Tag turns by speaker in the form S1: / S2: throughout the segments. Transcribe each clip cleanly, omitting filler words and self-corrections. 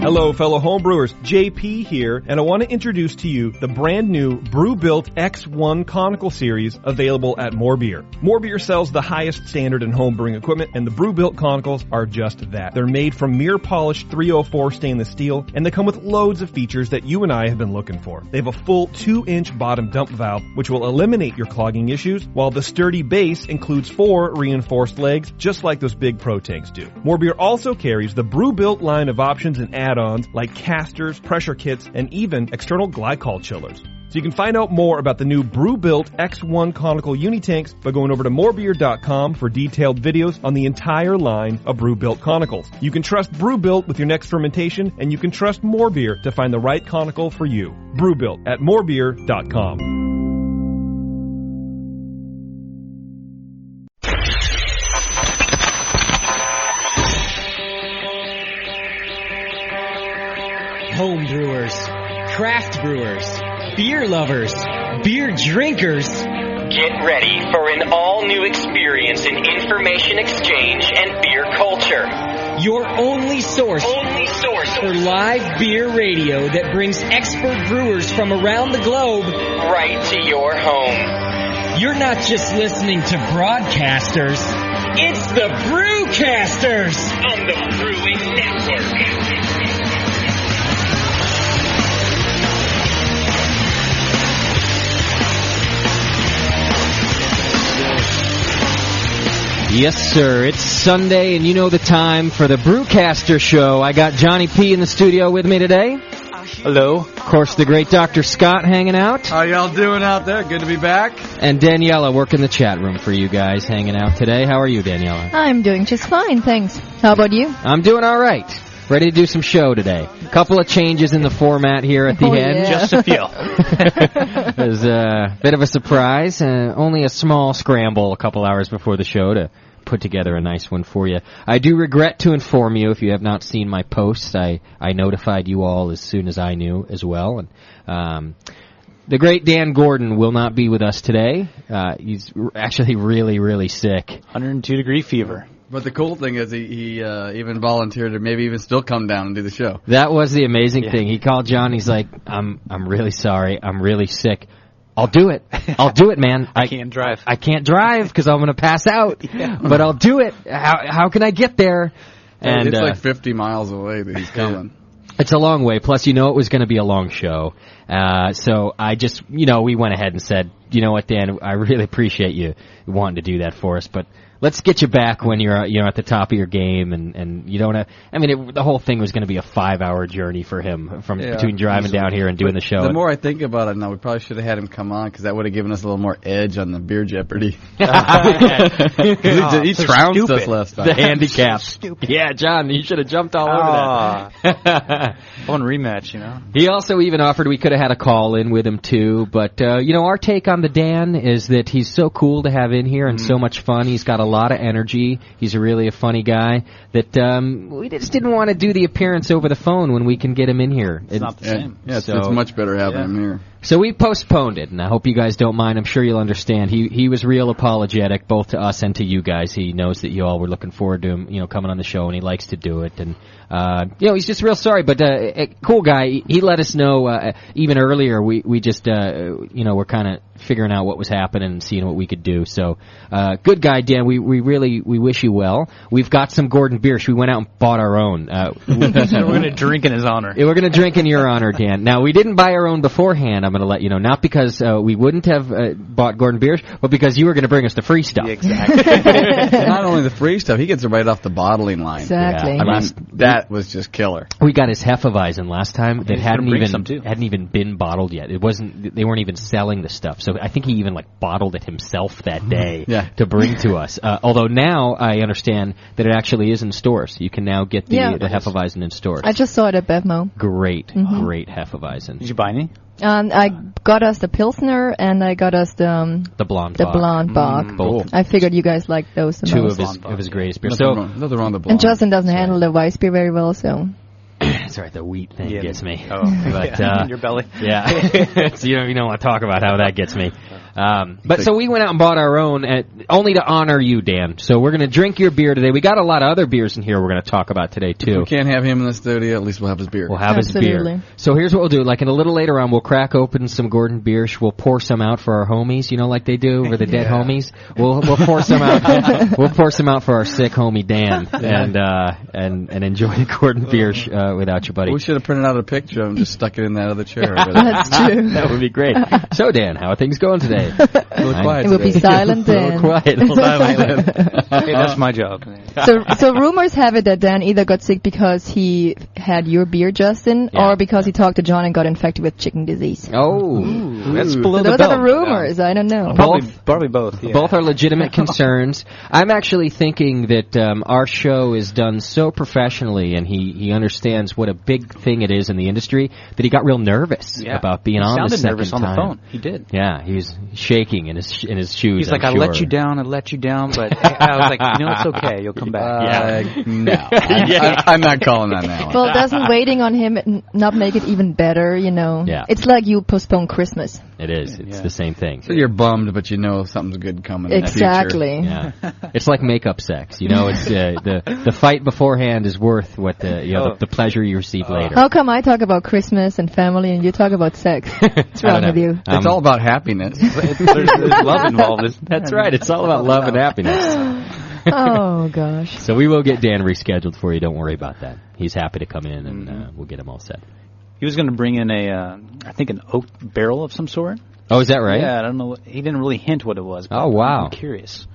S1: Hello, fellow homebrewers. JP here, and I want to introduce to you the brand new Brewbuilt X1 Conical Series available at More Beer. More Beer sells the highest standard in homebrewing equipment, and the Brewbuilt Conicals are just that. They're made from mirror-polished 304 stainless steel, and they come with loads of features that you and I have been looking for. They have a full 2-inch bottom dump valve, which will eliminate your clogging issues, while the sturdy base includes 4 reinforced legs, just like those big Pro tanks do. More Beer also carries the Brewbuilt line of options and add-ons like casters, pressure kits, and even external glycol chillers. So you can find out more about the new Brewbuilt X1 Conical Unitanks by going over to morebeer.com for detailed videos on the entire line of Brewbuilt Conicals. You can trust Brewbuilt with your next fermentation, and you can trust More Beer to find the right conical for you. Brewbuilt at morebeer.com.
S2: Home brewers, craft brewers, beer lovers, beer drinkers.
S3: Get ready for an all-new experience in information exchange and beer culture.
S2: Your only source for live beer radio that brings expert brewers from around the globe
S3: right to your home.
S2: You're not just listening to broadcasters, it's the Brewcasters
S3: on the Brewing Network.
S4: Yes, sir. It's Sunday, and you know the time for the Brewcaster Show. I got Johnny P. in the studio with me today.
S5: Hello.
S4: Of course, the great Dr. Scott hanging out.
S5: How y'all doing out there? Good to be back.
S4: And Daniela working the chat room for you guys hanging out today. How are you, Daniela?
S6: I'm doing just fine, thanks. How about you?
S4: I'm doing all right. Ready to do some show today. A couple of changes in the format here at the end.
S6: Yeah.
S5: Just a few.
S4: It was a bit of a surprise. Only a small scramble a couple hours before the show to put together a nice one for you. I do regret to inform you, if you have not seen my posts, I notified you all as soon as I knew as well. And the great Dan Gordon will not be with us today. He's actually really, really sick.
S5: 102-degree fever.
S7: But the cool thing is he even volunteered to maybe even still come down and do the show.
S4: That was the amazing thing. He called John. He's like, I'm really sorry. I'm really sick. I'll do it. I'll do it, man.
S5: I can't drive.
S4: I can't drive because I'm going to pass out.
S5: Yeah.
S4: But I'll do it. How can I get there?
S7: And it's like 50 miles away that he's coming.
S4: It's a long way. Plus, it was going to be a long show. So I just, we went ahead and said, you know what, Dan, I really appreciate you wanting to do that for us, but let's get you back when you're at the top of your game, and you don't have. I mean, the whole thing was going to be a 5-hour journey for him between driving down here and doing the show.
S7: The more I think about it now, we probably should have had him come on because that would have given us a little more edge on the Beer Jeopardy. He trounced us last time.
S4: The handicap. Stupid. Yeah, John, you should have jumped all over that.
S5: One rematch,
S4: He also even offered we could have had a call in with him too, but our take on the Dan is that he's so cool to have in here and so much fun. He's got a lot of energy. He's really a funny guy that we just didn't want to do the appearance over the phone when we can get him in here.
S5: It's not the same.
S7: Yeah, it's much better having him here.
S4: So we postponed it, and I hope you guys don't mind. I'm sure you'll understand. He was real apologetic, both to us and to you guys. He knows that you all were looking forward to him, coming on the show, and he likes to do it. And he's just real sorry, but a cool guy. He let us know even earlier. We just we're kind of figuring out what was happening and seeing what we could do. So good guy, Dan. We wish you well. We've got some Gordon Biersch. We went out and bought our own.
S5: So we're going to drink in his honor.
S4: Yeah, we're going to drink in your honor, Dan. Now, we didn't buy our own beforehand, I'm going to let you know. Not because we wouldn't have bought Gordon Biersch, but because you were going to bring us the free stuff.
S5: Yeah, exactly.
S7: Not only the free stuff, he gets it right off the bottling line.
S6: Exactly.
S7: Yeah, that was just killer.
S4: We got his Hefeweizen last time that hadn't
S5: even
S4: been bottled yet. They weren't even selling the stuff. So I think he even bottled it himself that day to bring to us. Although now I understand that it actually is in stores. You can now get the Hefeweizen in stores.
S6: I just saw it at Bevmo.
S4: Great Hefeweizen.
S5: Did you buy any?
S6: I got us the Pilsner and I got us the
S4: Blonde
S6: Bock.
S4: Cool.
S6: I figured you guys liked those the
S4: Two
S6: most.
S4: of his greatest beers.
S7: Nothing wrong with the Blonde.
S6: And Justin doesn't handle the Weiss beer very well, so.
S4: That's right, the wheat thing gets me.
S5: Oh,
S4: but,
S5: in your belly.
S4: Yeah. So you don't want to talk about how that gets me. But so we went out and bought our own, only to honor you, Dan. So we're going to drink your beer today. We got a lot of other beers in here we're going to talk about today, too.
S7: If we can't have him in the studio, at least we'll have his beer.
S4: We'll have his beer. So here's what we'll do. Like in a little later on, we'll crack open some Gordon Biersch. We'll pour some out for our homies, like they do for the dead homies. We'll pour some out. We'll pour some out for our sick homie Dan, and enjoy the Gordon Biersch without you, buddy.
S7: We should have printed out a picture of him, just stuck it in that other chair over there.
S6: That's true.
S4: That would be great. So Dan, how are things going today?
S7: A little quiet
S6: It will be
S7: today.
S6: silent
S4: A little
S6: Dan.
S4: quiet.
S5: Hey, that's my job.
S6: So rumors have it that Dan either got sick because he had your beer, Justin,
S4: Yeah.
S6: or because he talked to John and got infected with chicken disease.
S4: Oh, that's below
S6: So
S4: the
S6: those
S4: belt.
S6: are the rumors. I don't know.
S5: Probably both. Yeah.
S4: Both are legitimate concerns. I'm actually thinking that our show is done so professionally, and he understands what a big thing it is in the industry that he got real nervous about being on the
S5: sounded
S4: second
S5: nervous
S4: time.
S5: on the phone. He did.
S4: Yeah, he was shaking in his shoes.
S5: He's like,
S4: I'm
S5: I let
S4: sure.
S5: you down, but I was like, it's okay, you'll come back.
S7: No. I'm not calling on that one.
S6: Well, doesn't waiting on him not make it even better,
S4: Yeah.
S6: It's like you postpone Christmas.
S4: It is. It's the same thing.
S7: So you're bummed, but you know something's good coming in the
S6: Exactly.
S4: Yeah, it's like makeup sex. It's the fight beforehand is worth what the pleasure you receive later.
S6: How come I talk about Christmas and family and you talk about sex? What's wrong with you?
S7: future. It's all about happiness.
S5: There's love involved.
S4: That's right. It's all about love and happiness.
S6: Oh, gosh.
S4: So we will get Dan rescheduled for you. Don't worry about that. He's happy to come in, and we'll get him all set.
S5: He was going to bring in I think an oak barrel of some sort.
S4: Oh, is that right?
S5: Yeah, I don't know. He didn't really hint what it was. But
S4: Oh, wow.
S5: I'm curious.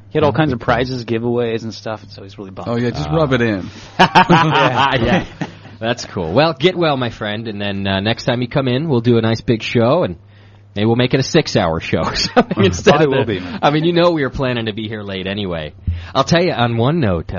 S5: He had all kinds of prizes, giveaways, and stuff, so he's really bummed.
S7: Oh, yeah, just rub it in.
S4: Yeah. That's cool. Well, get well, my friend, and then next time you come in, we'll do a nice big show, and maybe we'll make it a 6-hour show. Instead of
S5: will be.
S4: I mean, we were planning to be here late anyway. I'll tell you, on one note,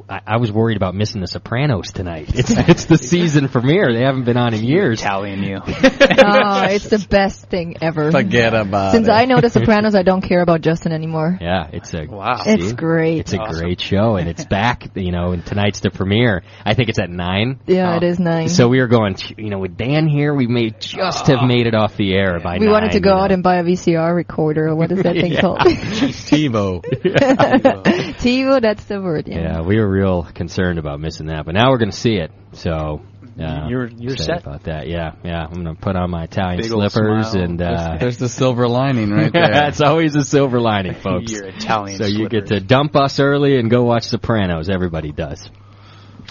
S4: I was worried about missing The Sopranos tonight. It's the season premiere. They haven't been on in years.
S5: Italian you.
S6: Oh, it's the best thing ever.
S7: Forget about
S6: Since
S7: it.
S6: I know The Sopranos, I don't care about Justin anymore.
S4: Yeah, it's a
S5: Wow.
S6: It's great.
S4: It's a great show, and it's back. And tonight's the premiere. I think it's at 9.
S6: Yeah, it is 9.
S4: So we were going. With Dan here, we may just have made it off the air by 9.
S6: We wanted to go out and buy a VCR recorder, or what is that thing called?
S7: TiVo.
S6: TiVo, that's the word.
S4: Yeah, we were real concerned about missing that, but now we're going to see it. So
S5: You're
S4: excited
S5: set
S4: about that. Yeah. I'm going to put on my Italian
S5: Big old
S4: slippers
S5: smile.
S4: and.
S7: There's the silver lining right there.
S4: That's always a silver lining, folks.
S5: Your Italian
S4: So you get
S5: slippers.
S4: to dump us early and go watch Sopranos. Everybody does.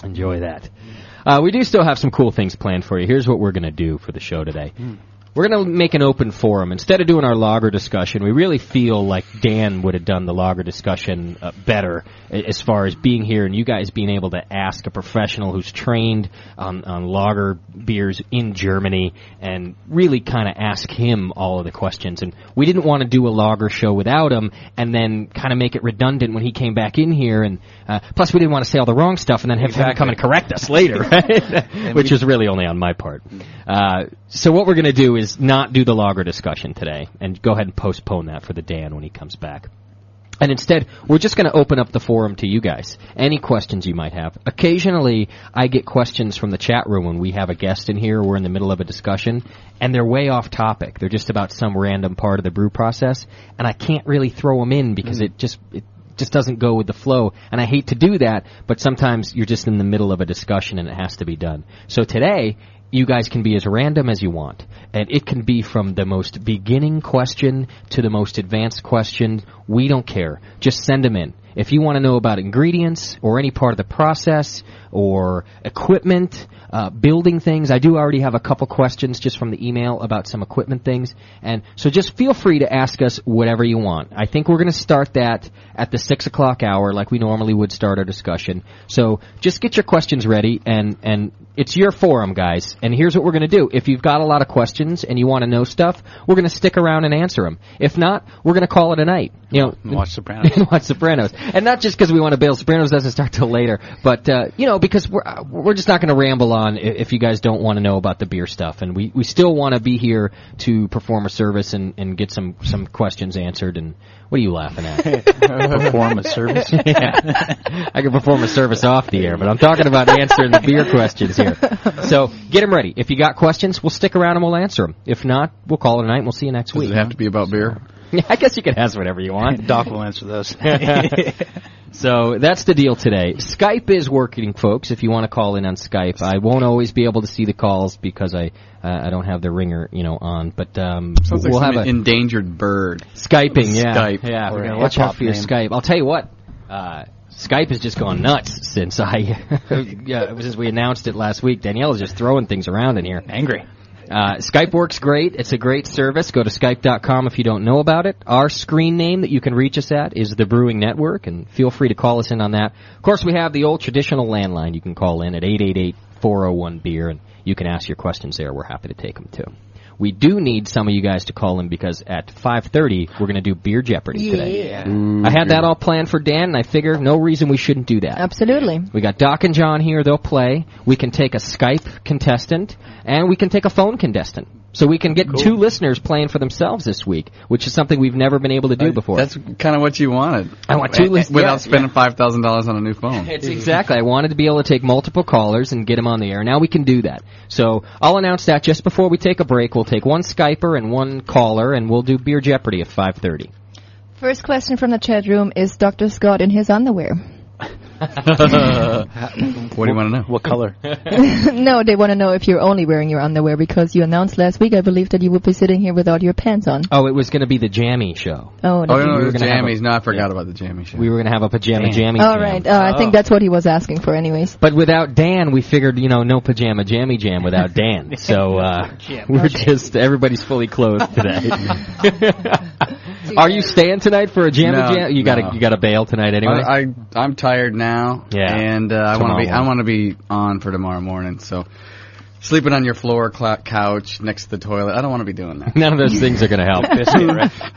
S4: Enjoy that. We do still have some cool things planned for you. Here's what we're going to do for the show today. We're going to make an open forum. Instead of doing our lager discussion, we really feel like Dan would have done the lager discussion better as far as being here and you guys being able to ask a professional who's trained on lager beers in Germany and really kind of ask him all of the questions. And we didn't want to do a lager show without him and then kind of make it redundant when he came back in here. And plus, we didn't want to say all the wrong stuff and then have him come and correct us later, right? Which is really only on my part. So what we're going to do is not do the lager discussion today and go ahead and postpone that for the Dan when he comes back. And instead, we're just going to open up the forum to you guys. Any questions you might have. Occasionally, I get questions from the chat room when we have a guest in here or we're in the middle of a discussion, and they're way off topic. They're just about some random part of the brew process, and I can't really throw them in because it just doesn't go with the flow. And I hate to do that, but sometimes you're just in the middle of a discussion and it has to be done. So today, you guys can be as random as you want. And it can be from the most beginning question to the most advanced question. We don't care. Just send them in. If you want to know about ingredients or any part of the process or equipment, building things, I do already have a couple questions just from the email about some equipment things. And so just feel free to ask us whatever you want. I think we're going to start that at the 6 o'clock hour like we normally would start our discussion. So just get your questions ready, and it's your forum, guys. And here's what we're going to do. If you've got a lot of questions and you want to know stuff, we're going to stick around and answer them. If not, we're going to call it a night.
S5: Watch Sopranos.
S4: Watch Sopranos. And not just because we want to bail. Sopranos doesn't start till later, but because we're just not going to ramble on if you guys don't want to know about the beer stuff, and we still want to be here to perform a service and get some questions answered. And what are you laughing at?
S5: Perform a service?
S4: Yeah. I can perform a service off the air, but I'm talking about answering the beer questions here. So get them ready. If you got questions, we'll stick around and we'll answer them. If not, we'll call it a night and we'll see you next week.
S7: Does it have to be about beer?
S4: Yeah, I guess you can ask whatever you want.
S5: Doc will answer those.
S4: So that's the deal today. Skype is working, folks, if you want to call in on Skype. I won't always be able to see the calls because I don't have the ringer, on. But
S7: Sounds
S4: we'll
S7: like
S4: have
S7: an endangered bird.
S4: Skyping, yeah.
S7: Skype.
S4: Yeah, we're going to
S5: Or
S4: watch out
S5: hip-hop
S4: for your
S5: name.
S4: Skype. I'll tell you what, Skype has just gone nuts since since we announced it last week. Danielle is just throwing things around in here.
S5: Angry.
S4: Skype works great. It's a great service. Go to Skype.com if you don't know about it. Our screen name that you can reach us at is The Brewing Network, and feel free to call us in on that. Of course, we have the old traditional landline. You can call in at 888-401-BEER, and you can ask your questions there. We're happy to take them, too. We do need some of you guys to call in because at 5:30 we're going to do Beer Jeopardy today. I had that all planned for Dan, and I figure no reason we shouldn't do that.
S6: Absolutely.
S4: We got Doc and John here. They'll play. We can take a Skype contestant, and we can take a phone contestant. So we can get two listeners playing for themselves this week, which is something we've never been able to do before.
S7: That's kind of what you wanted.
S4: I want two listeners.
S7: Without spending $5,000 on a new phone.
S4: It's exactly. I wanted to be able to take multiple callers and get them on the air. Now we can do that. So I'll announce that just before we take a break. We'll take one Skyper and one caller, and we'll do Beer Jeopardy at 5:30.
S6: First question from the chat room, is Dr. Scott in his underwear?
S7: What do you want to know?
S5: What color?
S6: No, they want to know if you're only wearing your underwear because you announced last week, I believe, that you would be sitting here without your pants on.
S4: Oh, it was going to be the Jammy show.
S6: Oh,
S7: Oh,
S6: no.
S7: no,
S4: we were
S7: the
S4: gonna have
S7: jammies. No, I forgot about the jammy show.
S4: We were going to have a pajama jammy
S6: All
S4: jam.
S6: right. I think that's what he was asking for anyways.
S4: But without Dan, we figured, no pajama jammy jam without Dan. So we're just, everybody's fully clothed today. Are you staying tonight for a jammy
S7: No,
S4: jam? You
S7: no.
S4: got to bail tonight anyway?
S7: I'm tired now.
S4: Yeah.
S7: And I want to be on for tomorrow morning. So sleeping on your floor, couch, next to the toilet, I don't want to be doing that.
S4: None of those things are going to help.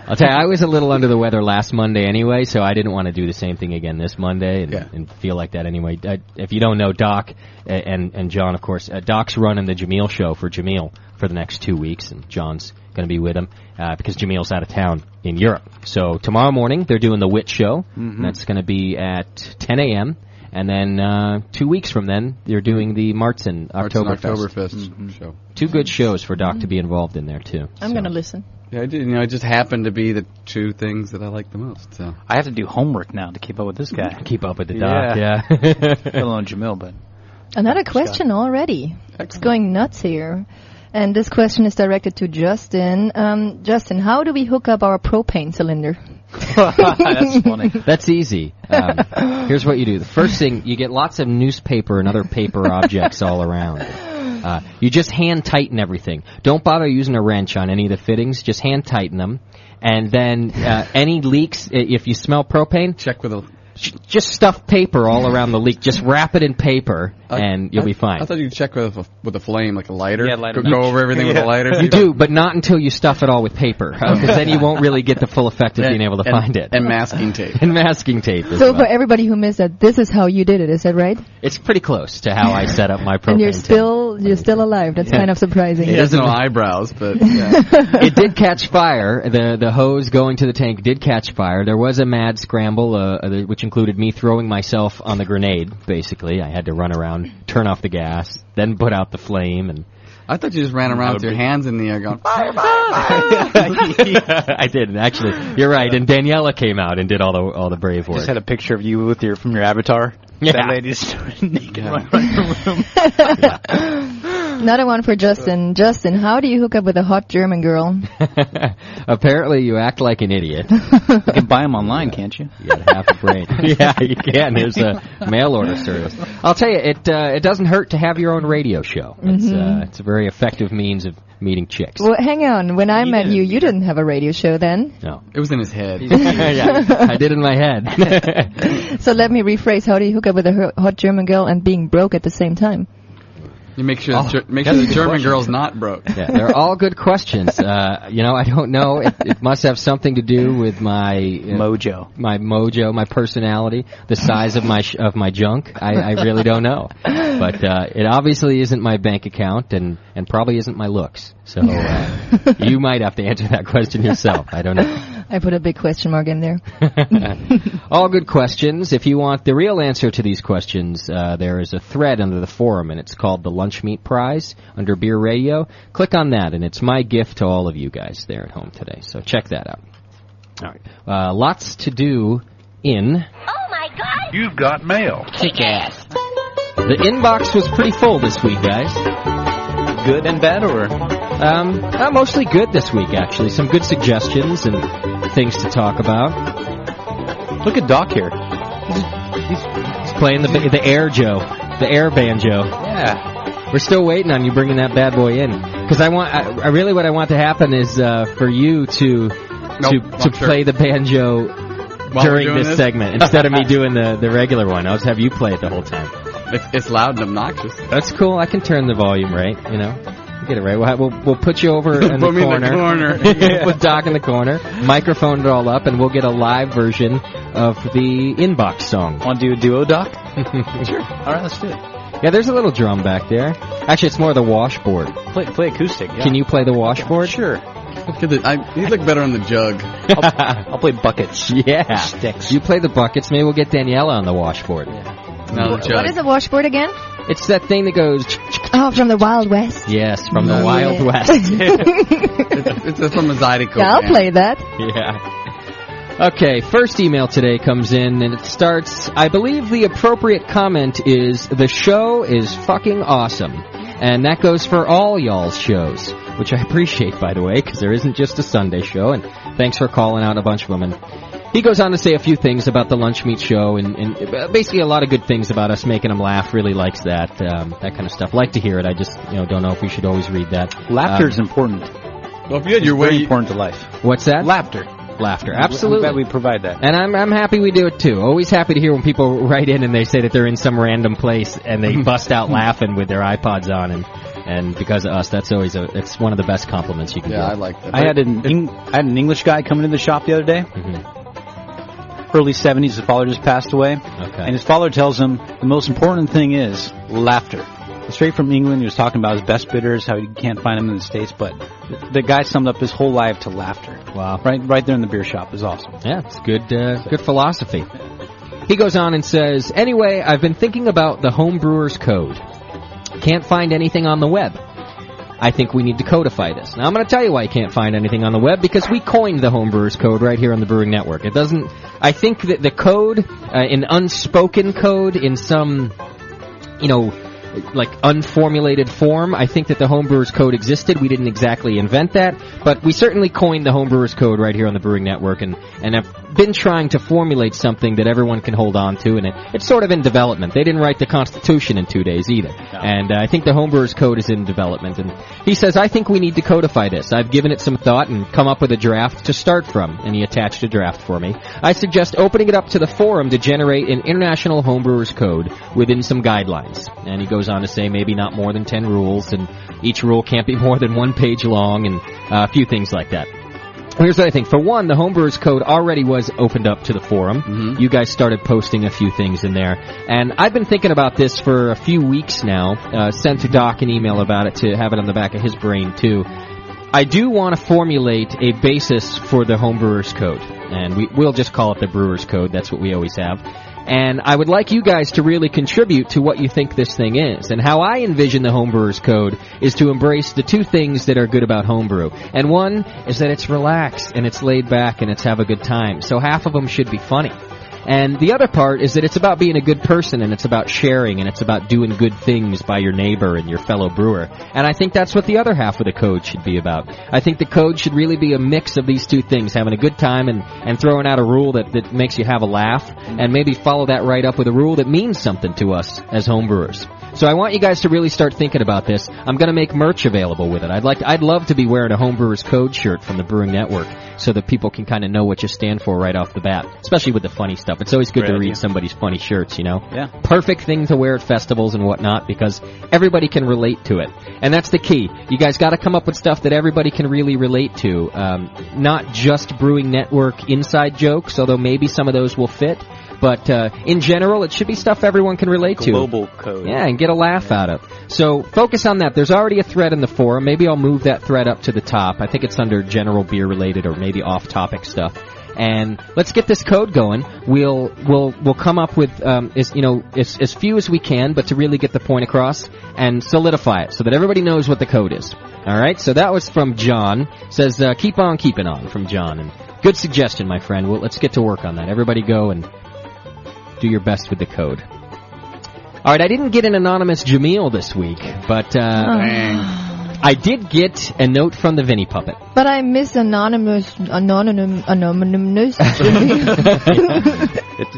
S4: I'll tell you, I was a little under the weather last Monday anyway, so I didn't want to do the same thing again this Monday and feel like that anyway. If you don't know Doc and John, of course, Doc's running the Jameel show for Jameel for the next 2 weeks, and John's going to be with him because Jameel's out of town in Europe. So tomorrow morning, they're doing the Wit show. And that's going to be at 10 a.m., and then 2 weeks from then, they're doing the Martzen Oktoberfest.
S7: Show.
S4: Two good shows for Doc to be involved in there, too.
S6: I'm going to listen.
S7: Yeah, I did. It just happened to be the two things that I like the most. So
S5: I have to do homework now to keep up with this guy.
S4: Keep up with the Doc, yeah.
S5: Let alone Jamil, but...
S6: Another question already. It's going nuts here. And this question is directed to Justin. Justin, how do we hook up our propane cylinder?
S5: That's funny.
S4: That's easy. Here's what you do. The first thing, you get lots of newspaper and other paper objects all around. You just hand tighten everything. Don't bother using a wrench on any of the fittings. Just hand tighten them. And then any leaks, if you smell propane,
S7: check with a...
S4: Just stuff paper all around the leak. Just wrap it in paper, and you'll be fine.
S7: I thought you'd check with a flame, like a lighter.
S5: Yeah, lighter.
S7: Go over everything with a lighter.
S4: You do, but not until you stuff it all with paper, because then you won't really get the full effect of being able to find it.
S7: And masking tape.
S4: And masking tape.
S6: So for everybody who missed that, this is how you did it, is that right?
S4: It's pretty close to how I set up my propane
S6: And you're
S4: tank.
S6: still alive. That's kind of surprising.
S7: He has no eyebrows, but yeah.
S4: It did catch fire. The hose going to the tank did catch fire. There was a mad scramble, which included me throwing myself on the grenade, basically. I had to run around, turn off the gas, then put out the flame, and
S7: I thought you just ran around with your hands in the air going, fire, fire, fire.
S4: I did, actually. You're right, and Daniela came out and did all the brave work.
S5: Just had a picture of you from your avatar.
S4: Yeah.
S5: That lady's naked running around the room.
S6: Another one for Justin. Justin, how do you hook up with a hot German girl?
S4: Apparently, you act like an idiot.
S5: You can buy them online, can't you?
S4: You got half a brain. Yeah, you can. There's a mail order service. I'll tell you, it doesn't hurt to have your own radio show. It's a very effective means of meeting chicks.
S6: Well, hang on. When I met you, you didn't have a radio show then.
S4: No.
S7: It was in his head.
S4: Yeah, I did in my head.
S6: So let me rephrase. How do you hook up with a hot German girl and being broke at the same time?
S7: You make sure the German girl's not broke.
S4: Yeah, they're all good questions. I don't know. It must have something to do with my mojo, my personality, the size of my junk. I really don't know. But it obviously isn't my bank account and probably isn't my looks. So you might have to answer that question yourself. I don't know.
S6: I put a big question mark in there.
S4: All good questions. If you want the real answer to these questions, there is a thread under the forum, and it's called the Lunch Meat Prize under Beer Radio. Click on that, and it's my gift to all of you guys there at home today. So check that out. All right. Lots to do in...
S8: Oh, my God!
S9: You've got mail.
S8: Kick ass.
S4: The inbox was pretty full this week, guys.
S5: Good and bad, or?
S4: Mostly good this week, actually. Some good suggestions and things to talk about.
S5: Look at Doc here.
S4: He's playing the air banjo.
S5: Yeah.
S4: We're still waiting on you bringing that bad boy in, because I really what I want to happen is for you to play the banjo during this segment instead of me doing the regular one. I'll just have you play it the whole time.
S7: It's loud and obnoxious.
S4: That's cool. I can turn the volume right. Get it right. We'll put you over in the corner. Put Doc in the corner. Microphone it all up, and we'll get a live version of the inbox song.
S5: Want to do a duo, Doc? Sure. All right, let's do it.
S4: Yeah, there's a little drum back there. Actually, it's more the washboard.
S5: Play acoustic. Yeah.
S4: Can you play the washboard?
S5: Sure.
S7: You look better on the jug.
S5: I'll play buckets.
S4: Yeah.
S5: Sticks.
S4: You play the buckets. Maybe we'll get Daniela on the washboard.
S5: Yeah.
S7: No, the jug.
S6: What is a washboard again?
S4: It's that thing that goes...
S6: Oh, from the Wild West?
S4: Yes, from the Wild West.
S7: It's from the Zydeco.
S6: Yeah, I'll play that.
S4: Yeah. Okay, first email today comes in, and it starts, I believe the appropriate comment is, the show is fucking awesome. And that goes for all y'all's shows, which I appreciate, by the way, because there isn't just a Sunday show, and thanks for calling out a bunch of them. And he goes on to say a few things about the Lunch Meat Show, and basically a lot of good things about us making him laugh. Really likes that kind of stuff. Like to hear it. I just don't know if we should always read that.
S5: Laughter is important.
S7: Well, if you had your way,
S5: very important to life.
S4: What's that?
S5: Laughter,
S4: absolutely.
S5: I'm glad we provide that.
S4: And I'm happy we do it too. Always happy to hear when people write in and they say that they're in some random place and they bust out laughing with their iPods on, and because of us, that's always it's one of the best compliments you can do.
S7: Yeah, I like that.
S5: I had an English guy come into the shop the other day.
S4: Mm-hmm.
S5: Early 70s, his father just passed away.
S4: Okay.
S5: And his father tells him the most important thing is laughter. Straight from England, he was talking about his best bitters, how you can't find them in the States, but the guy summed up his whole life to laughter.
S4: Wow.
S5: Right there in the beer shop is awesome.
S4: Yeah, it's good philosophy. He goes on and says, anyway, I've been thinking about the Homebrewers Code. Can't find anything on the web. I think we need to codify this. Now, I'm going to tell you why you can't find anything on the web, because we coined the Homebrewers Code right here on the Brewing Network. I think that the code, in unspoken code, in some, like unformulated form, I think that the Homebrewers Code existed. We didn't exactly invent that, but we certainly coined the Homebrewers Code right here on the Brewing Network, and have been trying to formulate something that everyone can hold on to, and it's sort of in development. They didn't write the Constitution in 2 days either, and I think the Homebrewers Code is in development, and he says, I think we need to codify this. I've given it some thought and come up with a draft to start from, and he attached a draft for me. I suggest opening it up to the forum to generate an international Homebrewers Code within some guidelines, and he goes on to say maybe not more than 10 rules, and each rule can't be more than 1 page long, and a few things like that. Here's what I think. For one, the Homebrewers Code already was opened up to the forum. Mm-hmm. You guys started posting a few things in there. And I've been thinking about this for a few weeks now. Sent to Doc an email about it to have it on the back of his brain, too. I do want to formulate a basis for the Homebrewers Code. And we'll just call it the Brewers Code. That's what we always have. And I would like you guys to really contribute to what you think this thing is. And how I envision the Homebrewers Code is to embrace the two things that are good about homebrew. And one is that it's relaxed, and it's laid back, and it's have a good time. So half of them should be funny. And the other part is that it's about being a good person, and it's about sharing, and it's about doing good things by your neighbor and your fellow brewer. And I think that's what the other half of the code should be about. I think the code should really be a mix of these two things, having a good time and throwing out a rule that makes you have a laugh, and maybe follow that right up with a rule that means something to us as homebrewers. So I want you guys to really start thinking about this. I'm going to make merch available with it. I'd love to be wearing a Homebrewers Code shirt from the Brewing Network so that people can kind of know what you stand for right off the bat, especially with the funny stuff. It's always good to read somebody's funny shirts, you know?
S5: Yeah.
S4: Perfect thing to wear at festivals and whatnot because everybody can relate to it. And that's the key. You guys got to come up with stuff that everybody can really relate to. Not just Brewing Network inside jokes, although maybe some of those will fit. But in general, it should be stuff everyone can relate to.
S5: Global code.
S4: Yeah, and get a laugh out of. So focus on that. There's already a thread in the forum. Maybe I'll move that thread up to the top. I think it's under general beer-related or maybe off-topic stuff. And let's get this code going. We'll come up with as few as we can, but to really get the point across and solidify it so that everybody knows what the code is. All right. So that was from John. Says keep on keeping on from John. And good suggestion, my friend. Well, let's get to work on that. Everybody go and do your best with the code. All right. I didn't get an anonymous Jameel this week, but I did get a note from the Vinny Puppet.
S6: But I miss anonymous.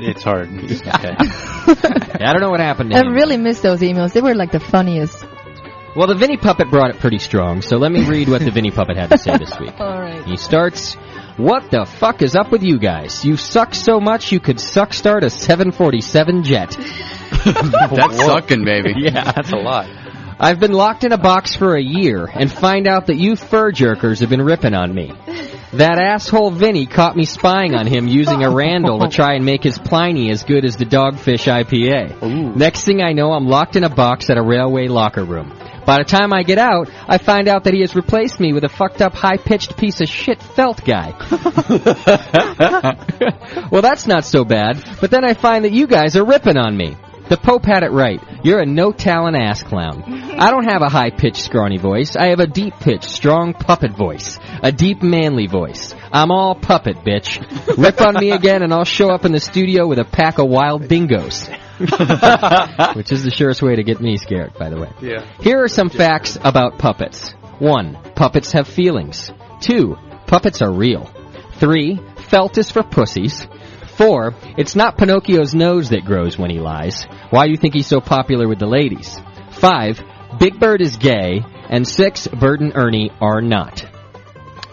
S5: It's hard. Okay.
S4: I don't know what happened to
S6: I
S4: him.
S6: really miss those emails. They were like the funniest.
S4: Well, the Vinny Puppet brought it pretty strong, so let me read what the Vinny Puppet had to say this week.
S6: All right.
S4: He starts, "What the fuck is up with you guys? You suck so much you could suck start a 747 jet."
S7: That's sucking, baby.
S4: Yeah,
S5: That's a lot.
S4: "I've been locked in a box for a year and find out that you fur jerkers have been ripping on me. That asshole Vinny caught me spying on him using a Randall to try and make his Pliny as good as the Dogfish IPA.
S5: Ooh.
S4: Next thing I know, I'm locked in a box at a railway locker room. By the time I get out, I find out that he has replaced me with a fucked up, high-pitched piece of shit felt guy. Well, that's not so bad, but then I find that you guys are ripping on me. The Pope had it right. You're a no-talent ass clown. I don't have a high-pitched, scrawny voice. I have a deep-pitched, strong puppet voice. A deep, manly voice. I'm all puppet, bitch. Rip on me again and I'll show up in the studio with a pack of wild dingoes." Which is the surest way to get me scared, by the way.
S5: Yeah.
S4: Here are some facts about puppets. 1. Puppets have feelings. 2. Puppets are real. 3. Felt is for pussies. 4. It's not Pinocchio's nose that grows when he lies. Why do you think he's so popular with the ladies? 5. Big Bird is gay. And 6. Bert and Ernie are not.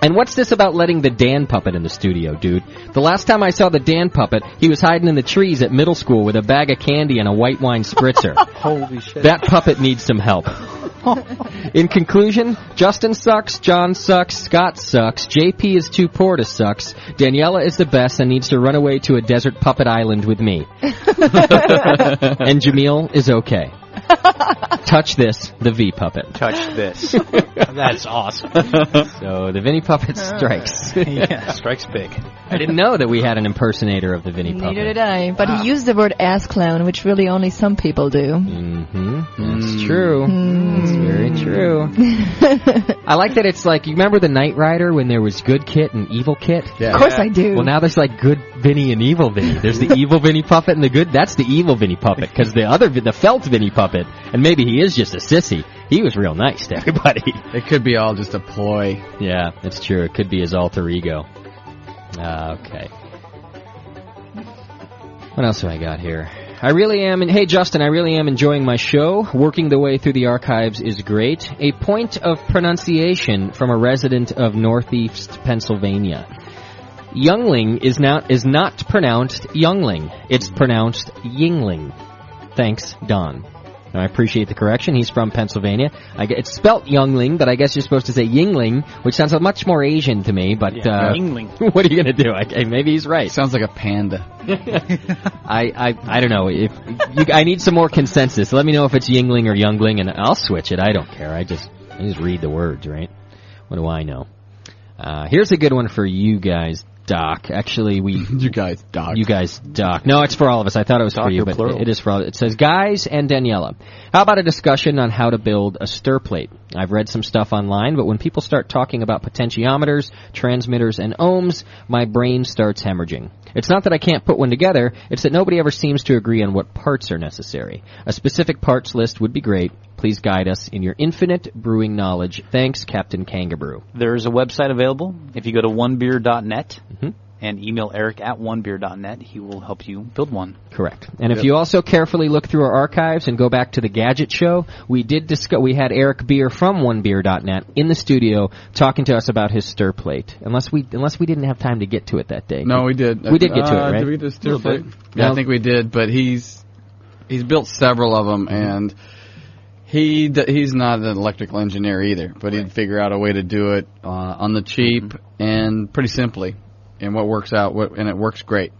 S4: And what's this about letting the Dan Puppet in the studio, dude? The last time I saw the Dan Puppet, he was hiding in the trees at middle school with a bag of candy and a white wine spritzer.
S5: Holy shit.
S4: That puppet needs some help. In conclusion, Justin sucks, John sucks, Scott sucks, JP is too poor to sucks, Daniela is the best and needs to run away to a desert puppet island with me. And Jameel is okay. Touch this, the V Puppet.
S5: Touch this. That's awesome.
S4: So the Vinny Puppet strikes.
S5: Yeah, strikes big.
S4: I didn't know that we had an impersonator of the Vinny Puppet.
S6: Neither did I. But he used the word ass clown, which really only some people do.
S4: Mm-hmm. That's true. That's very true. I like that it's like, you remember the Knight Rider when there was Good Kit and Evil Kit?
S7: Yeah.
S6: Of course I do.
S4: Well, now there's like Good Vinny and Evil Vinny. There's the Evil Vinny Puppet and the Good. That's the Evil Vinny Puppet, because the Felt Vinny Puppet, and maybe he is just a sissy, he was real nice to everybody.
S7: It could be all just a ploy.
S4: Yeah, that's true. It could be his alter ego. Okay. What else do I got here? Hey Justin, I really am enjoying my show. Working the way through the archives is great. A point of pronunciation from a resident of Northeast Pennsylvania. Youngling is not pronounced Youngling. It's pronounced Yingling. Thanks, Don. I appreciate the correction. He's from Pennsylvania. It's spelt Youngling, but I guess you're supposed to say Yingling, which sounds much more Asian to me. But
S5: Yingling.
S4: What are you going to do? Maybe he's right.
S7: Sounds like a panda.
S4: I don't know. I need some more consensus. Let me know if it's Yingling or Youngling, and I'll switch it. I don't care. I just read the words, right? What do I know? Here's a good one for you guys. Doc. Actually,
S7: You guys, Doc.
S4: You guys, Doc. No, it's for all of us. I thought it was for you, but
S5: plural.
S4: it is for all. It says, guys and Daniela, how about a discussion on how to build a stir plate? I've read some stuff online, but when people start talking about potentiometers, transmitters, and ohms, my brain starts hemorrhaging. It's not that I can't put one together, it's that nobody ever seems to agree on what parts are necessary. A specific parts list would be great. Please guide us in your infinite brewing knowledge. Thanks, Captain Kangaroo.
S5: There's a website available. If you go to onebeer.net, and email Eric at onebeer.net. He will help you build one.
S4: Correct. And if you also carefully look through our archives and go back to the Gadget Show, we had Eric Beer from onebeer.net in the studio talking to us about his stir plate. Unless we didn't have time to get to it that day.
S7: No, we did.
S4: We did get to it, right?
S7: Did we do stir plate? Yeah, I think we did. But he's built several of them, and he's not an electrical engineer either. But he'd figure out a way to do it on the cheap and pretty simply, and what works out, and it works great.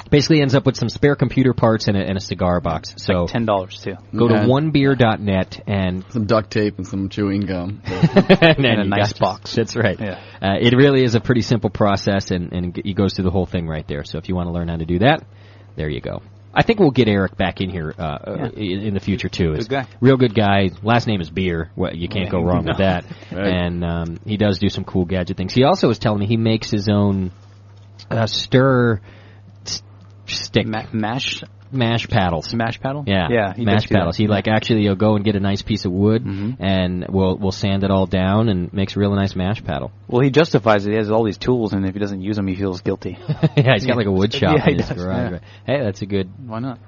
S4: Basically ends up with some spare computer parts and a cigar box. So
S5: like $10 too.
S4: Go to onebeer.net and
S7: some duct tape and some chewing gum
S4: and
S5: a nice box.
S4: That's right.
S5: Yeah.
S4: It really is a pretty simple process, and he goes through the whole thing right there. So if you want to learn how to do that, there you go. I think we'll get Eric back in here in the future too.
S5: Good guy.
S4: Real good guy. Last name is Beer. Well, you can't go wrong with that.
S7: Right.
S4: And he does do some cool gadget things. He also was telling me he makes his own stir stick
S5: mash
S4: paddles.
S5: Mash paddle?
S4: Yeah, mash paddles. He actually you'll go and get a nice piece of wood and we'll sand it all down and makes a real nice mash paddle.
S5: Well, he justifies it. He has all these tools, and if he doesn't use them, he feels guilty.
S4: Yeah, he's got like a wood shop in his garage.
S5: Yeah.
S4: Right? Hey, that's a good.
S5: Why not?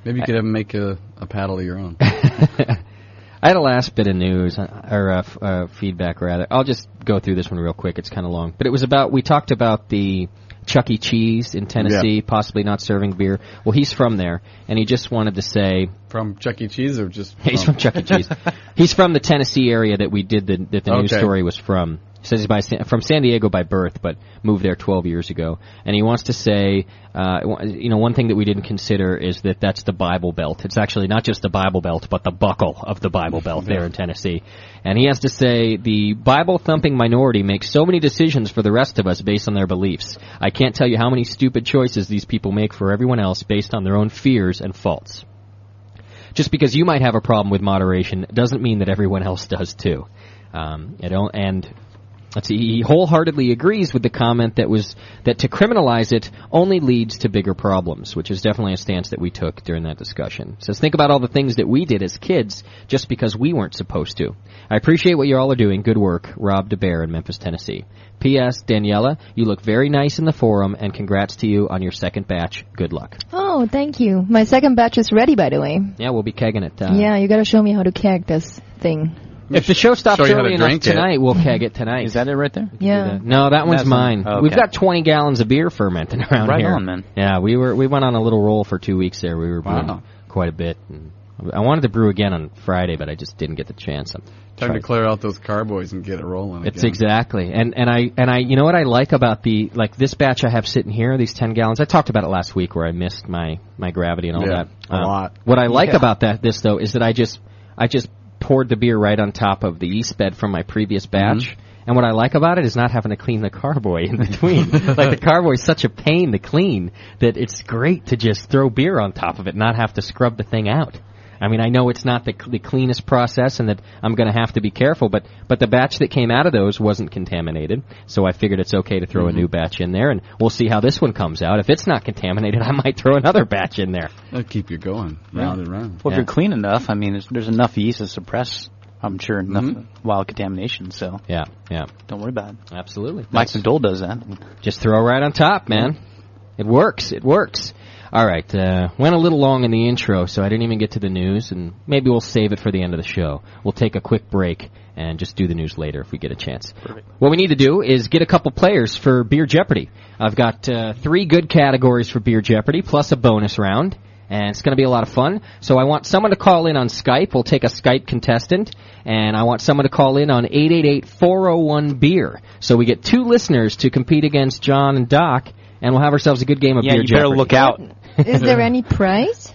S7: Maybe you could have him make a paddle of your own.
S4: I had a last bit of news, or feedback rather. I'll just go through this one real quick. It's kind of long. But it was we talked about the Chuck E. Cheese in Tennessee, possibly not serving beer. Well, he's from there, and he just wanted to say...
S7: From Chuck E. Cheese or just...
S4: He's from Chuck E. Cheese. He's from the Tennessee area that we did that the news story was from. He says he's from San Diego by birth, but moved there 12 years ago. And he wants to say, one thing that we didn't consider is that's the Bible Belt. It's actually not just the Bible Belt, but the buckle of the Bible Belt there in Tennessee. And he has to say, the Bible-thumping minority makes so many decisions for the rest of us based on their beliefs. I can't tell you how many stupid choices these people make for everyone else based on their own fears and faults. Just because you might have a problem with moderation doesn't mean that everyone else does too. Let's see, he wholeheartedly agrees with the comment that to criminalize it only leads to bigger problems, which is definitely a stance that we took during that discussion. He says, think about all the things that we did as kids just because we weren't supposed to. I appreciate what you all are doing. Good work. Rob DeBear in Memphis, Tennessee. P.S. Daniela, you look very nice in the forum, and congrats to you on your second batch. Good luck.
S6: Oh, thank you. My second batch is ready, by the way.
S4: Yeah, we'll be kegging it.
S6: Yeah, you got to show me how to keg this thing.
S4: If the show stops early enough tonight, we'll keg it tonight.
S5: Is that it right there?
S6: Yeah.
S4: No, that one's mine.
S5: Okay.
S4: We've got 20 gallons of beer fermenting around here.
S5: Right on, man.
S4: Yeah, we went on a little roll for 2 weeks there. We were brewing quite a bit. And I wanted to brew again on Friday, but I just didn't get the chance.
S7: Time to clear out those carboys and get it rolling.
S4: It's exactly. And I you know what I like about this batch I have sitting here, these 10 gallons. I talked about it last week where I missed my gravity and all that.
S7: A lot.
S4: What I like about this though is that I just poured the beer right on top of the yeast bed from my previous batch. And what I like about it is not having to clean the carboy in between. The carboy is such a pain to clean that it's great to just throw beer on top of it, not have to scrub the thing out. I mean, I know it's not the cleanest process and that I'm going to have to be careful, but the batch that came out of those wasn't contaminated, so I figured it's okay to throw a new batch in there, and we'll see how this one comes out. If it's not contaminated, I might throw another batch in there.
S7: That'll keep you going round and round.
S5: Well, if you're clean enough, I mean, there's enough yeast to suppress, I'm sure, enough wild contamination, so
S4: yeah.
S5: Don't worry about it.
S4: Absolutely.
S5: Mike McDole does that.
S4: Just throw right on top, man. It works. All right, went a little long in the intro, so I didn't even get to the news, and maybe we'll save it for the end of the show. We'll take a quick break and just do the news later if we get a chance.
S5: Perfect.
S4: What we need to do is get a couple players for Beer Jeopardy. I've got 3 good categories for Beer Jeopardy, plus a bonus round, and it's going to be a lot of fun. So I want someone to call in on Skype. We'll take a Skype contestant, and I want someone to call in on 888-401-BEER. So we get 2 listeners to compete against John and Doc, and we'll have ourselves a good game of Beer Jeopardy.
S5: Yeah, you better look out.
S6: Is there any prize?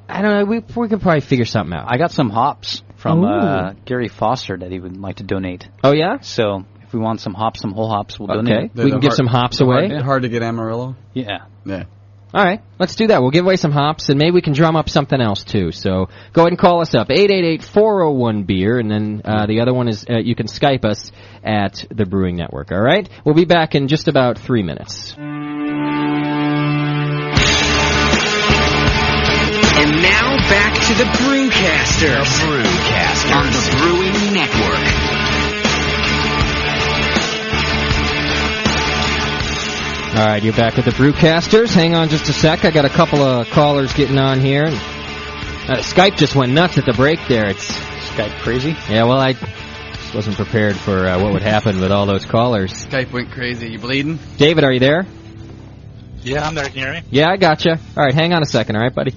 S4: I don't know. We could probably figure something out.
S5: I got some hops from Gary Foster that he would like to donate.
S4: Oh, yeah?
S5: So if we want some hops, some whole hops, we'll donate.
S4: We can give some hops away.
S7: Hard to get Amarillo?
S5: Yeah.
S4: All right, let's do that. We'll give away some hops, and maybe we can drum up something else, too. So go ahead and call us up, 888-401-BEER, and then the other one is you can Skype us at the Brewing Network, all right? We'll be back in just about 3 minutes.
S3: And now back to the Brewcasters. The Brewcasters on the Brewing Network.
S4: All right, you're back with the Brewcasters. Hang on just a sec. I got a couple of callers getting on here. Skype just went nuts at the break there. It's
S5: Skype crazy?
S4: Yeah, well, I just wasn't prepared for what would happen with all those callers.
S7: Skype went crazy. You bleeding?
S4: David, are you there?
S8: Yeah, I'm there. Can you hear me?
S4: Yeah, I gotcha. All right, hang on a second, all right, buddy?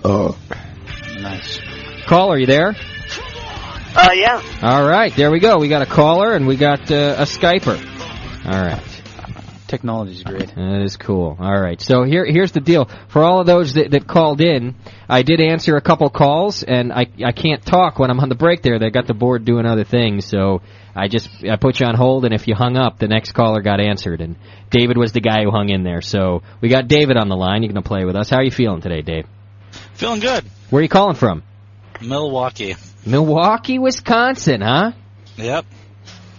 S5: Oh. Nice.
S4: Caller, are you there?
S9: Yeah.
S4: All right, there we go. We got a caller, and we got a Skyper. All right.
S5: Technology's great.
S4: That is cool. All right, so here's the deal. For all of those that called in, I did answer a couple calls, and I can't talk when I'm on the break there. They got the board doing other things, so I put you on hold, and if you hung up, the next caller got answered, and David was the guy who hung in there. So we got David on the line. You're going to play with us. How are you feeling today, Dave?
S8: Feeling good.
S4: Where are you calling from?
S8: Milwaukee.
S4: Milwaukee, Wisconsin, huh?
S8: Yep.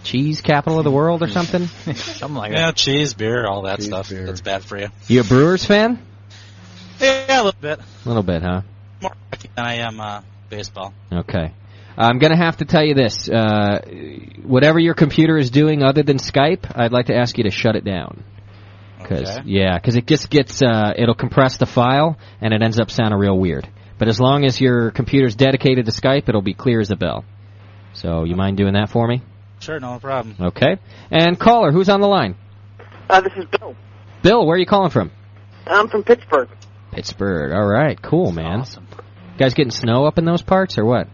S4: Cheese capital of the world or something?
S5: Something like that.
S8: Yeah, cheese, beer, all that stuff.
S7: Beer.
S8: That's bad for you.
S4: You a Brewers fan?
S8: Yeah, a little bit.
S4: A little bit, huh?
S8: More than I am baseball.
S4: Okay. I'm going to have to tell you this. Whatever your computer is doing other than Skype, I'd like to ask you to shut it down.
S8: Okay.
S4: Yeah, because it just gets, it'll compress the file, and it ends up sounding real weird. But as long as your computer's dedicated to Skype, it'll be clear as a bell. So you mind doing that for me?
S8: Sure, no problem.
S4: Okay. And caller, who's on the line?
S9: This is Bill.
S4: Bill, where are you calling from?
S9: I'm from Pittsburgh.
S4: Pittsburgh. All right. Cool, man.
S5: Awesome.
S4: You guys getting snow up in those parts or what?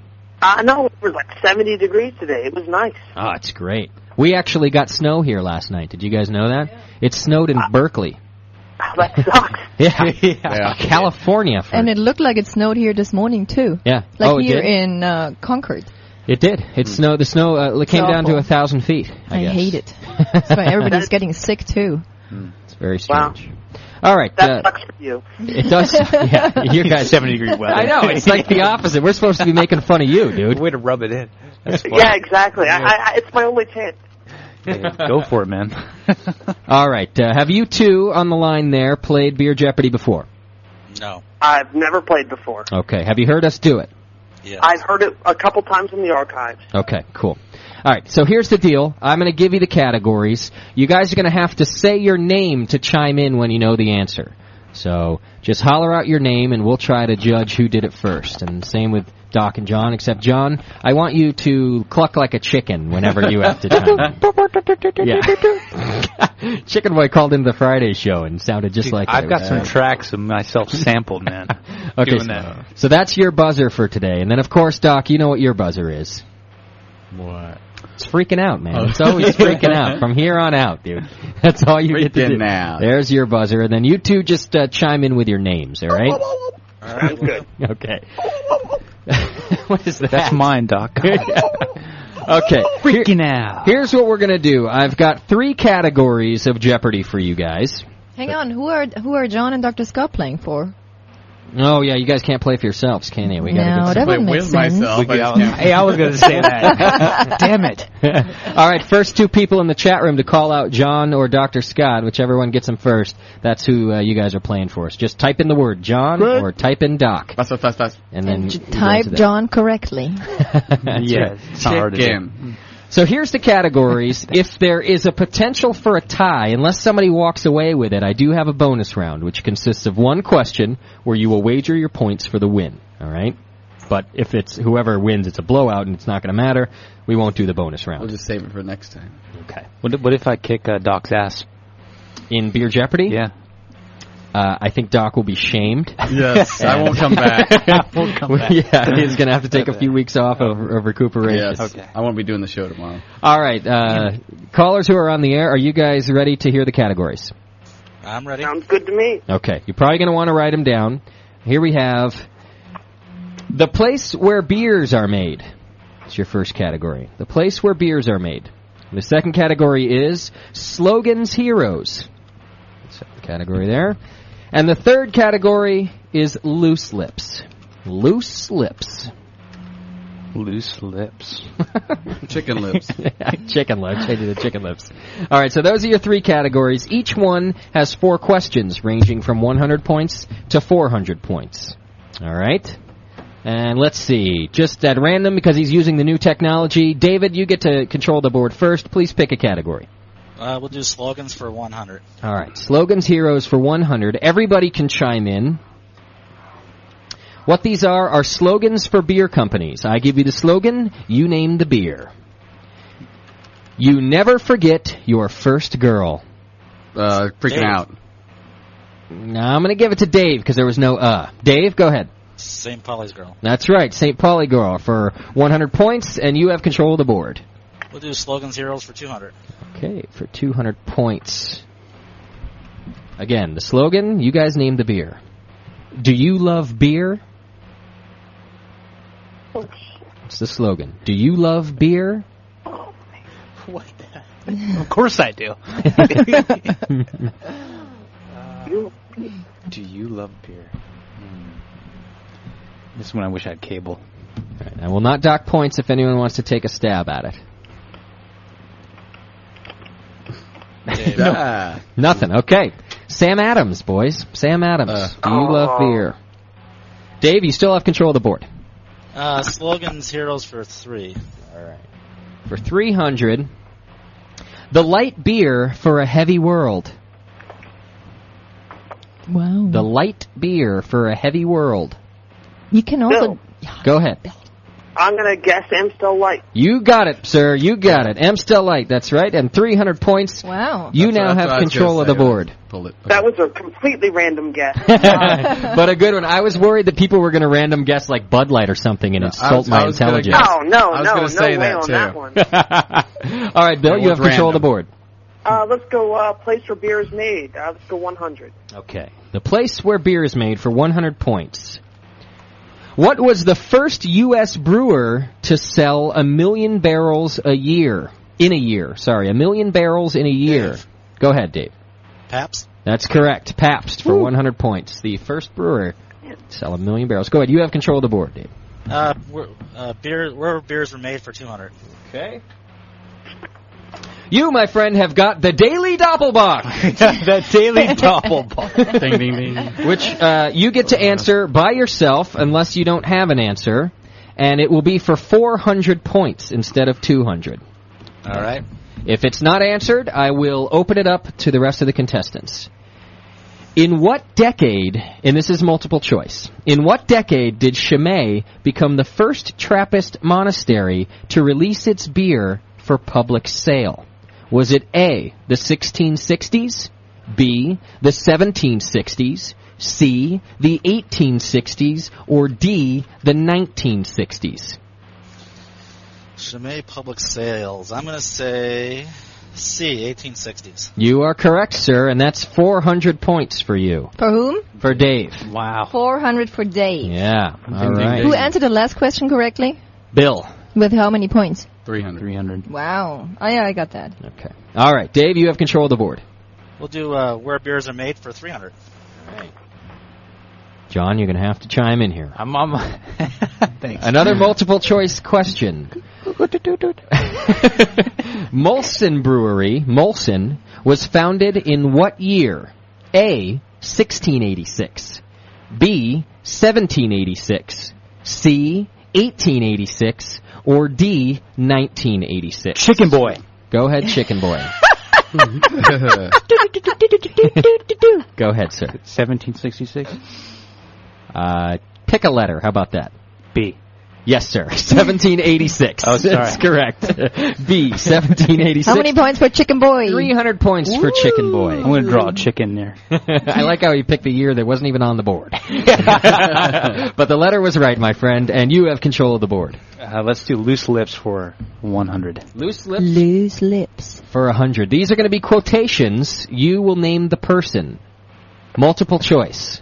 S9: No, it was like 70 degrees today. It was nice.
S4: Oh, it's great. We actually got snow here last night. Did you guys know that? It snowed in Berkeley.
S9: That sucks.
S4: Yeah. California.
S6: And it looked like it snowed here this morning, too.
S4: Yeah.
S6: Like
S4: it
S6: here
S4: did?
S6: in Concord.
S4: It did. It snowed. The snow came down to 1,000 feet. I guess.
S6: hate it. That's why everybody's getting sick, too.
S4: It's very strange. Wow. All right.
S9: That sucks for you.
S4: It does. Yeah. You guys
S5: 70-degree weather.
S4: I know. It's like the opposite. We're supposed to be making fun of you, dude.
S5: Way to rub it in. That's funny.
S9: Yeah, exactly. It's my only chance.
S5: Yeah, go for it, man.
S4: All right. Have you two on the line there played Beer Jeopardy before?
S8: No.
S9: I've never played before.
S4: Okay. Have you heard us do it?
S8: Yes.
S9: I've heard it a couple times in the archives.
S4: Okay, cool. All right, so here's the deal. I'm going to give you the categories. You guys are going to have to say your name to chime in when you know the answer. So just holler out your name, and we'll try to judge who did it first. And same with Doc and John, except John, I want you to cluck like a chicken whenever you have to chime in. Yeah. Chicken Boy called into the Friday show and sounded just like
S5: I've got some tracks of myself sampled, man.
S4: Okay, so that's your buzzer for today. And then, of course, Doc, you know what your buzzer is.
S7: What?
S4: It's freaking out, man. It's always freaking out. From here on out, dude. That's all you get to do.
S7: Out.
S4: There's your buzzer. And then you two just chime in with your names, all right?
S8: All right.
S9: Good.
S4: Okay. What is that?
S5: That's mine, Doc.
S4: Okay.
S5: Freaking out.
S4: Here's what we're going to do. I've got 3 categories of Jeopardy for you guys.
S6: Hang on. Who are John and Dr. Scott playing for?
S4: Oh, yeah, you guys can't play for yourselves, can you? We gotta
S6: No,
S4: get
S6: that
S7: Play
S6: wouldn't make
S7: with
S6: sense.
S7: myself.
S5: Hey, I was going to say that. Damn it.
S4: All right, first 2 people in the chat room to call out John or Dr. Scott, whichever one gets them first. That's who you guys are playing for. So just type in the word John or type in Doc.
S7: Fast.
S4: And then
S6: And
S4: you go
S6: type
S4: to that.
S6: John correctly.
S5: Yeah, it's not hard to do.
S7: Chicken.
S4: So here's the categories. If there is a potential for a tie, unless somebody walks away with it, I do have a bonus round, which consists of 1 question where you will wager your points for the win. All right? But if it's whoever wins, it's a blowout and it's not going to matter, we won't do the bonus round.
S7: We'll just save it for next time.
S4: Okay.
S5: What if I kick Doc's ass?
S4: In Beer Jeopardy?
S5: Yeah.
S4: I think Doc will be shamed.
S7: Yes, I won't come back.
S4: Yeah, he's going to have to take a few weeks off of recuperation.
S7: Yes, okay. I won't be doing the show tomorrow.
S4: All right, callers who are on the air, are you guys ready to hear the categories?
S8: I'm ready.
S9: Sounds good to me.
S4: Okay, you're probably going to want to write them down. Here we have the place where beers are made. It's your first category. The place where beers are made. The second category is slogans heroes. Second category there. And the third category is loose lips. Loose lips.
S5: Loose lips.
S7: Chicken lips.
S4: Chicken lips. I did the chicken lips. All right, so those are your 3 categories. Each one has 4 questions ranging from 100 points to 400 points. All right? And let's see. Just at random, because he's using the new technology, David, you get to control the board first. Please pick a category.
S8: We'll do slogans for 100.
S4: All right, slogans heroes for 100. Everybody can chime in. What these are slogans for beer companies. I give you the slogan, you name the beer. You never forget your first girl.
S7: Freaking
S8: Dave.
S7: out.
S4: Now I'm going to give it to Dave because there was no Dave, go ahead.
S8: St. Pauli's girl.
S4: That's right, St. Pauli girl for 100 points, and you have control of the board.
S8: We'll do slogans heroes for 200.
S4: Okay, for 200 points. Again, the slogan, you guys name the beer. Do you love beer? It's the slogan. Do you love beer?
S5: What the? Of course I do. Do you love beer? This is when I wish I had cable.
S4: All right, I will not dock points if anyone wants to take a stab at it. No, nothing. Okay. Sam Adams, boys. Sam Adams. Do you love beer? Dave, you still have control of the board.
S8: Slogans heroes for 3.
S4: All right. For 300, the light beer for a heavy world.
S6: Wow.
S4: The light beer for a heavy world.
S6: You can also...
S9: Bill.
S4: Go ahead.
S9: I'm going to guess Amstel Light.
S4: You got it, sir. You got it. Amstel Light, that's right. And 300 points.
S6: Wow.
S4: You now have control of the board.
S9: That was a completely random guess.
S4: But a good one. I was worried that people were going to random guess like Bud Light or something and insult my intelligence.
S9: No way on that one.
S4: All right, Bill, you have control of the board.
S9: Let's go place where beer is made. Let's go 100.
S4: Okay. The place where beer is made for 100 points. What was the first U.S. brewer to sell 1 million barrels a year? In a year, sorry. 1 million barrels in a year.
S8: Dave.
S4: Go ahead, Dave.
S8: Pabst?
S4: That's correct. Pabst for 100 points. The first brewer to sell 1 million barrels. Go ahead. You have control of the board, Dave.
S8: Where beers were made for 200.
S4: Okay. You, my friend, have got the Daily Doppelbock.
S5: The Daily Doppelbock.
S7: Ding, ding, ding.
S4: Which you get to answer by yourself unless you don't have an answer. And it will be for 400 points instead of 200.
S8: All right.
S4: If it's not answered, I will open it up to the rest of the contestants. In what decade, and this is multiple choice, in what decade did Chimay become the first Trappist monastery to release its beer for public sale? Was it A, the 1660s, B, the 1760s, C, the 1860s, or D, the 1960s?
S8: Chimay Public Sales. I'm going to say C, 1860s.
S4: You are correct, sir, and that's 400 points for you.
S6: For whom?
S4: For Dave.
S5: Wow.
S6: 400 for Dave.
S4: Yeah, all right.
S6: Who answered the last question correctly?
S4: Bill.
S6: With how many points?
S7: 300.
S6: Wow. Oh, yeah, I got that.
S4: Okay. All right, Dave, you have control of the board.
S8: We'll do where beers are made for 300.
S4: All right. John, you're going to have to chime in here.
S5: I'm on my... Thanks.
S4: Another multiple choice question. Molson Brewery, Molson, was founded in what year? A, 1686. B, 1786. C, 1886. Or D, 1986.
S5: Chicken Boy.
S4: Go ahead, Chicken Boy. Go ahead, sir.
S5: 1766.
S4: Pick a letter. How about that?
S5: B.
S4: Yes, sir. 1786.
S5: Oh, sorry.
S4: That's correct. B, 1786.
S6: How many points for Chicken Boy?
S4: 300 points for Chicken Boy.
S5: I'm going to draw a chicken there.
S4: I like how you picked the year that wasn't even on the board. But the letter was right, my friend, and you have control of the board.
S5: Let's do Loose Lips for 100.
S4: Loose lips?
S6: Loose lips.
S4: For 100. These are going to be quotations. You will name the person. Multiple choice.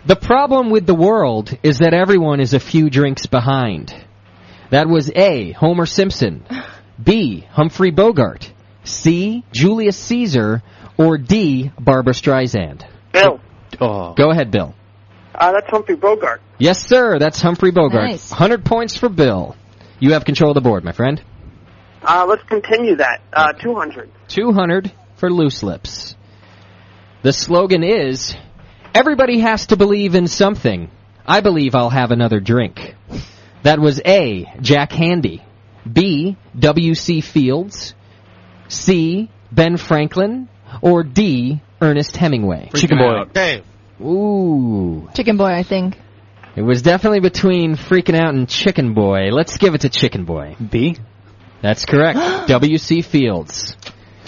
S4: The problem with the world is that everyone is a few drinks behind. That was A, Homer Simpson, B, Humphrey Bogart, C, Julius Caesar, or D, Barbra Streisand.
S9: Bill.
S5: Oh.
S4: Go ahead, Bill.
S9: That's Humphrey Bogart.
S4: Yes, sir, that's Humphrey Bogart.
S6: Nice.
S4: 100 points for Bill. You have control of the board, my friend.
S9: Let's continue that. 200.
S4: 200 for Loose Lips. The slogan is, everybody has to believe in something. I believe I'll have another drink. That was A, Jack Handy, B, W.C. Fields, C, Ben Franklin, or D, Ernest Hemingway?
S5: Chicken Boy.
S8: Dave.
S4: Ooh.
S6: Chicken Boy, I think.
S4: It was definitely between Freaking Out and Chicken Boy. Let's give it to Chicken Boy.
S5: B?
S4: That's correct. W.C. Fields.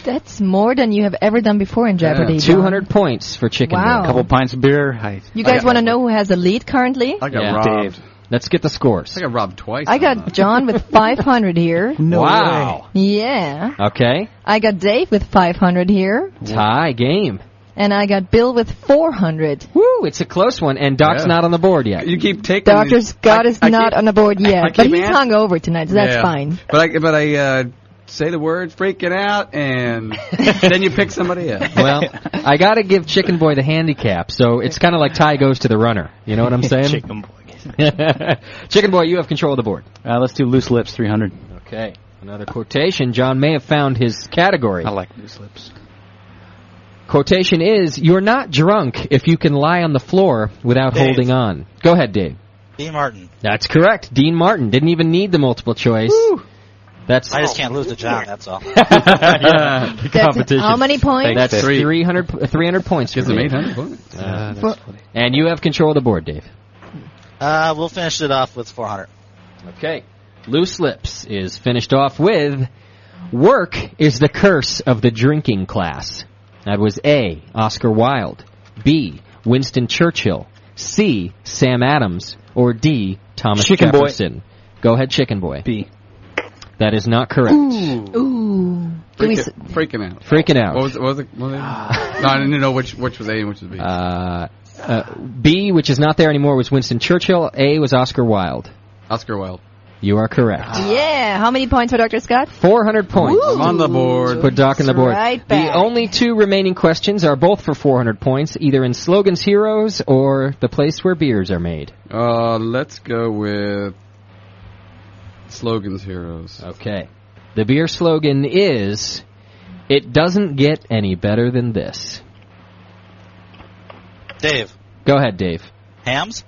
S6: That's more than you have ever done before in Jeopardy.
S4: 200 points for Chicken
S6: Wow.
S4: Boy.
S5: A couple pints of beer.
S6: You guys want to know who has the lead currently?
S7: I got robbed.
S5: Dave.
S4: Let's get the scores.
S7: I got robbed twice.
S6: I got John with 500 here.
S4: Wow.
S6: Yeah.
S4: Okay.
S6: I got Dave with 500 here.
S4: Tie game.
S6: And I got Bill with 400.
S4: Woo, it's a close one, and Doc's not on the board yet.
S7: You keep taking
S6: Dr. Scott is not on the board yet, but he's
S7: hung
S6: hungover tonight, so that's fine.
S7: But I say the word freaking out, and then you pick somebody else.
S4: Well, I got to give Chicken Boy the handicap, so it's kind of like tie goes to the runner. You know what I'm saying?
S5: Chicken Boy.
S4: Chicken Boy, you have control of the board.
S5: Let's do Loose Lips 300.
S4: Okay. Another quotation. John may have found his category.
S5: I like Loose Lips.
S4: Quotation is, you're not drunk if you can lie on the floor without
S8: Dave.
S4: holding on. Go ahead, Dave.
S8: Dean Martin.
S4: That's correct. Dean Martin. Didn't even need the multiple choice.
S8: Woo.
S4: That's
S8: I just can't lose to John, that's all.
S4: yeah, the competition.
S6: How many points?
S4: That's 300 points.
S7: Gives
S4: for
S7: him
S4: Dave.
S7: 800 points.
S5: That's funny.
S4: And you have control of the board, Dave.
S8: We'll finish it off with 400.
S4: Okay. Loose Lips is finished off with, work is the curse of the drinking class. That was A, Oscar Wilde, B, Winston Churchill, C, Sam Adams, or D, Thomas
S5: Chicken Boy.
S4: Jefferson. Go ahead, Chicken Boy.
S5: B.
S4: That is not correct.
S6: Ooh.
S7: Freaking out.
S4: Freaking out.
S7: What was it? No, I didn't know which was A and which was B.
S4: B, which is not there anymore, was Winston Churchill. A was Oscar Wilde.
S7: Oscar Wilde.
S4: You are correct.
S6: Yeah. How many points for Dr. Scott?
S4: 400 points.
S6: Woo.
S7: I'm on the board.
S4: Put Doc on the board.
S6: Right back.
S4: The only two remaining questions are both for 400 points, either in Slogans Heroes or The Place Where Beers Are Made.
S7: Let's go with Slogans Heroes.
S4: Okay. The beer slogan is, it doesn't get any better than this.
S8: Dave.
S4: Go ahead, Dave.
S8: Hams?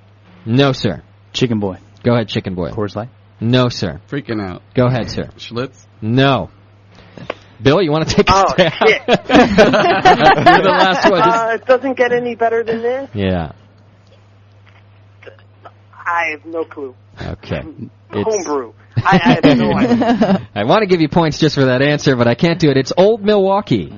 S4: No, sir.
S5: Chicken Boy.
S4: Go ahead, Chicken Boy.
S5: Coors Light.
S4: No, sir.
S7: Freaking out.
S4: Go ahead, sir.
S7: Schlitz?
S4: No. Bill, you want to take a stab?
S9: Shit.
S4: You're the last one.
S9: It doesn't get any better than this?
S4: Yeah.
S9: I have no clue.
S4: Okay.
S9: Homebrew. I have no idea.
S4: I want to give you points just for that answer, but I can't do it. It's Old Milwaukee.
S6: Tough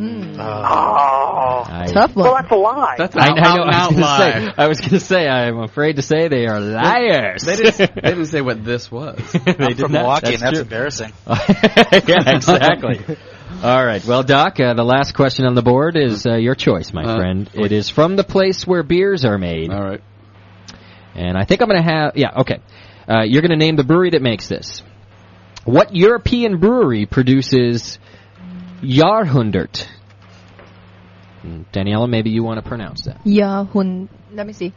S6: one.
S9: Well, that's a lie.
S7: That's an
S4: I know.
S7: outlier.
S4: I was going to say, I'm afraid to say they are liars.
S7: They didn't say what this was.
S4: They
S8: I'm
S4: did
S8: from
S4: not.
S8: Milwaukee, and that's
S4: true.
S8: embarrassing.
S4: Yeah, exactly. All right. Well, Doc, the last question on the board is your choice, my friend. It is from the place where beers are made.
S7: All right.
S4: And I think I'm going to have... Yeah, okay. You're going to name the brewery that makes this. What European brewery produces Jahrhundert? Daniela, maybe you want to pronounce that.
S6: Let me see.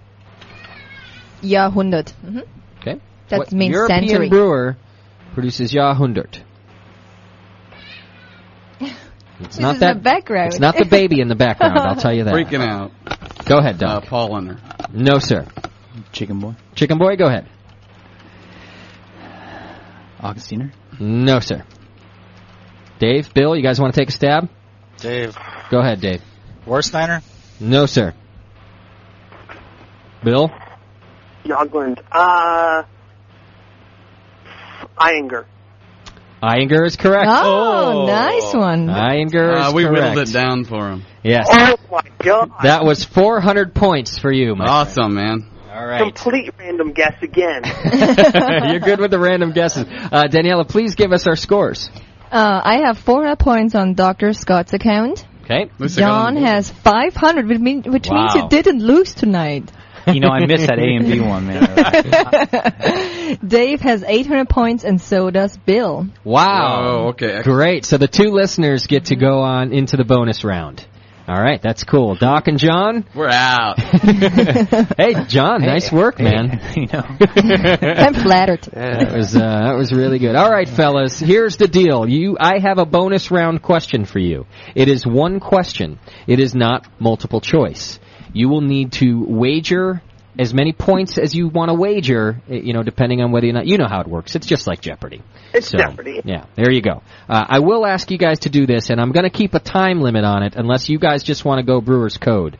S6: Jahrhundert. Mm-hmm.
S4: Okay.
S6: That
S4: What
S6: means
S4: European
S6: century.
S4: brewer produces Jahrhundert? It's
S6: This
S4: not
S6: is
S4: that
S6: the background.
S4: It's not the baby in the background. I'll tell you that.
S7: Freaking out.
S4: Go ahead, Doc.
S7: Paul Leonard.
S4: No, sir.
S5: Chicken Boy.
S4: Chicken Boy, go ahead.
S5: Augustiner.
S4: No, sir. Dave, Bill, you guys want to take a stab?
S8: Dave.
S4: Go ahead, Dave.
S8: Warsteiner?
S4: No, sir. Bill?
S9: Jogland. Iyengar.
S4: Iyengar is correct.
S6: Oh, nice one.
S4: Iyengar is
S7: We
S4: correct.
S7: whittled it down for him.
S4: Yes.
S9: Oh, my God.
S4: That was 400 points for you, my
S7: Awesome, man.
S4: friend. All right.
S9: Complete random guess again.
S4: You're good with the random guesses. Daniela, please give us our scores.
S6: I have 400 points on Dr. Scott's account.
S4: Okay.
S6: John has 500, which means you didn't lose tonight.
S5: You know, I missed that A and B one, man.
S6: Dave has 800 points, and so does Bill.
S4: Wow.
S7: Oh, okay.
S4: Great. So the two listeners get to go on into the bonus round. All right, that's cool. Doc and John?
S7: We're out.
S4: Hey, John, nice work, man.
S5: You know.
S6: I'm flattered.
S4: That was really good. All right, fellas, here's the deal. I have a bonus round question for you. It is one question. It is not multiple choice. You will need to wager as many points as you want to wager, depending on whether or not you know how it works. It's just like Jeopardy.
S9: It's Jeopardy.
S4: Yeah, there you go. I will ask you guys to do this, and I'm going to keep a time limit on it unless you guys just want to go Brewers Code.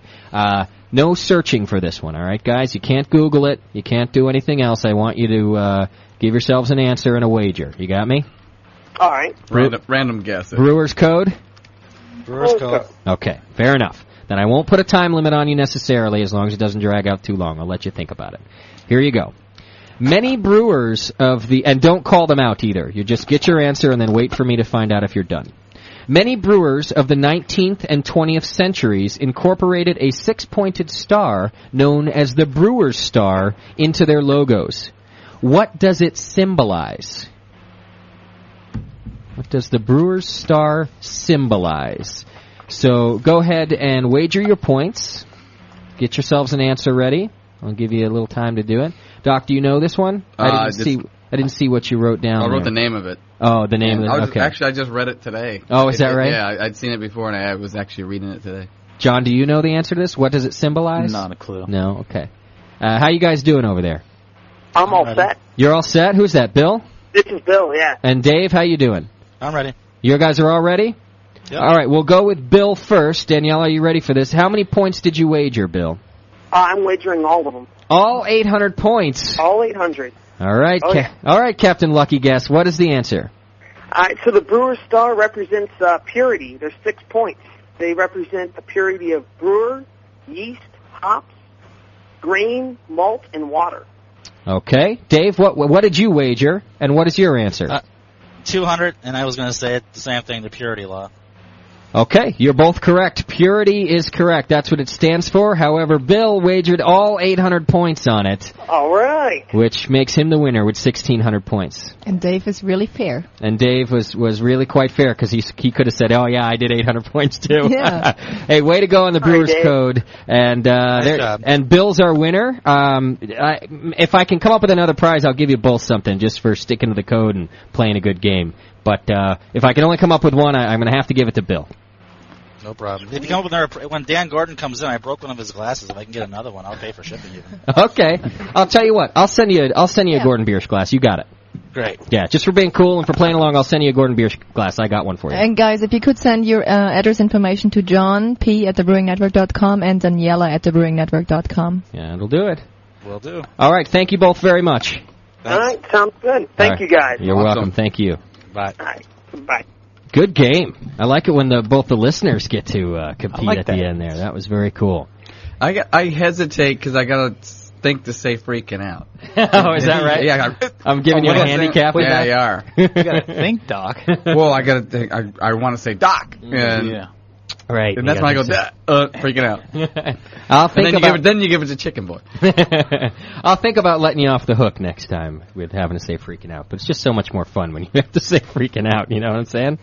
S4: No searching for this one, all right, guys? You can't Google it. You can't do anything else. I want you to give yourselves an answer and a wager. You got me?
S9: All right.
S7: Random guess.
S4: Brewers Code?
S8: Brewers Code.
S4: Okay, fair enough. Then I won't put a time limit on you necessarily as long as it doesn't drag out too long. I'll let you think about it. Here you go. Many brewers and don't call them out either. You just get your answer and then wait for me to find out if you're done. Many brewers of the 19th and 20th centuries incorporated a 6-pointed star known as the Brewer's Star into their logos. What does it symbolize? What does the Brewer's Star symbolize? So go ahead and wager your points. Get yourselves an answer ready. I'll give you a little time to do it. Doc, do you know this one? I didn't see what you wrote down.
S7: I wrote
S4: there.
S7: the name of it.
S4: Oh, the name of it. Okay.
S7: Actually, I just read it today.
S4: Oh, is that right?
S7: Yeah, I'd seen it before, and I was actually reading it today.
S4: John, do you know the answer to this? What does it symbolize?
S5: Not a clue.
S4: No? Okay. How you guys doing over there?
S9: I'm all set.
S4: You're all set? Who's that, Bill?
S9: This is Bill, yeah.
S4: And Dave, how you doing?
S8: I'm ready.
S4: You guys are all ready?
S8: Yep.
S4: All right, we'll go with Bill first. Danielle, are you ready for this? How many points did you wager, Bill?
S9: I'm wagering all of them.
S4: All 800 points.
S9: All 800.
S4: All right, all right, Captain Lucky Guess. What is the answer?
S9: All right, so the Brewer's Star represents purity. There's 6 points. They represent the purity of brewer, yeast, hops, grain, malt, and water.
S4: Okay. Dave, what did you wager, and what is your answer?
S8: 200, and I was going to say the same thing, the purity law.
S4: Okay, you're both correct. Purity is correct. That's what it stands for. However, Bill wagered all 800 points on it.
S9: All right.
S4: Which makes him the winner with 1,600 points.
S6: And Dave is really fair.
S4: And Dave was really quite fair because he could have said, oh, yeah, I did 800 points too.
S6: Yeah.
S4: Hey, way to go on the Brewers
S9: Dave.
S4: Code. And
S8: Nice job.
S4: and Bill's our winner. If I can come up with another prize, I'll give you both something just for sticking to the code and playing a good game. But if I can only come up with one, I'm going to have to give it to Bill.
S8: No problem. If you come up with another, when Dan Gordon comes in, I broke one of his glasses. If I can get another one, I'll pay for shipping you.
S4: Okay, I'll tell you what. I'll send you a Gordon Biersch glass. You got it.
S8: Great.
S4: Yeah, just for being cool and for playing along, I'll send you a Gordon Biersch glass. I got one for you.
S6: And guys, if you could send your address information to John P. at thebrewingnetwork.com and Daniela at thebrewingnetwork.com.
S4: Yeah, it'll do it.
S8: Will do.
S4: All right, thank you both very much.
S8: Thanks.
S9: All right, sounds good. Thank you, guys.
S4: You're welcome. Thank you.
S8: Bye.
S9: All right, bye.
S4: Good game. I like it when both the listeners get to compete
S5: like
S4: at
S5: that.
S4: the end there. That was very cool.
S7: I hesitate because I gotta think to say freaking out.
S4: Oh, is that right?
S7: Yeah.
S4: I'm giving you a handicap with that?
S7: Yeah, you are.
S5: You gotta think, Doc.
S7: Well, I gotta think. I want to say Doc, and
S5: Yeah.
S4: Right.
S7: and that's when I go freaking out.
S4: I'll think
S7: And then you give it to Chicken Boy.
S4: I'll think about letting you off the hook next time with having to say freaking out. But it's just so much more fun when you have to say freaking out, you know what I'm saying?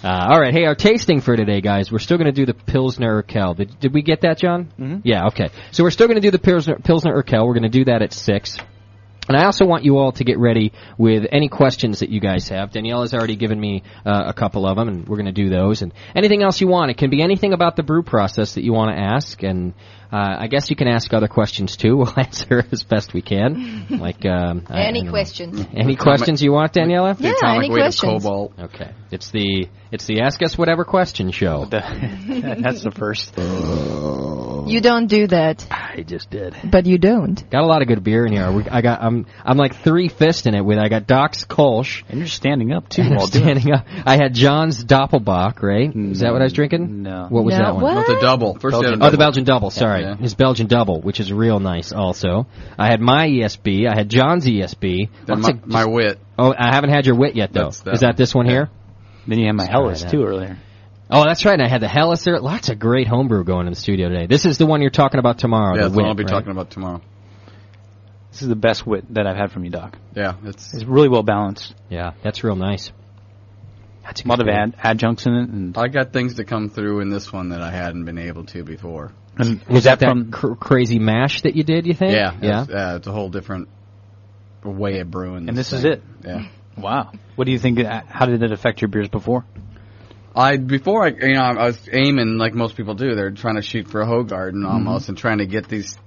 S4: All right, hey, our tasting for today, guys, we're still going to do the Pilsner Urquell. Did we get that, John?
S5: Mm-hmm.
S4: Yeah, okay. So we're still going to do the Pilsner Urquell. We're going to do that at 6. And I also want you all to get ready with any questions that you guys have. Danielle has already given me a couple of them, and we're going to do those. And anything else you want. It can be anything about the brew process that you want to ask. And I guess you can ask other questions, too. We'll answer as best we can. Like
S6: Any questions?
S4: Any questions you want, Daniela?
S6: Yeah, any questions.
S7: Cobalt.
S4: Okay. It's the Ask Us Whatever question show.
S5: That's the first.
S6: You don't do that.
S4: I just did.
S6: But you don't.
S4: Got a lot of good beer in here. I'm like 3-fisting it with. I got Doc's Kolsch.
S5: And you're standing up too
S4: I'm
S5: while doing it.
S4: standing up. I had John's Doppelbock, right? Is that what I was drinking?
S5: No.
S4: What was
S6: No,
S4: that one?
S6: what?
S7: Not the double. First you had a
S4: Oh,
S7: double.
S4: the Belgian Double. Sorry,
S7: Yeah.
S4: his Belgian Double, which is real nice. Also, I had my ESB. I had John's ESB.
S7: Then
S4: Let's
S7: my wit.
S4: Oh, I haven't had your wit yet, though.
S7: That's that
S4: Is that
S7: one.
S4: this one here?
S5: Then you had my
S4: Let's try
S5: Hellas
S4: that.
S5: too earlier.
S4: Oh, that's right. And I had the Hellas there. Lots of great homebrew going in the studio today. This is the one you're talking about tomorrow.
S7: Yeah,
S4: the
S7: that's what
S4: wit,
S7: I'll be
S4: right?
S7: talking about tomorrow.
S5: This is the best wit that I've had from you, Doc.
S7: Yeah, it's
S5: It's really well balanced.
S4: Yeah, that's real nice. That's
S5: A lot of adjuncts in it. And
S7: I got things to come through in this one that I hadn't been able to before.
S4: Was that from crazy mash that you did, you think?
S7: Yeah. It's a whole different way of brewing.
S5: And this is
S7: thing.
S5: it.
S7: Yeah.
S5: Wow. What do you think? How did it affect your beers before?
S7: I was aiming like most people do. They're trying to shoot for a Hoegaarden almost, and trying to get these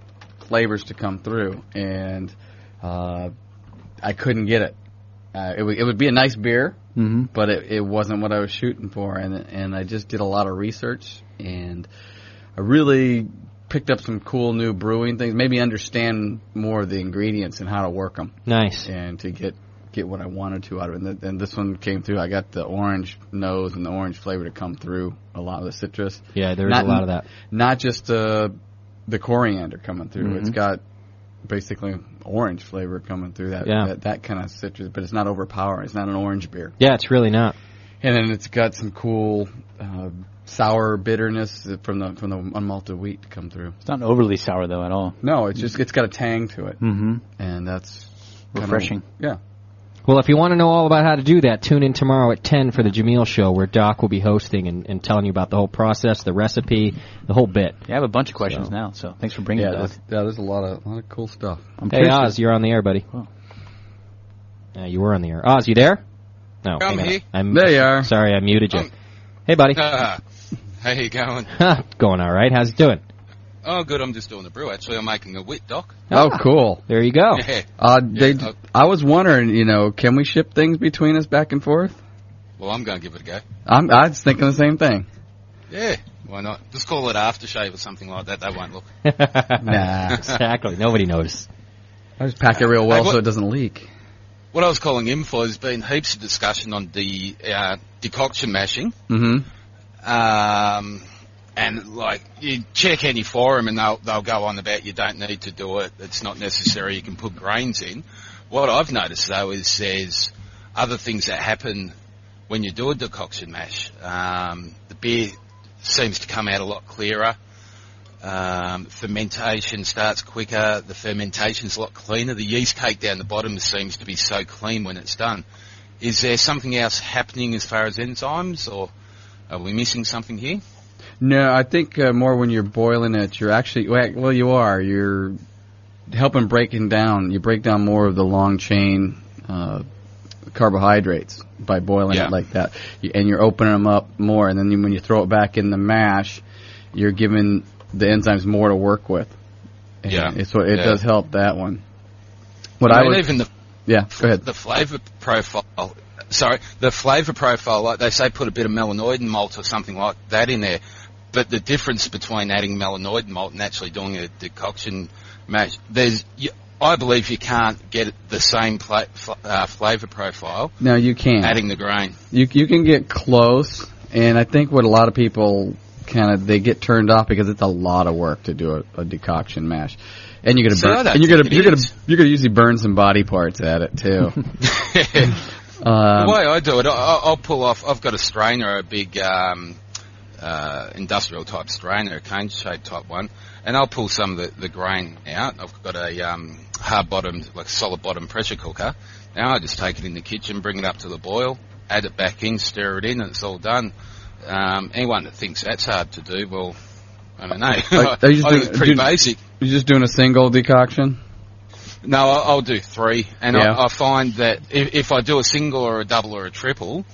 S7: flavors to come through, and I couldn't get it. It would be a nice beer, but it wasn't what I was shooting for, and I just did a lot of research, and I really picked up some cool new brewing things, maybe understand more of the ingredients and how to work them.
S4: Nice.
S7: And to get what I wanted to out of it. And this one came through. I got the orange nose and the orange flavor to come through, a lot of the citrus.
S4: Yeah, there's a lot of that.
S7: Not just the coriander coming through. It's got basically orange flavor coming through, that kind of citrus, but it's not overpowering. It's not an orange beer.
S4: Yeah, it's really not.
S7: And then it's got some cool sour bitterness from the unmalted wheat to come through.
S5: It's not overly sour though at all.
S7: No, it's got a tang to it, and that's
S5: refreshing.
S7: Yeah.
S4: Well, if you want to know all about how to do that, tune in tomorrow at 10 for the Jameel Show, where Doc will be hosting and telling you about the whole process, the recipe, the whole bit.
S5: Yeah, I have a bunch of questions now, so thanks for bringing it, Doc.
S7: There's a lot of cool stuff.
S4: Hey, Oz, you're on the air, buddy.
S5: Oh.
S4: You were on the air. Oz, you there? No.
S10: I'm here.
S7: There you are.
S4: Sorry, I muted you. Hey, buddy.
S10: How you going?
S4: Going all right. How's it doing?
S10: Oh, good. I'm just doing the brew, actually. I'm making a wit, Doc.
S7: Oh, cool.
S4: There you go.
S10: Yeah.
S7: I was wondering, can we ship things between us back and forth?
S10: Well, I'm going to give it a go.
S7: I was thinking the same thing.
S10: Yeah, why not? Just call it aftershave or something like that. They won't look.
S7: Nah.
S4: Exactly. Nobody knows.
S7: I just pack it real well so it doesn't leak.
S10: What I was calling him for has been heaps of discussion on the decoction mashing. And, you check any forum and they'll go on about you don't need to do it, it's not necessary, you can put grains in. What I've noticed, though, is there's other things that happen when you do a decoction mash. The beer seems to come out a lot clearer. Fermentation starts quicker. The fermentation's a lot cleaner. The yeast cake down the bottom seems to be so clean when it's done. Is there something else happening as far as enzymes, or are we missing something here?
S7: No, I think more when you're boiling it, you're actually, you're helping breaking down, you break down more of the long chain carbohydrates by boiling it like that. And you're opening them up more, and then when you throw it back in the mash, you're giving the enzymes more to work with. And so it does help that one.
S10: Go ahead. The flavour profile, like they say, put a bit of melanoidin malt or something like that in there. But the difference between adding melanoidin malt and actually doing a decoction mash, I believe you can't get the same flavour profile.
S7: No, you can't.
S10: Adding the grain.
S7: You can get close, and I think what a lot of people they get turned off because it's a lot of work to do a decoction mash. And you're gonna usually burn some body parts at it too.
S10: The way I do it, I'll pull off. I've got a strainer, a big industrial type strainer, a cane shaped type one, and I'll pull some of the grain out. I've got a hard bottomed, solid bottom pressure cooker. Now I just take it in the kitchen, bring it up to the boil, add it back in, stir it in, and it's all done. Anyone that thinks that's hard to do, well, I don't know. I think it's pretty basic.
S7: You're just doing a single decoction?
S10: No, I'll do three, and I find that if I do a single or a double or a triple,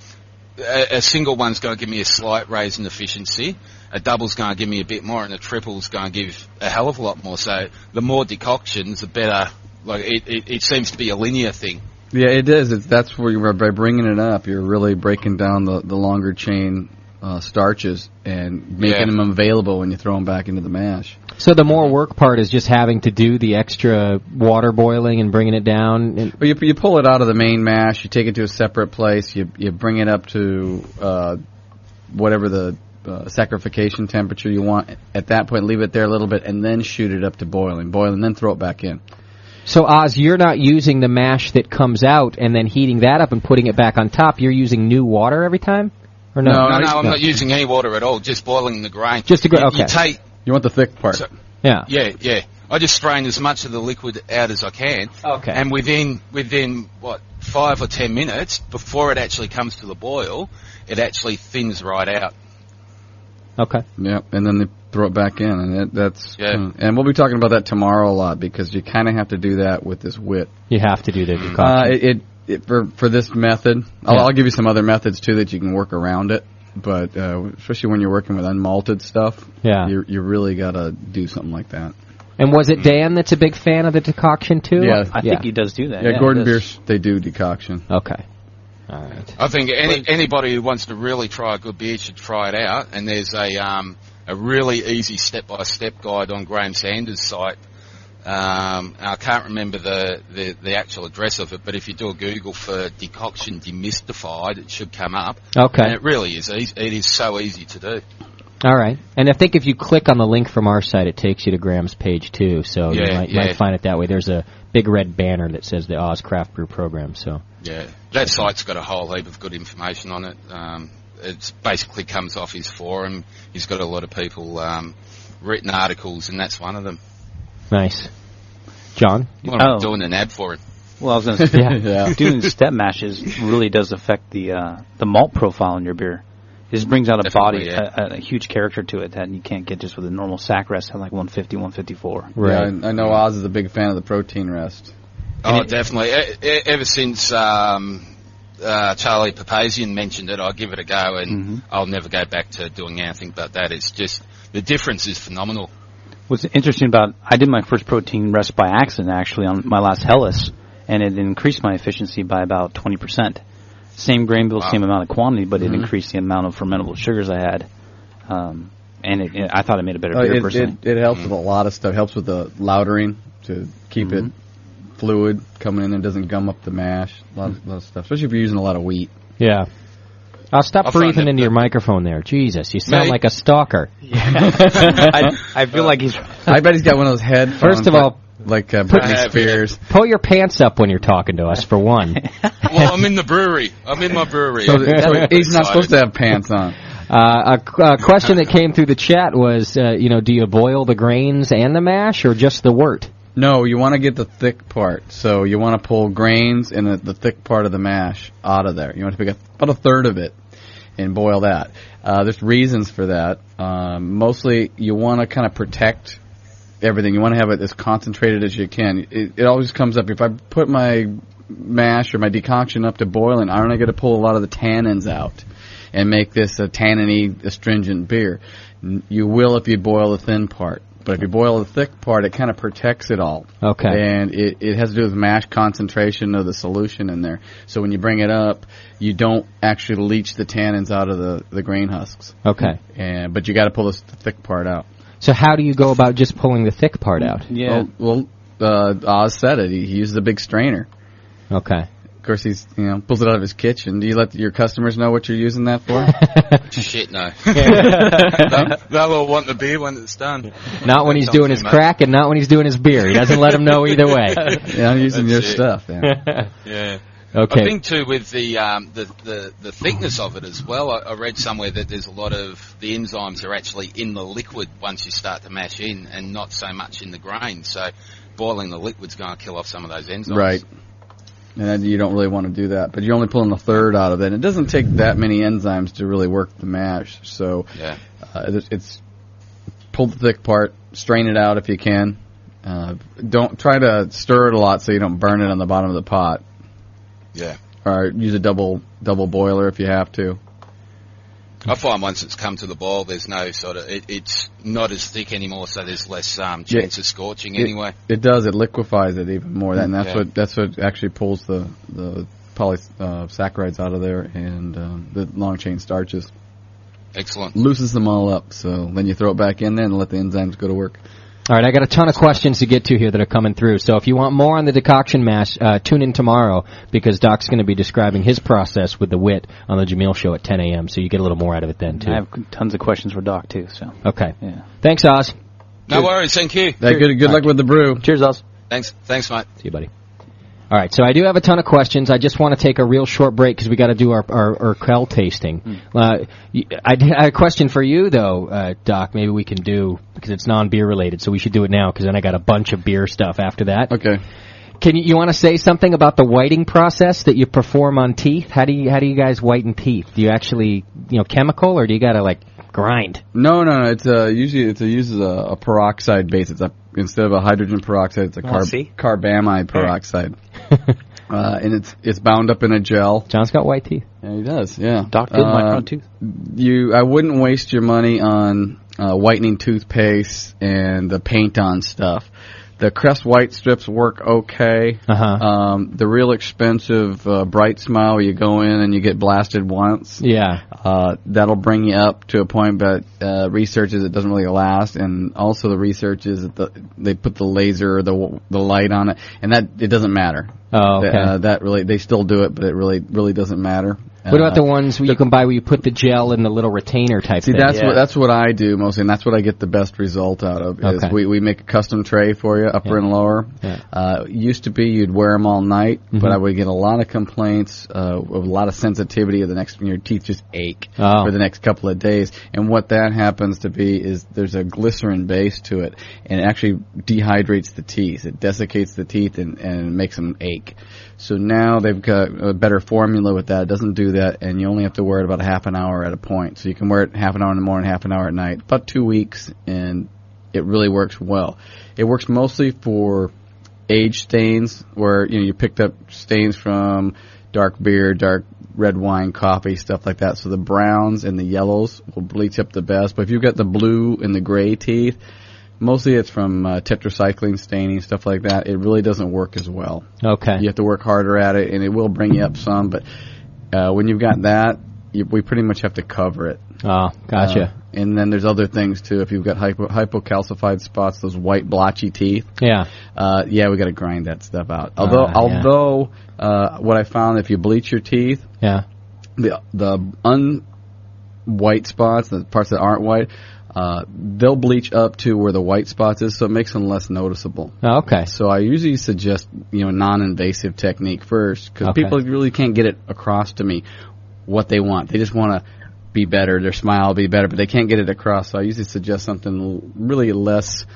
S10: a single one's going to give me a slight raise in efficiency, a double's going to give me a bit more, and a triple's going to give a hell of a lot more. So the more decoctions, the better. It seems to be a linear thing.
S7: Yeah, it is. That's where by bringing it up, you're really breaking down the longer chain starches and making them available when you throw them back into the mash.
S4: So the more work part is just having to do the extra water boiling and bringing it down?
S7: Well, you pull it out of the main mash, you take it to a separate place, you bring it up to whatever the saccharification temperature you want. At that point, leave it there a little bit, and then shoot it up to boiling, and then throw it back in.
S4: So, Oz, you're not using the mash that comes out and then heating that up and putting it back on top. You're using new water every time? Or no?
S10: No, I'm not using any water at all, just boiling the grain.
S4: Just the grain, okay.
S7: You want the thick part.
S10: So,
S4: yeah.
S10: Yeah. I just strain as much of the liquid out as I can.
S4: Okay.
S10: And within 5 or 10 minutes, before it actually comes to the boil, it actually thins right out.
S4: Okay.
S7: Yeah, and then they throw it back in, and that's and we'll be talking about that tomorrow a lot because you kind of have to do that with this wit.
S4: You have to do the decoction.
S7: For this method, I'll give you some other methods too that you can work around it. But especially when you're working with unmalted stuff, you really got to do something like that.
S4: And was it Dan that's a big fan of the decoction too?
S7: Yeah,
S5: I think he does do that.
S7: Yeah, Gordon Biersch, they do decoction.
S4: Okay. All right.
S10: I think anybody who wants to really try a good beer should try it out. And there's a really easy step-by-step guide on Graham Sanders' site. I can't remember the actual address of it, but if you do a Google for decoction demystified, it should come up.
S4: Okay.
S10: And it really is. It is so easy to do.
S4: All right. And I think if you click on the link from our site, it takes you to Graham's page too. So you might find it that way. There's a big red banner that says the Oz Craft Brew Program. So
S10: yeah, that site's got a whole heap of good information on it. It basically comes off his forum. He's got a lot of people written articles, and that's one of them.
S4: Nice. John?
S10: I'm doing an ad for it.
S5: Well, I was going to say, doing step mashes really does affect the malt profile in your beer. It just brings out a body, a huge character to it that you can't get just with a normal sack rest at like 150, 154.
S7: Right. Yeah, I know Oz is a big fan of the protein rest.
S10: Oh, definitely. Ever since Charlie Papazian mentioned it, I'll give it a go, and I'll never go back to doing anything but that. It's just, the difference is phenomenal.
S5: What's interesting about, I did my first protein rest by accident actually on my last Hellas, and it increased my efficiency by about 20%. Same grain bill, same amount of quantity, but it increased the amount of fermentable sugars I had. And I thought it made a better beer personally.
S7: It helps with a lot of stuff. It helps with the lautering to keep it fluid coming in and doesn't gum up the mash. A lot of stuff, especially if you're using a lot of wheat.
S4: Yeah. I'll stop breathing into your microphone there. Jesus, you sound like a stalker.
S5: I feel like he's...
S7: I bet he's got one of those headphones.
S4: First of all,
S7: like Britney Spears.
S4: Pull your pants up when you're talking to us, for one.
S10: Well, I'm in the brewery. I'm in my brewery.
S7: So he's not supposed to have pants on.
S4: A question that came through the chat was, do you boil the grains and the mash, or just the wort?
S7: No, you want to get the thick part. So you want to pull grains and the thick part of the mash out of there. You want to pick about a third of it and boil that. There's reasons for that. Mostly you want to kind of protect everything. You want to have it as concentrated as you can. It always comes up. If I put my mash or my decoction up to boiling, I'm going to pull a lot of the tannins out and make this a tannin-y, astringent beer. You will if you boil the thin part. But if you boil the thick part, it kind of protects it all.
S4: Okay.
S7: And it has to do with mash concentration of the solution in there. So when you bring it up, you don't actually leach the tannins out of the grain husks.
S4: Okay.
S7: But you got to pull the thick part out.
S4: So how do you go about just pulling the thick part out?
S5: Yeah.
S7: Well, Oz said it. He uses a big strainer.
S4: Okay.
S7: Of course, he's pulls it out of his kitchen. Do you let your customers know what you're using that for?
S10: Shit, no. They'll all want the beer when it's done.
S4: Not when he's doing his crack, and not when he's doing his beer. He doesn't let them know either way.
S7: Yeah, I'm using your stuff. Yeah.
S10: Yeah.
S4: Okay.
S10: I think too with the thickness of it as well. I read somewhere that there's a lot of the enzymes are actually in the liquid once you start to mash in, and not so much in the grain. So boiling the liquid's going to kill off some of those enzymes.
S7: Right. And you don't really want to do that, but you're only pulling a third out of it. It doesn't take that many enzymes to really work the mash. So it's pull the thick part, strain it out if you can. Don't try to stir it a lot so you don't burn it on the bottom of the pot.
S10: Yeah.
S7: Or use a double boiler if you have to.
S10: I find once it's come to the boil, there's no sort of it's not as thick anymore, so there's less chance of scorching anyway.
S7: It does. It liquefies it even more, and that's what actually pulls the polysaccharides out of there and the long chain starches.
S10: Excellent.
S7: Loosens them all up, so then you throw it back in there and let the enzymes go to work.
S4: All right, I got a ton of questions to get to here that are coming through. So if you want more on the decoction mash, tune in tomorrow because Doc's going to be describing his process with the wit on the Jamil Show at 10 a.m. So you get a little more out of it then too.
S5: I have tons of questions for Doc too. So
S4: okay,
S5: yeah.
S4: Thanks, Oz.
S10: No worries. Thank you.
S7: Good luck with the brew.
S5: Cheers, Oz.
S10: Thanks, mate.
S4: See you, buddy. All right, so I do have a ton of questions. I just want to take a real short break because we got to do our Urquell tasting. I had a question for you, though, Doc. Maybe we can do, because it's non-beer related, so we should do it now because then I got a bunch of beer stuff after that.
S7: Okay.
S4: Can you want to say something about the whiting process that you perform on teeth? How do you guys whiten teeth? Do you actually, chemical, or do you got to, grind?
S7: No. It's usually it uses a peroxide base. Instead of a hydrogen peroxide, it's a carbamide peroxide. And it's bound up in a gel.
S4: John's got white teeth.
S7: Yeah, he does. Yeah.
S5: Doc did my front tooth.
S7: I wouldn't waste your money on whitening toothpaste and the paint-on stuff. The Crest White strips work okay. The real expensive Bright Smile, where you go in and you get blasted once.
S4: Yeah.
S7: That'll bring you up to a point, but research is it doesn't really last. And also the research is that they put the laser or the light on it, and that it doesn't matter.
S4: Oh, okay.
S7: That really, they still do it, but it really doesn't matter.
S4: What about the ones you can buy where you put the gel in the little retainer type thing?
S7: See, that's what I do mostly, and that's what I get the best result out of. Is we make a custom tray for you, upper and lower. Yeah. Used to be you'd wear them all night, but I would get a lot of complaints, of a lot of sensitivity of your teeth just ache for the next couple of days. And what that happens to be is there's a glycerin base to it, and it actually dehydrates the teeth. It desiccates the teeth and makes them ache. So now they've got a better formula with that. It doesn't do that, and you only have to wear it about half an hour at a point. So you can wear it half an hour in the morning, half an hour at night, about 2 weeks, and it really works well. It works mostly for age stains where you picked up stains from dark beer, dark red wine, coffee, stuff like that. So the browns and the yellows will bleach up the best. But if you've got the blue and the gray teeth, mostly it's from tetracycline staining, stuff like that. It really doesn't work as well.
S4: Okay.
S7: You have to work harder at it, and it will bring you up some. But when you've got that, we pretty much have to cover it.
S4: Oh, gotcha.
S7: And then there's other things, too. If you've got hypocalcified spots, those white blotchy teeth. Yeah. We got to grind that stuff out. Although what I found, if you bleach your teeth, the un-white spots, the parts that aren't white, they'll bleach up to where the white spots is, so it makes them less noticeable.
S4: Oh, okay.
S7: So I usually suggest, non-invasive technique first, because people really can't get it across to me what they want. They just want to be better, their smile will be better, but they can't get it across. So I usually suggest something really less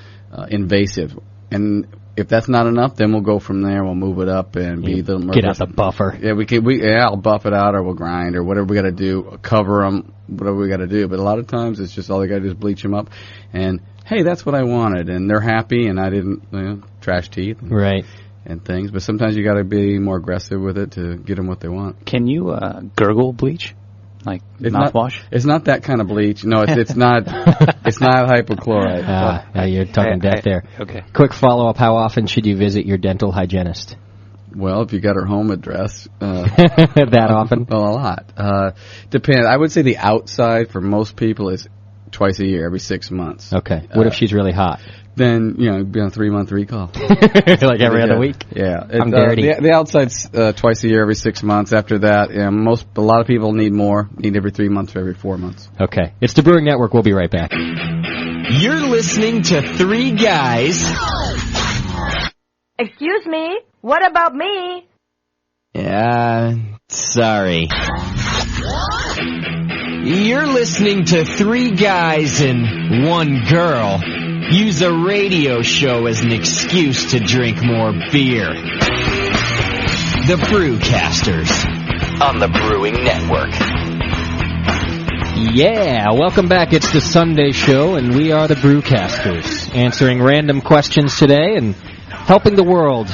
S7: invasive. And if that's not enough, then we'll go from there. We'll move it up and be a little more.
S4: Get out the buffer.
S7: Yeah, I'll buff it out, or we'll grind, or whatever we got to do. Cover them, whatever we got to do. But a lot of times, it's just all they got to do is bleach them up, and hey, that's what I wanted, and they're happy, and I didn't trash teeth, and things. But sometimes you got to be more aggressive with it to get them what they want.
S5: Can you gurgle bleach? Like mouthwash?
S7: It's not that kind of bleach. No, it's not. It's not hypochlorite.
S4: You're talking death there.
S5: Okay.
S4: Quick follow-up: how often should you visit your dental hygienist?
S7: Well, if you got her home address,
S4: that often?
S7: Well, a lot. Depends. I would say the outside for most people is twice a year, every 6 months.
S4: Okay. What if she's really hot?
S7: Then, be on a 3-month recall.
S4: Like every other week?
S7: Yeah.
S4: I'm dirty.
S7: The outside's twice a year, every 6 months. After that, a lot of people need every 3 months or every 4 months.
S4: Okay. It's the Brewing Network. We'll be right back.
S2: You're listening to Three Guys.
S11: Excuse me? What about me?
S2: Sorry. You're listening to Three Guys and One Girl use a radio show as an excuse to drink more beer. The Brewcasters on the Brewing Network.
S4: Yeah, welcome back. It's the Sunday show, and we are the Brewcasters, answering random questions today and helping the world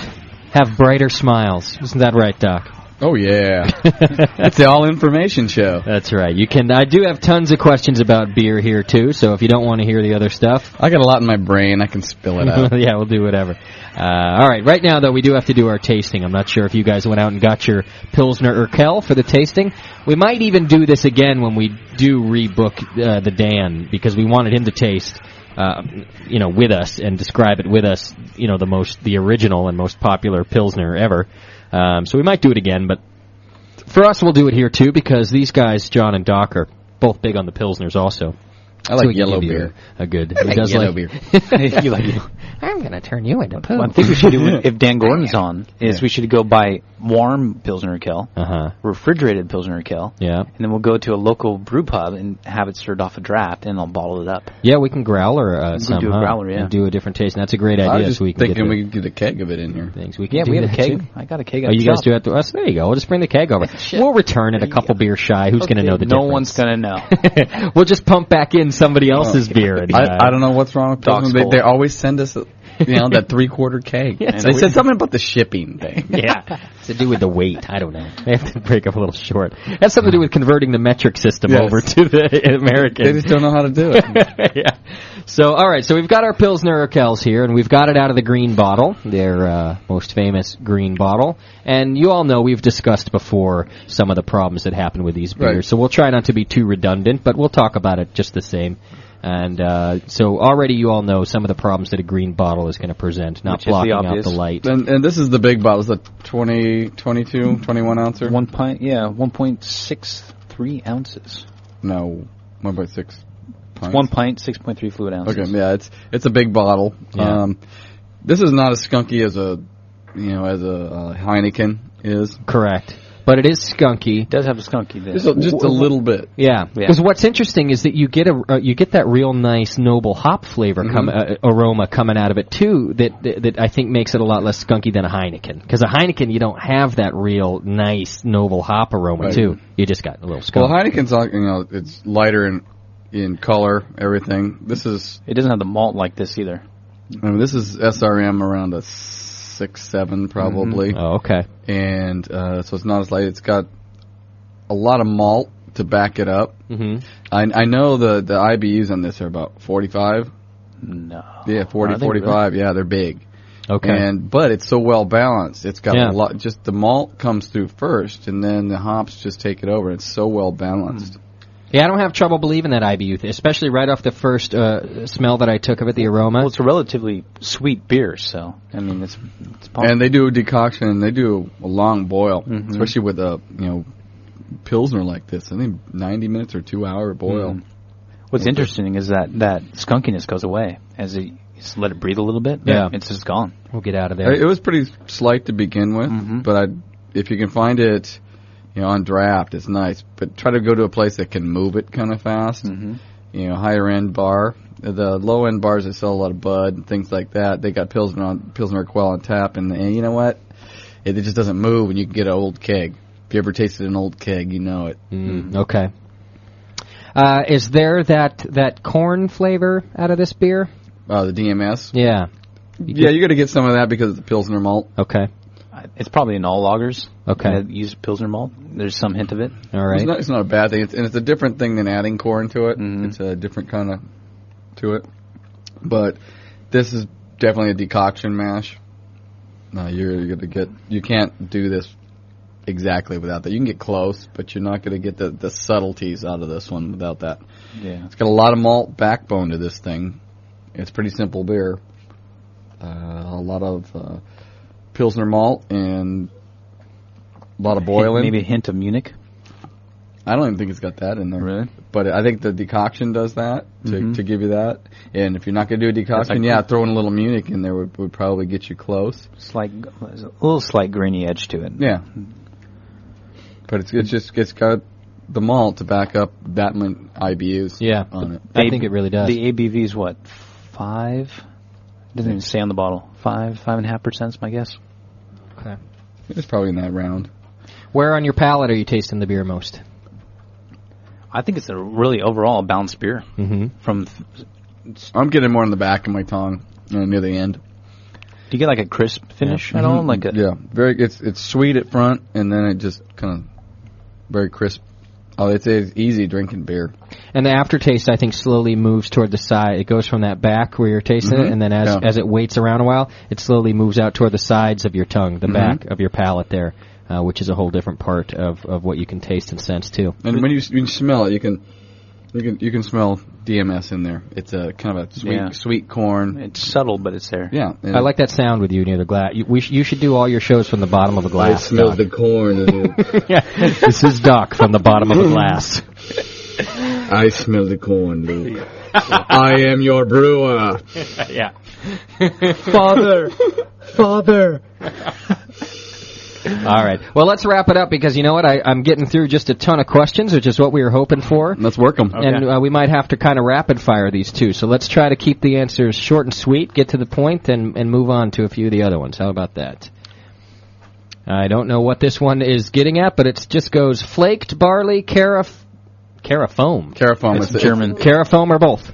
S4: have brighter smiles. Isn't that right, Doc?
S7: Oh, yeah. It's the all-information show.
S4: That's right. I do have tons of questions about beer here, too, so if you don't want to hear the other stuff...
S7: I got a lot in my brain. I can spill it out.
S4: Yeah, we'll do whatever. All right. Right now, though, we do have to do our tasting. I'm not sure if you guys went out and got your Pilsner Urquell for the tasting. We might even do this again when we do rebook the Dan, because we wanted him to taste... with us and describe it with us, the original and most popular Pilsner ever. So we might do it again, but for us, we'll do it here too, because these guys, John and Doc, are both big on the Pilsners also.
S7: I like yellow beer.
S4: A good.
S5: I like yellow beer. You like it.
S4: I'm going to turn you into poo.
S5: One thing we should do if Dan Gordon's on is we should go buy warm Pilsner Urquell, refrigerated Pilsner Urquell, and then we'll go to a local brew pub and have it served off a draft, and they'll bottle it up.
S4: Yeah, we can growler some.
S5: Do a growler,
S4: and do a different taste. And that's a great idea. I was
S7: just thinking we could get a keg of it in here.
S4: We have
S5: a keg. I got a keg.
S4: Oh, you guys do it to us? There you go. We'll just bring the keg over. We'll return it a couple beers shy. Who's going to know the difference?
S5: No one's going to know.
S4: We'll just pump back in somebody else's beer. And,
S7: I don't know what's wrong with Pilsner. They always send us that 3/4 keg.
S4: Yeah,
S7: And they said something about the shipping thing.
S4: Yeah, it's to do with the weight. I don't know. They have to break up a little short. It has something to do with converting the metric system over to the American.
S7: They just don't know how to do it.
S4: Yeah. So, all right. So we've got our Pilsner Urquells here, and we've got it out of the green bottle, their most famous green bottle. And you all know we've discussed before some of the problems that happen with these beers.
S7: Right.
S4: So we'll try not to be too redundant, but we'll talk about it just the same. And so already you all know some of the problems that a green bottle is going to present, not blocking out the light.
S7: And this is the big bottle. It's a 20, 22, 21 ouncer?
S5: 1.63 ounces.
S7: No, 1.6 pints.
S5: 1 pint, 6.3 fluid ounces.
S7: Okay, yeah, it's a big bottle.
S4: Yeah.
S7: This is not as skunky as a Heineken is.
S4: Correct. But it is skunky.
S5: It does have a skunky there.
S7: Just a little bit.
S4: Yeah, because what's interesting is that you get that real nice noble hop flavor aroma coming out of it too. That I think makes it a lot less skunky than a Heineken. Because a Heineken you don't have that real nice noble hop aroma too. You just got a little skunk.
S7: Well, Heineken's it's lighter in color, everything.
S5: It doesn't have the malt like this either.
S7: I mean, this is SRM around a 6-7 probably.
S4: Oh, okay.
S7: And so it's not as light. It's got a lot of malt to back it up.
S4: Mm-hmm.
S7: I know the IBUs on this are about 45.
S5: No.
S7: Yeah, 40, 45. Really? Yeah, they're big.
S4: Okay.
S7: But it's so well balanced. It's got
S4: Yeah.
S7: a lot. Just the malt comes through first, and then the hops just take it over. It's so well balanced.
S4: Yeah, I don't have trouble believing that IBU, especially right off the first smell that I took of it, the aroma.
S5: Well, it's a relatively sweet beer, so I mean it's
S7: And they do a decoction. They do a long boil, especially with a Pilsner like this. I think 90 minutes or 2 hour boil.
S5: What's interesting is that skunkiness goes away as you just let it breathe a little bit.
S4: Yeah.
S5: It's just gone.
S4: We'll get out of there.
S7: It was pretty slight to begin with, but if you can find it, on draft, it's nice. But try to go to a place that can move it kind of fast. Higher end bar. The low end bars that sell a lot of Bud and things like that, they got Pilsner Urquell on tap, and you know what? It just doesn't move, and you can get an old keg. If you ever tasted an old keg, you know it.
S4: Okay. Is there that corn flavor out of this beer?
S7: The DMS?
S4: Yeah.
S7: You got to get some of that because it's a Pilsner malt.
S4: Okay.
S5: It's probably in all lagers.
S4: Okay.
S5: That use Pilsner malt. There's some hint of it.
S4: All right.
S7: It's not a bad thing. It's a different thing than adding corn to it. It's a different kind of to it. But this is definitely a decoction mash. You're going to get... You can't do this exactly without that. You can get close, but you're not going to get the subtleties out of this one without that.
S5: Yeah.
S7: It's got a lot of malt backbone to this thing. It's pretty simple beer. A lot of... Pilsner malt and a lot of boiling.
S5: Maybe a hint of Munich.
S7: I don't even think it's got that in there.
S5: Really?
S7: But I think the decoction does that to give you that. And if you're not going to do a decoction, throwing a little Munich in there would probably get you close.
S5: It's like a little slight grainy edge to it.
S7: Yeah. But it's got the malt to back up that many IBUs on it.
S4: I think it really does.
S5: The ABV is what, 5? It doesn't even say on the bottle. 5.5% is my guess.
S4: Okay.
S7: It's probably in that round.
S4: Where on your palate are you tasting the beer most?
S5: I think it's a really overall balanced beer.
S4: Mm-hmm.
S7: I'm getting more in the back of my tongue near the end.
S5: Do you get like a crisp finish at all?
S7: Very. It's sweet at front, and then it just kind of very crisp. It's easy drinking beer.
S4: And the aftertaste, I think, slowly moves toward the side. It goes from that back where you're tasting it, and then as it waits around a while, it slowly moves out toward the sides of your tongue, the back of your palate there, which is a whole different part of what you can taste and sense too.
S7: And when you smell it, you can smell DMS in there. It's a kind of a sweet corn.
S5: It's subtle, but it's there.
S7: Yeah.
S4: I like that sound with you near the glass. You should do all your shows from the bottom of a glass.
S7: I smell the corn.
S4: This is Doc from the bottom of a glass.
S7: I smell the corn, Luke. I am your brewer.
S4: Yeah.
S5: Father.
S4: All right. Well, let's wrap it up because you know what? I'm getting through just a ton of questions, which is what we were hoping for.
S7: Let's work them.
S4: Okay. And we might have to kind of rapid fire these too. So let's try to keep the answers short and sweet, get to the point, and move on to a few of the other ones. How about that? I don't know what this one is getting at, but it just goes flaked barley, Carafoam.
S7: Carafoam.
S5: It's German.
S4: Carafoam or both?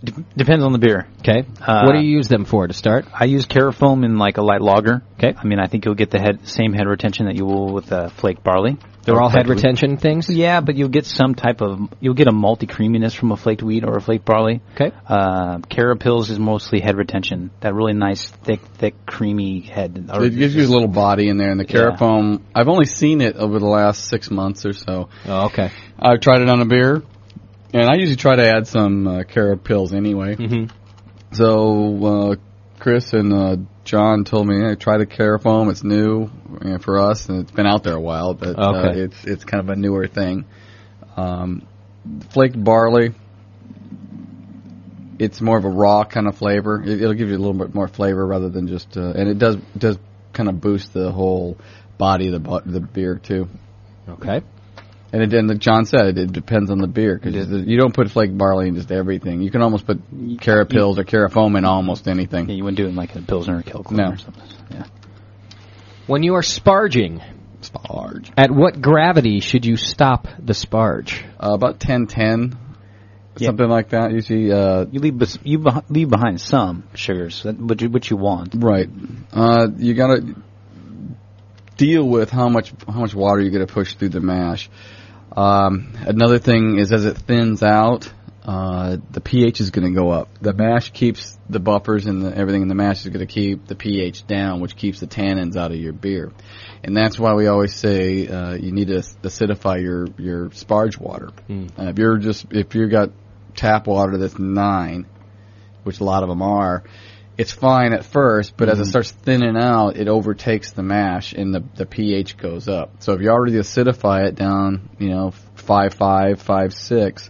S5: Depends on the beer.
S4: Okay. What do you use them for to start?
S5: I use Carafoam in like a light lager.
S4: Okay.
S5: I mean, I think you'll get the same head retention that you will with flake barley.
S4: They're all head retention things?
S5: Yeah, but you'll get you'll get a malty creaminess from a flaked wheat or a flaked barley.
S4: Okay.
S5: Carapils is mostly head retention. That really nice, thick, creamy head.
S7: It gives you a little body in there. And the Carafoam, I've only seen it over the last 6 months or so.
S4: Oh, okay.
S7: I've tried it on a beer, and I usually try to add some Carapils anyway.
S4: Mm-hmm.
S7: So Chris and John told me, hey, try the Carafoam. It's new for us, and it's been out there a while, but it's kind of a newer thing. Flaked barley, it's more of a raw kind of flavor. It'll give you a little bit more flavor rather than just, and it does kind of boost the whole body of the beer too.
S4: Okay.
S7: And like John said, it depends on the beer, because you don't put flaked barley in just everything. You can almost put Carapils or Carafoam in almost anything.
S5: Yeah, you wouldn't do it in like a Pilsner or Kilklin or something. Yeah.
S4: When you are sparging, at what gravity should you stop the sparge?
S7: About 10-10, something like that. Usually,
S5: you leave behind some sugars, which you want.
S7: Right. You gotta deal with how much water you're gonna push through the mash. Another thing is, as it thins out, the pH is going to go up. The mash keeps the buffers and everything in the mash is going to keep the pH down, which keeps the tannins out of your beer. And that's why we always say you need to acidify your sparge water. If you got tap water that's 9, which a lot of them are, it's fine at first, but as it starts thinning out, it overtakes the mash and the pH goes up. So if you already acidify it down, 5.5, 5.6,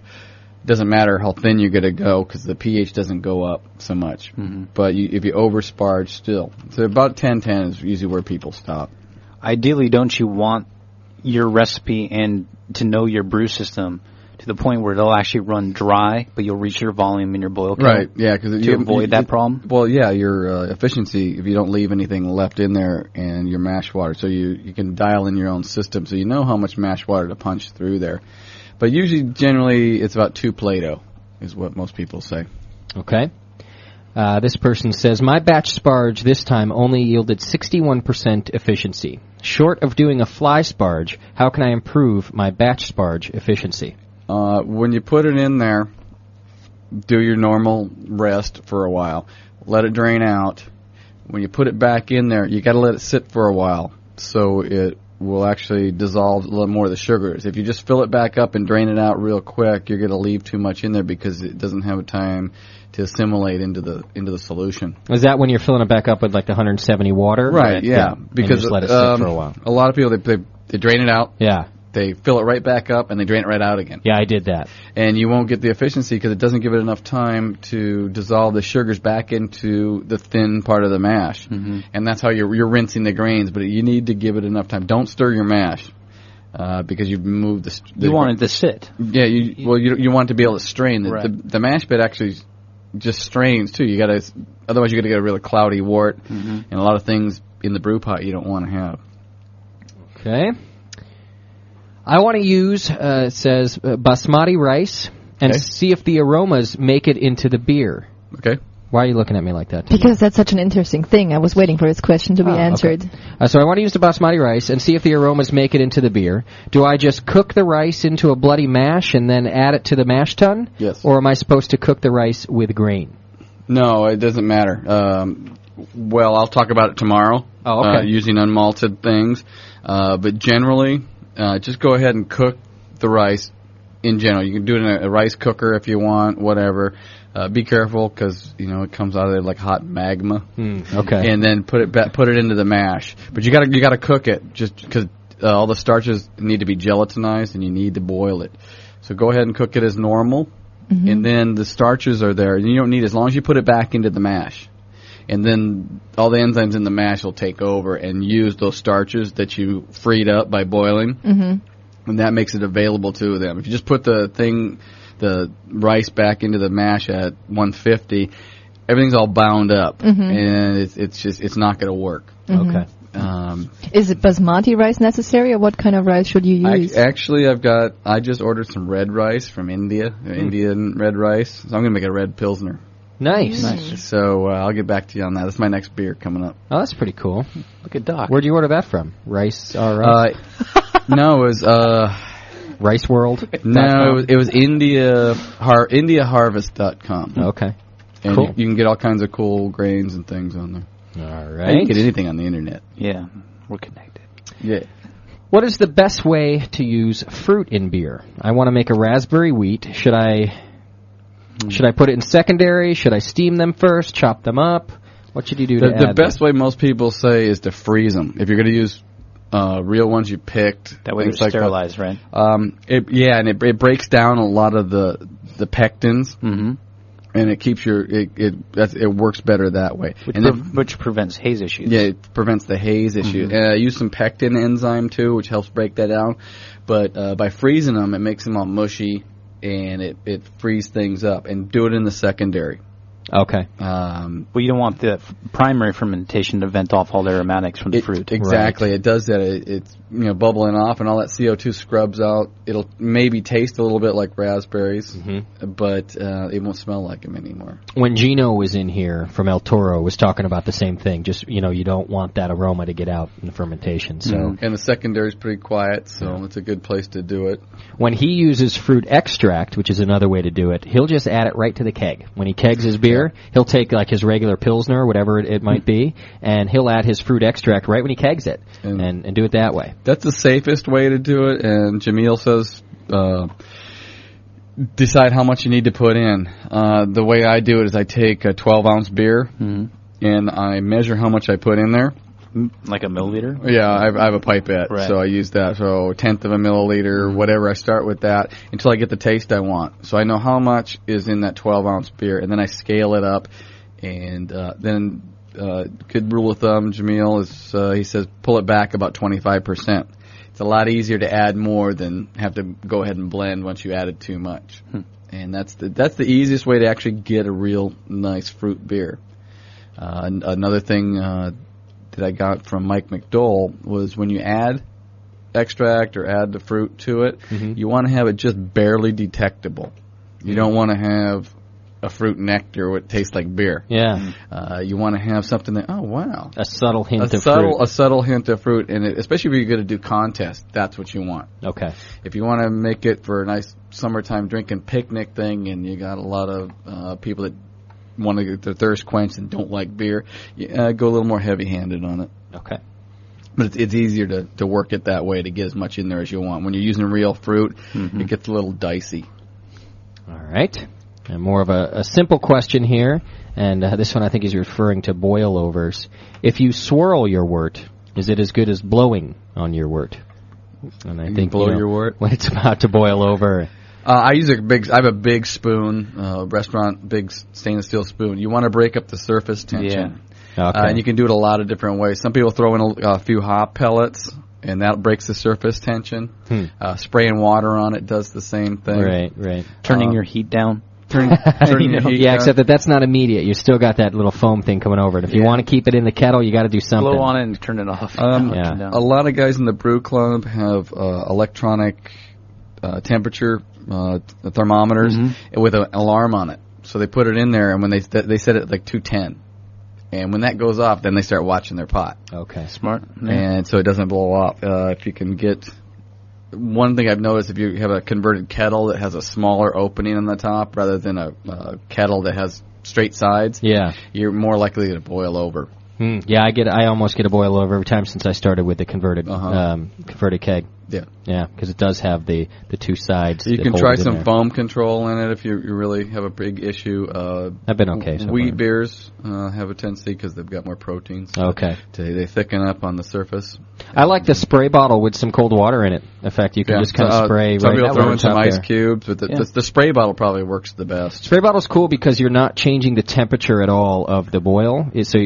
S7: doesn't matter how thin you're going to go, because the pH doesn't go up so much. But if you oversparge still. So about 10-10 is usually where people stop.
S5: Ideally, don't you want your recipe and to know your brew system to the point where they'll actually run dry, but you'll reach your volume in your boil kettle?
S7: Right, yeah.
S5: To avoid that problem?
S7: Well, yeah, your efficiency, if you don't leave anything left in there, and your mash water, so you can dial in your own system, so you know how much mash water to punch through there. But usually, generally, it's about 2 Plato, is what most people say.
S4: Okay. This person says, my batch sparge this time only yielded 61% efficiency. Short of doing a fly sparge, how can I improve my batch sparge efficiency?
S7: When you put it in there, do your normal rest for a while. Let it drain out. When you put it back in there, you got to let it sit for a while, so it will actually dissolve a little more of the sugars. If you just fill it back up and drain it out real quick, you're going to leave too much in there because it doesn't have time to assimilate into the solution.
S4: Is that when you're filling it back up with like the 170 water?
S7: Right, yeah. Because
S4: just let it sit for a while.
S7: A lot of people, they drain it out.
S4: Yeah.
S7: They fill it right back up, and they drain it right out again.
S4: Yeah, I did that.
S7: And you won't get the efficiency because it doesn't give it enough time to dissolve the sugars back into the thin part of the mash. And that's how you're rinsing the grains, but you need to give it enough time. Don't stir your mash because you've moved the
S5: you want it to sit.
S7: Yeah, you want it to be able to strain. The mash bit actually just strains, too. Otherwise you're going to get a really cloudy wort and a lot of things in the brew pot you don't want to have.
S4: Okay. I want to use, it says, basmati rice and see if the aromas make it into the beer.
S7: Okay.
S4: Why are you looking at me like that?
S6: Because that's such an interesting thing. I was waiting for this question to be answered.
S4: Okay. So I want to use the basmati rice and see if the aromas make it into the beer. Do I just cook the rice into a bloody mash and then add it to the mash tun?
S7: Yes.
S4: Or am I supposed to cook the rice with grain?
S7: No, it doesn't matter. Well, I'll talk about it tomorrow.
S4: Oh, okay.
S7: Using unmalted things. But generally, just go ahead and cook the rice in general. You can do it in a rice cooker if you want, whatever. Be careful because it comes out of there like hot magma.
S4: Okay.
S7: And then put it into the mash. But you gotta cook it just because all the starches need to be gelatinized and you need to boil it. So go ahead and cook it as normal, and then the starches are there. And you don't need, as long as you put it back into the mash. And then all the enzymes in the mash will take over and use those starches that you freed up by boiling. And that makes it available to them. If you just put the rice back into the mash at 150, everything's all bound up, and it's not going to work.
S4: Okay.
S6: Is it basmati rice necessary, or what kind of rice should you use?
S7: I just ordered some red rice from India, Indian red rice. So I'm going to make a red Pilsner.
S4: Nice.
S7: So I'll get back to you on that. That's my next beer coming up.
S4: Oh, that's pretty cool.
S5: Look at Doc.
S4: Where'd you order that from? Rice? Rice?
S7: No, it was
S4: Rice World?
S7: No, it was IndiaHarvest.com.
S4: Okay.
S7: And
S4: cool.
S7: You can get all kinds of cool grains and things on there.
S4: All right.
S7: You can get anything on the internet.
S5: Yeah, we're connected.
S7: Yeah.
S4: What is the best way to use fruit in beer? I want to make a raspberry wheat. Should I put it in secondary? Should I steam them first? Chop them up? What should you do to add
S7: The best way most people say is to freeze them. If you're going to use real ones you picked.
S5: That way they're sterilized, right?
S7: It breaks down a lot of the pectins. Mm-hmm. And it keeps it works better that way.
S5: Which prevents haze issues.
S7: Yeah, it prevents the haze issue.
S5: Mm-hmm.
S7: Use some pectin enzyme too, which helps break that down. But by freezing them, it makes them all mushy, and it frees things up. And do it in the secondary.
S4: Okay.
S5: Well, you don't want the primary fermentation to vent off all the aromatics from the fruit.
S7: Exactly. Right. It does that. It's bubbling off, and all that CO2 scrubs out. It'll maybe taste a little bit like raspberries, but it won't smell like them anymore.
S4: When Gino was in here from El Toro, was talking about the same thing. Just, you don't want that aroma to get out in the fermentation. So.
S7: And the secondary is pretty quiet, so it's a good place to do it.
S4: When he uses fruit extract, which is another way to do it, he'll just add it right to the keg. When he kegs his beer, he'll take like his regular Pilsner, whatever it might be, and he'll add his fruit extract right when he kegs it, and do it that way.
S7: That's the safest way to do it, and Jamil says decide how much you need to put in. The way I do it is I take a 12-ounce beer, and I measure how much I put in there.
S5: Like a milliliter?
S7: Yeah, I have a pipette, so I use that. So a tenth of a milliliter, whatever. I start with that until I get the taste I want. So I know how much is in that 12-ounce beer, and then I scale it up. And then good rule of thumb, Jamil, is he says pull it back about 25%. It's a lot easier to add more than have to go ahead and blend once you added too much. And that's the easiest way to actually get a real nice fruit beer. Another thing that I got from Mike McDowell was when you add extract or add the fruit to it, you want to have it just barely detectable. You don't want to have a fruit nectar what tastes like beer.
S4: Yeah.
S7: You want to have something that, oh, wow.
S4: A subtle hint of fruit.
S7: A subtle hint of fruit, and especially if you're going to do contests, that's what you want.
S4: Okay.
S7: If you want to make it for a nice summertime drinking picnic thing and you got a lot of people that want to get their thirst quenched and don't like beer, go a little more heavy-handed on it.
S4: Okay.
S7: But it's easier to work it that way to get as much in there as you want. When you're using real fruit, it gets a little dicey.
S4: All right. And more of a simple question here, and this one I think is referring to boil-overs. If you swirl your wort, is it as good as blowing on your wort? And I think
S7: blow your wort
S4: when it's about to boil over.
S7: I have a big spoon, restaurant big stainless steel spoon. You want to break up the surface tension.
S4: Yeah. Okay.
S7: And you can do it a lot of different ways. Some people throw in a few hop pellets, and that breaks the surface tension. Spraying water on it does the same thing.
S4: Right.
S5: Turning your heat down.
S7: Turning the heat down.
S4: Except that's not immediate. You still got that little foam thing coming over it. If you want to keep it in the kettle, you got to do something.
S5: Blow on it and turn it off.
S7: A lot of guys in the brew club have electronic temperature thermometers with an alarm on it. So they put it in there, and when they set it like 210. And when that goes off, then they start watching their pot.
S4: Okay.
S5: Smart.
S7: Yeah. And so it doesn't blow off. If you can get... One thing I've noticed, if you have a converted kettle that has a smaller opening on the top rather than a kettle that has straight sides, you're more likely to boil over.
S4: Yeah, I almost get a boil over every time since I started with the converted keg. Yeah, because it does have the two sides.
S7: You can try some foam control in it if you really have a big issue.
S4: I've been okay so
S7: Wheat
S4: far.
S7: beers have a tendency because they've got more proteins.
S4: Okay.
S7: They thicken up on the surface.
S4: I like the spray bottle with some cold water in it. In fact, you can just kind of spray
S7: some
S4: right
S7: people throw in some ice
S4: there.
S7: Cubes, but the spray bottle probably works the best.
S4: Spray bottle's cool because you're not changing the temperature at all of the boil. So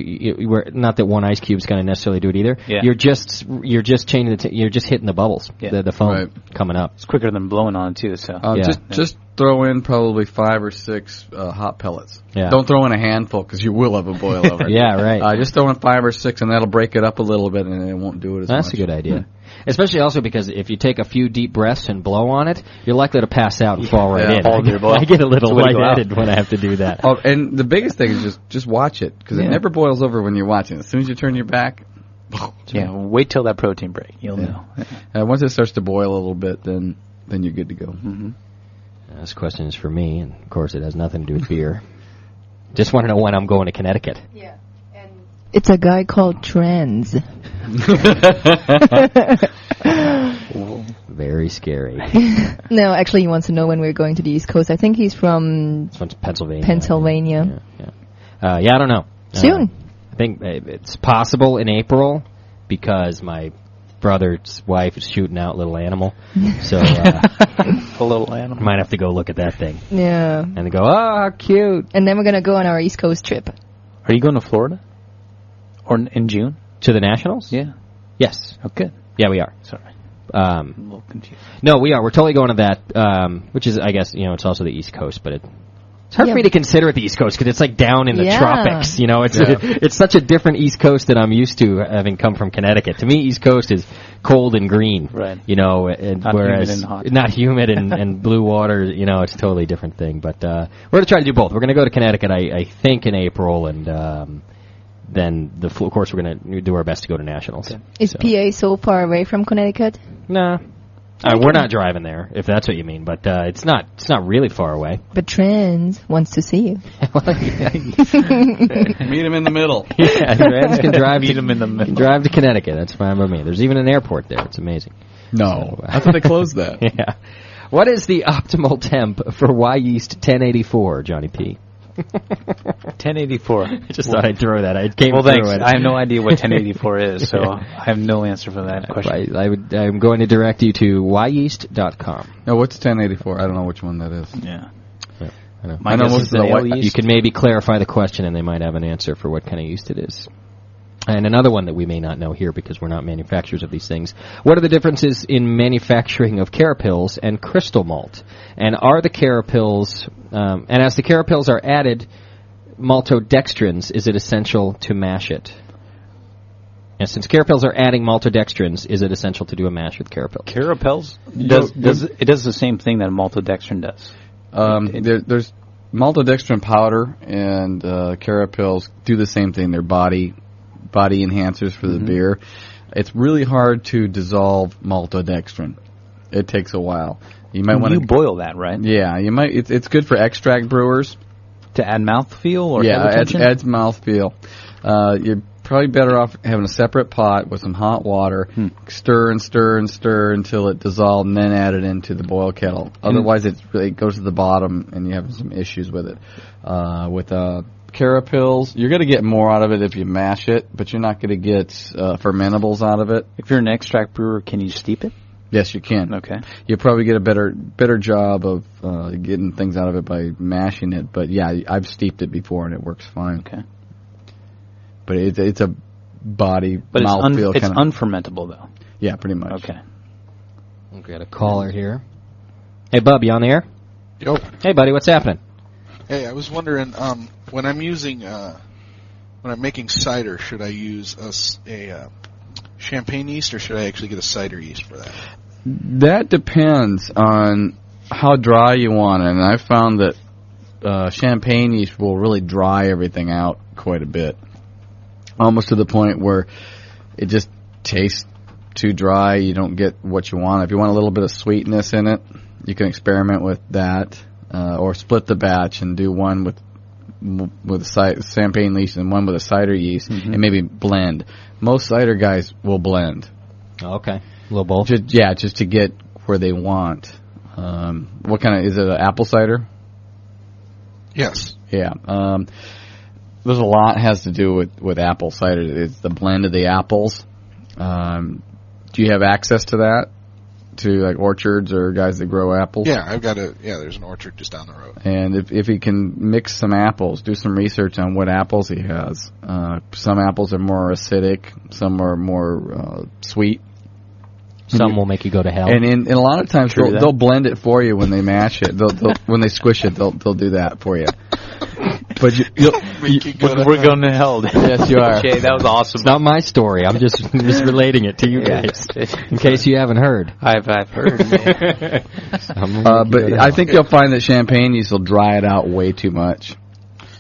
S4: not that one ice cube's going to necessarily do it either.
S5: Yeah.
S4: You're just changing you're just hitting the bubbles. the foam coming up.
S5: It's quicker than blowing on it too. So
S7: just throw in probably 5 or 6 hot pellets.
S4: Yeah.
S7: Don't throw in a handful because you will have a boil over.
S4: Yeah, right.
S7: Just throw in 5 or 6, and that'll break it up a little bit, and it won't do it as much.
S4: That's a good idea. Especially also because if you take a few deep breaths and blow on it, you're likely to pass out and fall right in. I get a little lightheaded when I have to do that.
S7: Oh, and the biggest thing is just watch it, because it never boils over when you're watching. As soon as you turn your back,
S5: wait till that protein break. You'll know.
S7: Once it starts to boil a little bit, then you're good to go.
S5: Mm-hmm.
S4: This question is for me, and of course it has nothing to do with beer. Just want to know when I'm going to Connecticut.
S6: Yeah. It's a guy called Trans.
S4: Very scary.
S6: No, actually he wants to know when we're going to the East Coast. I think he's from
S4: Pennsylvania. I don't know.
S6: Soon.
S4: I think it's possible in April because my brother's wife is shooting out Little Animal. So
S5: a little animal.
S4: Might have to go look at that thing.
S6: Yeah.
S4: And they go, oh, how cute.
S6: And then we're going to go on our East Coast trip.
S5: Are you going to Florida? Or in June?
S4: To the Nationals?
S5: Yeah.
S4: Yes.
S5: Oh, good.
S4: Yeah, we are.
S5: Sorry.
S4: I'm
S5: a little confused.
S4: No, we are. We're totally going to that, which is, I guess, it's also the East Coast, but it's hard for me to consider it the East Coast because it's like down in the tropics. It's such a different East Coast than I'm used to having come from Connecticut. To me, East Coast is cold and green.
S5: Right.
S4: And
S5: not
S4: whereas
S5: humid and hot.
S4: Not humid and blue water. It's a totally different thing. But we're going to try to do both. We're going to go to Connecticut, I think, in April, and then of course we're going to do our best to go to Nationals.
S6: Okay. Is PA so far away from Connecticut?
S4: Nah. We're not driving there, if that's what you mean, but it's not really far away.
S6: But Trans wants to see you.
S7: Meet him in the middle.
S4: Yeah, Trans can drive
S5: Meet him in the middle.
S4: Drive to Connecticut. That's fine by me. There's even an airport there. It's amazing.
S7: No. I thought they closed that.
S4: Yeah. What is the optimal temp for Y Yeast 1084, Johnny P?
S5: 1084.
S4: I just thought I'd throw that. I came
S5: well,
S4: through
S5: thanks.
S4: it.
S5: I have no idea what 1084 is, so I have no answer for that question.
S4: I'm going to direct you to yeast.com.
S7: No, what's 1084? I don't know which one that is.
S5: Yeah.
S4: I know most of the white yeast. You can maybe clarify the question, and they might have an answer for what kind of yeast it is. And another one that we may not know here because we're not manufacturers of these things. What are the differences in manufacturing of Carapils and crystal malt? And are the Carapils, and as the Carapils are added maltodextrins, is it essential to mash it? And since Carapils are adding maltodextrins, is it essential to do a mash with Carapils?
S5: Carapils does the same thing that maltodextrin does.
S7: There's maltodextrin powder and Carapils do the same thing. They're body enhancers for the beer. It's really hard to dissolve maltodextrin. It takes a while. You might want to
S5: boil that, right?
S7: Yeah, you might. It's good for extract brewers
S5: to add mouthfeel or
S7: adds mouthfeel. You're probably better off having a separate pot with some hot water, stir and stir and stir until it dissolves, and then add it into the boil kettle. Otherwise, it goes to the bottom, and you have some issues with it. With Carapils, you're going to get more out of it if you mash it, but you're not going to get fermentables out of it.
S5: If you're an extract brewer, can you steep it?
S7: Yes, you can.
S5: Okay.
S7: You'll probably get a better job of getting things out of it by mashing it, but yeah, I've steeped it before and it works fine.
S5: Okay.
S7: But it's a body
S5: but
S7: mouthfeel
S5: it's unfermentable though.
S7: Yeah, pretty much.
S5: Okay.
S4: We've got a caller here. Hey, Bub, you on the air?
S12: Yo.
S4: Hey, buddy, what's happening?
S12: Hey, I was wondering, when I'm using, when I'm making cider, should I use a champagne yeast or should I actually get a cider yeast for that?
S7: That depends on how dry you want it, and I found that champagne yeast will really dry everything out quite a bit, almost to the point where it just tastes too dry. You don't get what you want. If you want a little bit of sweetness in it, you can experiment with that, or split the batch and do one with a champagne yeast and one with a cider yeast, and maybe blend. Most cider guys will blend.
S4: Okay. A little both?
S7: Just to get where they want. What kind of, is it an apple cider?
S12: Yes.
S7: Yeah. There's a lot has to do with apple cider. It's the blend of the apples. Do you have access to that? To like orchards or guys that grow apples?
S12: Yeah, there's an orchard just down the road.
S7: And if he can mix some apples, do some research on what apples he has. Some apples are more acidic, some are more sweet.
S4: Some will make you go to hell.
S7: And a lot of times they'll blend it for you when they mash it. They'll when they squish it, they'll do that for you. But
S5: we're going to hell.
S7: Yes, you are.
S5: Jay, that was awesome.
S4: It's not my story. I'm just relating it to you guys, in case you haven't heard.
S5: I've heard.
S7: But I think you'll find that champagne yeast will dry it out way too much.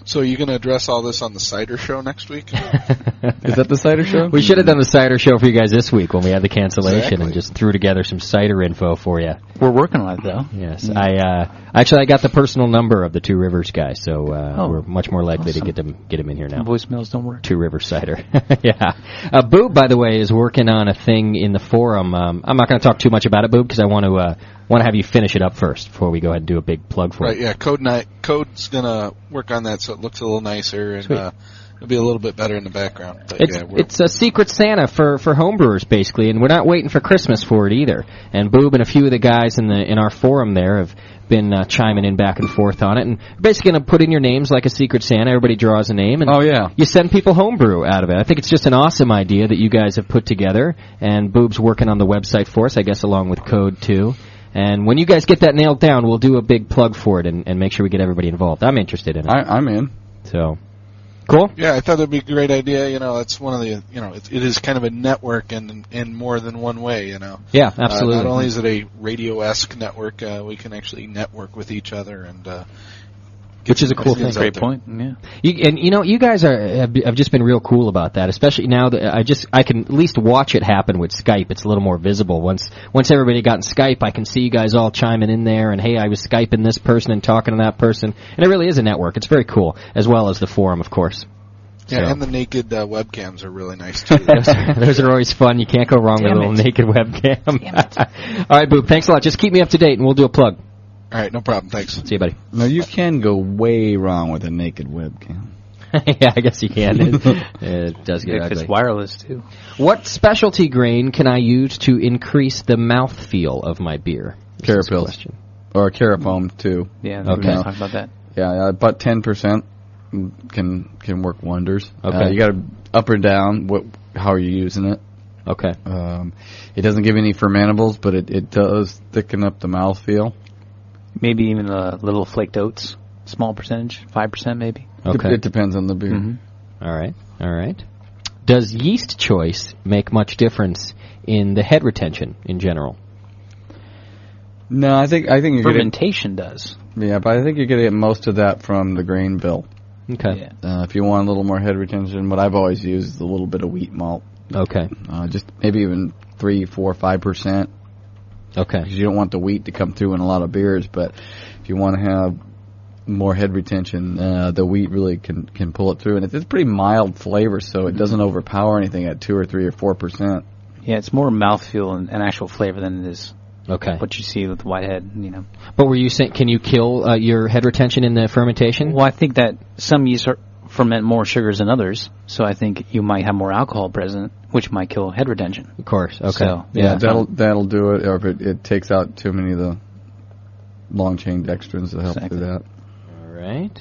S12: So are you going to address all this on the cider show next week?
S7: Is that the cider show?
S4: We should have done the cider show for you guys this week when we had the cancellation and just threw together some cider info for you.
S5: We're working on it, though.
S4: Yes. I got the personal number of the Two Rivers guy, so we're much more likely to get him in here now.
S5: Voicemails don't work.
S4: Two Rivers cider. Yeah. Boob, by the way, is working on a thing in the forum. I'm not going to talk too much about it, Boob, because I want to have you finish it up first before we go ahead and do a big plug for it.
S12: Right, yeah. Code's going to work on that so it looks a little nicer and it'll be a little bit better in the background. But
S4: it's a secret Santa for homebrewers, basically, and we're not waiting for Christmas for it either. And Boob and a few of the guys in our forum there have been chiming in back and forth on it, and basically going to put in your names like a secret Santa. Everybody draws a name, and you send people homebrew out of it. I think it's just an awesome idea that you guys have put together, and Boob's working on the website for us, I guess, along with Code, too. And when you guys get that nailed down, we'll do a big plug for it and make sure we get everybody involved. I'm interested in it.
S7: I'm in.
S4: So, cool?
S12: Yeah, I thought that'd be a great idea. It's one of the, it is kind of a network in more than one way,
S4: Yeah, absolutely.
S12: Not only is it a radio-esque network, we can actually network with each other and
S4: which is a cool thing.
S5: Great point. Yeah.
S4: You guys have just been real cool about that, especially now that I can at least watch it happen with Skype. It's a little more visible. Once everybody got in Skype, I can see you guys all chiming in there and, hey, I was Skyping this person and talking to that person. And it really is a network. It's very cool, as well as the forum, of course.
S12: Yeah, and the naked webcams are really nice, too.
S4: Those are always fun. You can't go wrong with a little naked webcam. All right, Boob, thanks a lot. Just keep me up to date, and we'll do a plug.
S12: All right, no problem. Thanks.
S4: See you, buddy.
S7: No, you can go way wrong with a naked webcam.
S4: Yeah, I guess you can. It does get ugly.
S5: It's wireless, too.
S4: What specialty grain can I use to increase the mouthfeel of my beer?
S7: Carapils. Or Carafoam, too.
S5: Yeah, okay. Talk about that.
S7: Yeah, about 10% can work wonders.
S4: Okay.
S7: You got to up or down. How are you using it?
S4: Okay.
S7: It doesn't give any fermentables, but it does thicken up the mouthfeel.
S5: Maybe even a little flaked oats, small percentage, 5% maybe.
S4: Okay.
S7: It depends on the beer.
S5: Mm-hmm.
S4: All right. Does yeast choice make much difference in the head retention in general?
S7: No, I think you
S5: fermentation does.
S7: Yeah, but I think you're going to get most of that from the grain bill.
S4: Okay.
S5: Yeah.
S7: If you want a little more head retention, what I've always used is a little bit of wheat malt.
S4: Okay.
S7: Just maybe even 3, 4, 5%.
S4: Okay.
S7: Because you don't want the wheat to come through in a lot of beers, but if you want to have more head retention, the wheat really can pull it through. And it's pretty mild flavor, so it doesn't overpower anything at 2 or 3 or 4%.
S5: Yeah, it's more mouthfeel and actual flavor than it is what you see with the whitehead,
S4: But were you saying, can you kill your head retention in the fermentation?
S5: Well, I think that some yeasts ferment more sugars than others, so I think you might have more alcohol present, which might kill head retention.
S4: Of course, okay.
S5: So,
S7: yeah, that'll do it, or if it takes out too many of the long-chain dextrins that help do that.
S4: All right.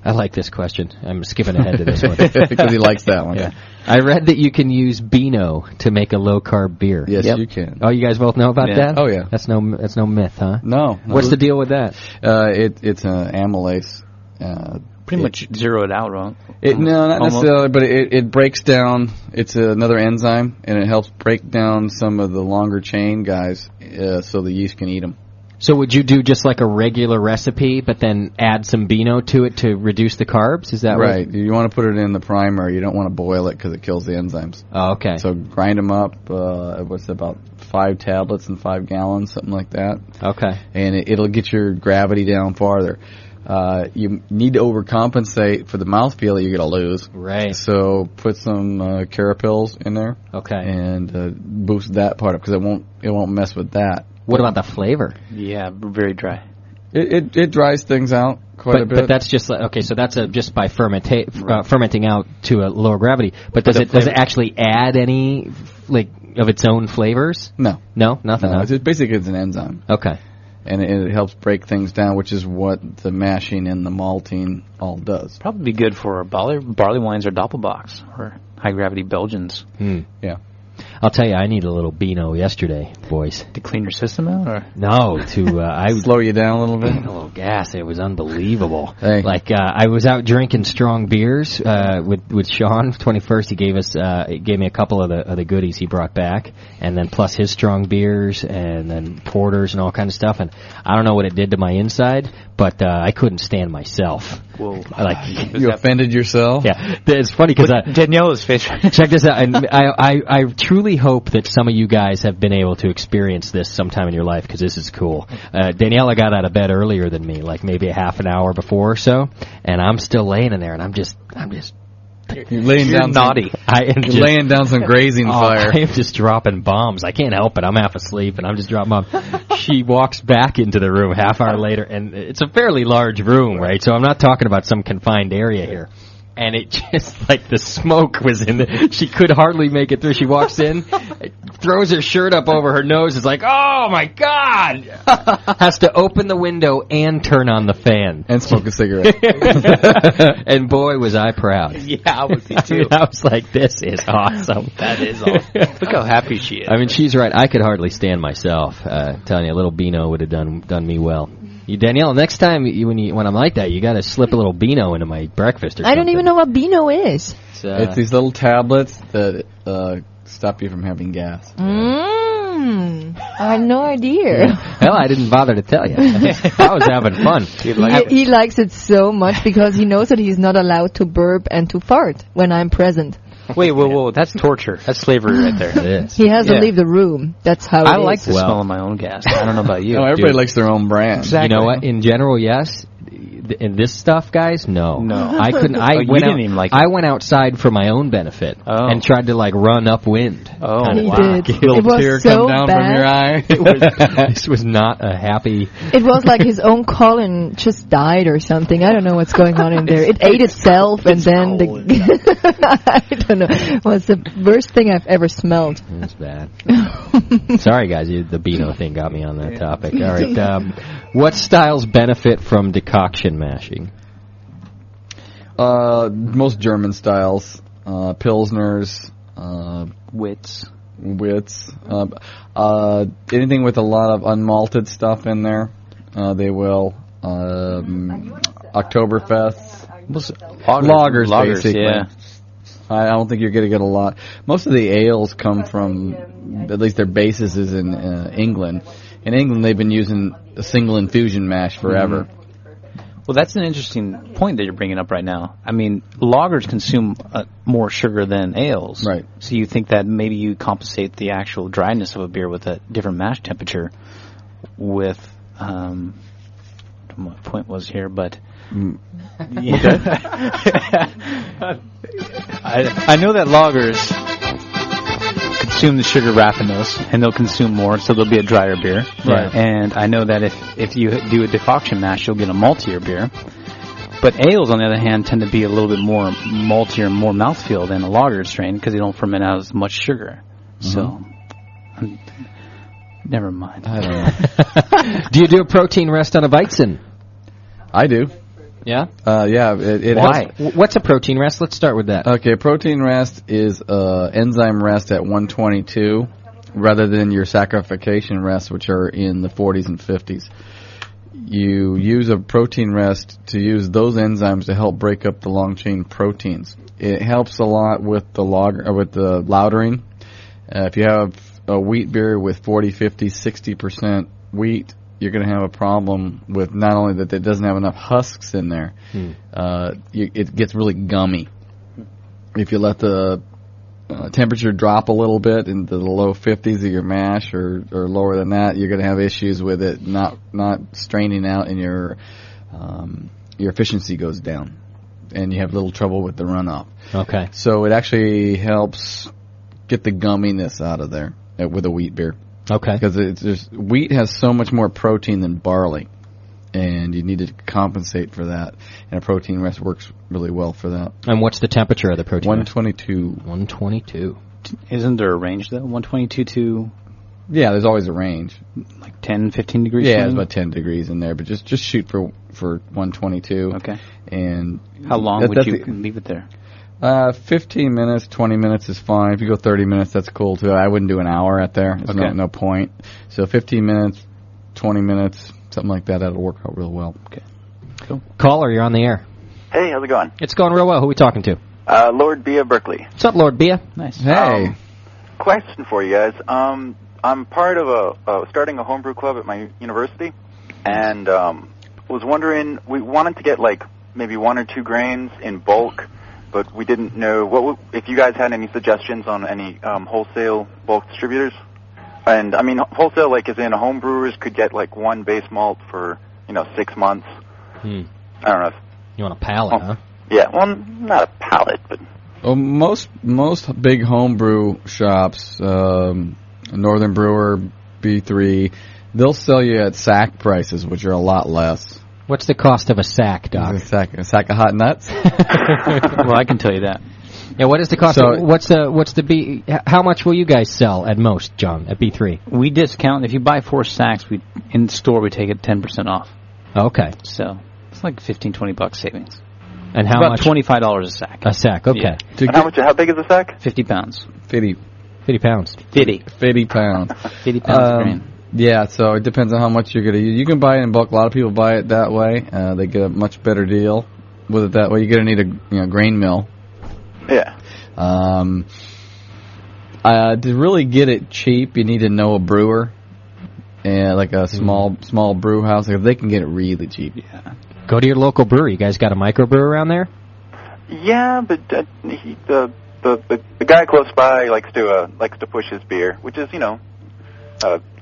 S4: I like this question. I'm skipping ahead to this one.
S7: Because he likes that one.
S4: Yeah. I read that you can use Beano to make a low-carb beer.
S7: Yes, you can.
S4: Oh, you guys both know about that?
S7: Oh, yeah.
S4: That's no myth, huh?
S7: No.
S4: What's the deal with that?
S7: It's an amylase.
S5: Pretty much zero it out, right?
S7: No, not necessarily, but it breaks down. It's another enzyme, and it helps break down some of the longer chain guys so the yeast can eat them.
S4: So would you do just like a regular recipe, but then add some Beano to it to reduce the carbs? Is that
S7: right? You want to put it in the primer. You don't want to boil it because it kills the enzymes.
S4: Oh, okay.
S7: So grind them up. What's it, about 5 tablets in 5 gallons, something like that.
S4: Okay.
S7: And it'll get your gravity down farther. You need to overcompensate for the mouthfeel that you're going to lose.
S4: Right.
S7: So put some Carapils in there.
S4: Okay.
S7: And boost that part up because it won't mess with that.
S4: What about the flavor?
S5: Yeah, very dry.
S7: It dries things out quite a bit.
S4: But that's just like, okay, so that's just by fermenting out to a lower gravity. But does it actually add any of its own flavors?
S7: No.
S4: No, nothing.
S7: No, basically it's an enzyme.
S4: Okay.
S7: And it helps break things down, which is what the mashing and the malting all does.
S5: Probably be good for barley wines or Doppelbocks or high gravity Belgians.
S7: Yeah.
S4: I'll tell you, I need a little Beano yesterday, boys.
S5: To clean your system out, or
S4: No, to I
S7: slow you down a little bit.
S4: A little gas. It was unbelievable.
S7: Hey.
S4: Like I was out drinking strong beers with Sean. 21st, he gave me a couple of the goodies he brought back, and then plus his strong beers and then porters and all kinds of stuff. And I don't know what it did to my inside, but I couldn't stand myself.
S5: Whoa.
S4: Like
S7: You offended yourself?
S4: Yeah, it's funny because
S5: Daniela's face.
S4: Check this out, and I truly hope that some of you guys have been able to experience this sometime in your life, because this is cool. Daniela got out of bed earlier than me, like maybe a half an hour before or so, and I'm still laying in there, and I'm just
S7: You're laying down
S5: naughty.
S7: You're laying down some grazing fire.
S4: I am just dropping bombs. I can't help it. I'm half asleep, and I'm just dropping bombs. She walks back into the room half hour later, and it's a fairly large room, right? So I'm not talking about some confined area here. And it just, like, the smoke was in there. She could hardly make it through. She walks in, throws her shirt up over her nose, is like, oh my God! Has to open the window and turn on the fan.
S7: And smoke a cigarette.
S4: And boy, was I proud.
S5: Yeah, I was too.
S4: I was like, this is awesome.
S5: That is awesome. Look how happy she is.
S4: I mean, she's right. I could hardly stand myself. Telling you, a little Beano would have done me well. You, Danielle, next time when I'm like that, you got to slip a little Beano into my breakfast or something.
S6: I don't even know what Beano is.
S7: It's these little tablets that stop you from having gas.
S6: I had no idea.
S4: Hell, I didn't bother to tell you. I was having fun.
S6: He likes it so much because he knows that he's not allowed to burp and to fart when I'm present.
S5: Wait, whoa, that's torture. That's slavery right there.
S4: It is.
S6: He has to leave the room. That's how it is.
S5: I like the smell of my own gas. I don't know about you.
S7: No, everybody likes their own brand.
S5: Exactly.
S4: You know what? In general, yes. In this stuff, guys, no. I couldn't. I went outside for my own benefit and tried to like run upwind.
S6: Oh, he did.
S7: A little tear come down from your eye.
S4: This was not a happy.
S6: It was like his own colon just died or something. I don't know what's going on in there. It ate itself, and then I don't know. It was the worst thing I've ever smelled.
S4: That's bad. Sorry, guys. The Beano thing got me on that topic. All right. What styles benefit from decoction mashing?
S7: Most German styles, Pilsners,
S5: Wits.
S7: Anything with a lot of unmalted stuff in there, they will. Oktoberfest, lagers basically.
S5: Yeah.
S7: I don't think you're going to get a lot. Most of the ales come from, at least their basis is in England. In England, they've been using a single infusion mash forever.
S5: Well, that's an interesting point that you're bringing up right now. I mean, lagers consume more sugar than ales.
S7: Right.
S5: So you think that maybe you compensate the actual dryness of a beer with a different mash temperature with, I don't know what my point was here, but... Yeah. I know that lagers consume the sugar raffinose, and they'll consume more, so they'll be a drier beer.
S7: Right.
S5: And I know that if you do a decoction mash, you'll get a maltier beer. But ales, on the other hand, tend to be a little bit more maltier and more mouthfeel than a lager strain because they don't ferment out as much sugar. So, never mind.
S7: I don't know.
S4: Do you do a protein rest on a Weizen?
S7: I do.
S4: Yeah?
S7: Yeah. It
S4: Why? What's a protein rest? Let's start with that.
S7: Okay, protein rest is enzyme rest at 122 rather than your saccharification rests, which are in the 40s and 50s. You use a protein rest to use those enzymes to help break up the long-chain proteins. It helps a lot with the lautering. If you have a wheat beer with 40, 50, 60% wheat, you're going to have a problem with not only that it doesn't have enough husks in there, it gets really gummy. If you let the temperature drop a little bit into the low 50s of your mash or lower than that, you're going to have issues with it not straining out, and your efficiency goes down, and you have a little trouble with the runoff.
S4: Okay.
S7: So it actually helps get the gumminess out of there with a wheat beer.
S4: Okay.
S7: Because wheat has so much more protein than barley, and you need to compensate for that. And a protein rest works really well for that.
S4: And what's the temperature of the protein
S7: 122.
S4: rest? 122.
S5: Isn't there a range, though? 122 to...
S7: Yeah, there's always a range.
S5: Like 10, 15 degrees?
S7: Yeah, there's about 10 degrees in there, but just shoot for 122.
S5: Okay.
S7: And
S5: how long would you leave it there?
S7: 15 minutes, 20 minutes is fine. If you go 30 minutes, that's cool too. I wouldn't do an hour at there. There's no point. So 15 minutes, 20 minutes, something like that, that'll work out real well.
S5: Okay. Cool.
S4: Caller, you're on the air.
S13: Hey, how's it going?
S4: It's going real well. Who are we talking to?
S13: Lord Bia Berkeley.
S4: What's up, Lord Bia?
S5: Nice.
S7: Hey.
S13: Question for you guys. I'm part of starting a homebrew club at my university, and was wondering, we wanted to get like maybe 1 or 2 grains in bulk, but we didn't know if you guys had any suggestions on any wholesale bulk distributors. And I mean, wholesale, like, as in home brewers could get like 1 base malt for 6 months. I don't know.
S4: You want a pallet, huh?
S13: Yeah, well, not a pallet, but
S7: Well, most big homebrew shops, Northern Brewer, B3, they'll sell you at sack prices, which are a lot less.
S4: What's the cost of a sack, Doc?
S7: A sack of hot nuts?
S5: Well, I can tell you that.
S4: Yeah, what is the cost? How much will you guys sell at most, John, at B3?
S5: We discount, if you buy 4 sacks, in the store we take it 10% off.
S4: Okay.
S5: So it's like $15-20 savings.
S4: And how
S5: about
S4: much?
S5: $25 a sack.
S4: A sack, okay.
S5: Yeah.
S13: And how big is a sack?
S5: 50 pounds.
S7: 50
S4: pounds.
S5: 50
S7: pounds.
S5: 50 pounds of grain.
S7: Yeah, so it depends on how much you're going to use. You can buy it in bulk. A lot of people buy it that way. They get a much better deal with it that way. You're going to need a grain mill.
S13: Yeah.
S7: To really get it cheap, you need to know a brewer, and like a small brew house. Like, they can get it really cheap.
S5: Yeah.
S4: Go to your local brewery. You guys got a microbrew around there?
S13: Yeah, but the guy close by likes to push his beer, which is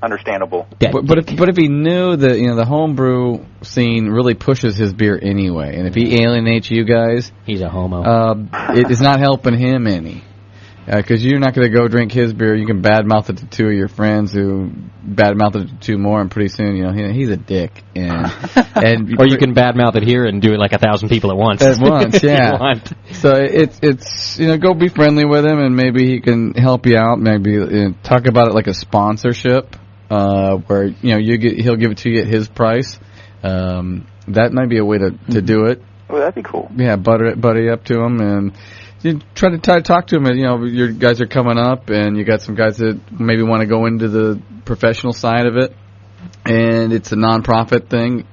S13: understandable.
S7: But if he knew that the homebrew scene really pushes his beer anyway, and if he alienates you guys,
S4: he's a homo.
S7: It is not helping him any. Because you're not going to go drink his beer. You can badmouth it to 2 of your friends who badmouth it to 2 more, and pretty soon, he's a dick. And
S4: or you can badmouth it here and do it like 1,000 people at once.
S7: At once, yeah. So it's go be friendly with him, and maybe he can help you out. Maybe talk about it like a sponsorship, where he'll give it to you at his price. That might be a way to do it.
S13: Oh, that'd be cool.
S7: Yeah, buddy up to him, and you try to talk to him. And, your guys are coming up, and you got some guys that maybe want to go into the professional side of it, and it's a non-profit thing,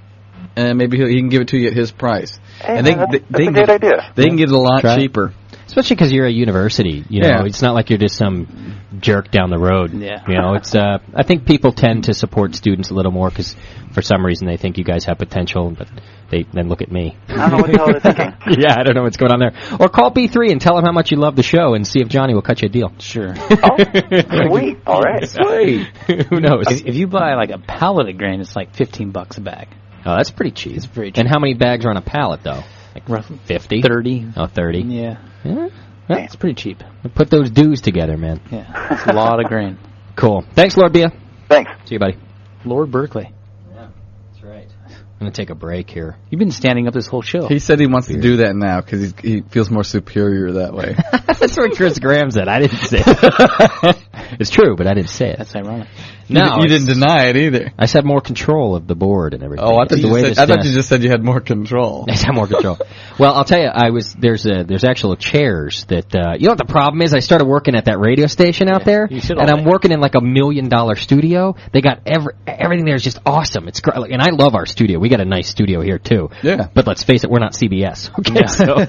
S7: and maybe he can give it to you at his price.
S13: Hey,
S7: and
S13: that's a great idea.
S7: They can get it a lot cheaper.
S4: Especially because you're a university, It's not like you're just some jerk down the road.
S5: Yeah.
S4: It's. I think people tend to support students a little more because for some reason they think you guys have potential, but they then look at me.
S13: I don't know what the hell they're thinking.
S4: Yeah, I don't know what's going on there. Or call B3 and tell them how much you love the show and see if Johnny will cut you a deal.
S5: Sure.
S13: Oh, sweet. All right.
S4: Sweet. Who knows?
S5: If you buy like a pallet of grain, it's like $15 a bag.
S4: Oh, that's pretty cheap.
S5: It's very cheap.
S4: And how many bags are on a pallet, though?
S5: Like roughly
S4: 50?
S5: 30.
S4: Oh, 30.
S5: Yeah.
S4: Yeah.
S5: It's pretty cheap.
S4: Put those dues together, man.
S5: Yeah. It's a lot of grain.
S4: Cool. Thanks, Lord Bia.
S13: Thanks.
S4: See you, buddy.
S5: Lord Berkeley.
S4: Yeah, that's right. I'm going to take a break here.
S5: You've been standing up this whole show.
S7: He said he wants to do that now because he feels more superior that way.
S4: That's what Chris Graham said. I didn't say it. It's true, but I didn't say it.
S5: That's ironic.
S7: No, you didn't deny it either.
S4: I said more control of the board and everything.
S7: Oh, I thought you just said you had more control.
S4: I had more control. Well, I'll tell you, there's actual chairs that you know what the problem is? I started working at that radio station out there, and I'm working in like $1 million studio. They got everything there is just awesome. It's great, and I love our studio. We got a nice studio here too.
S7: Yeah.
S4: But let's face it, we're not CBS. Okay, so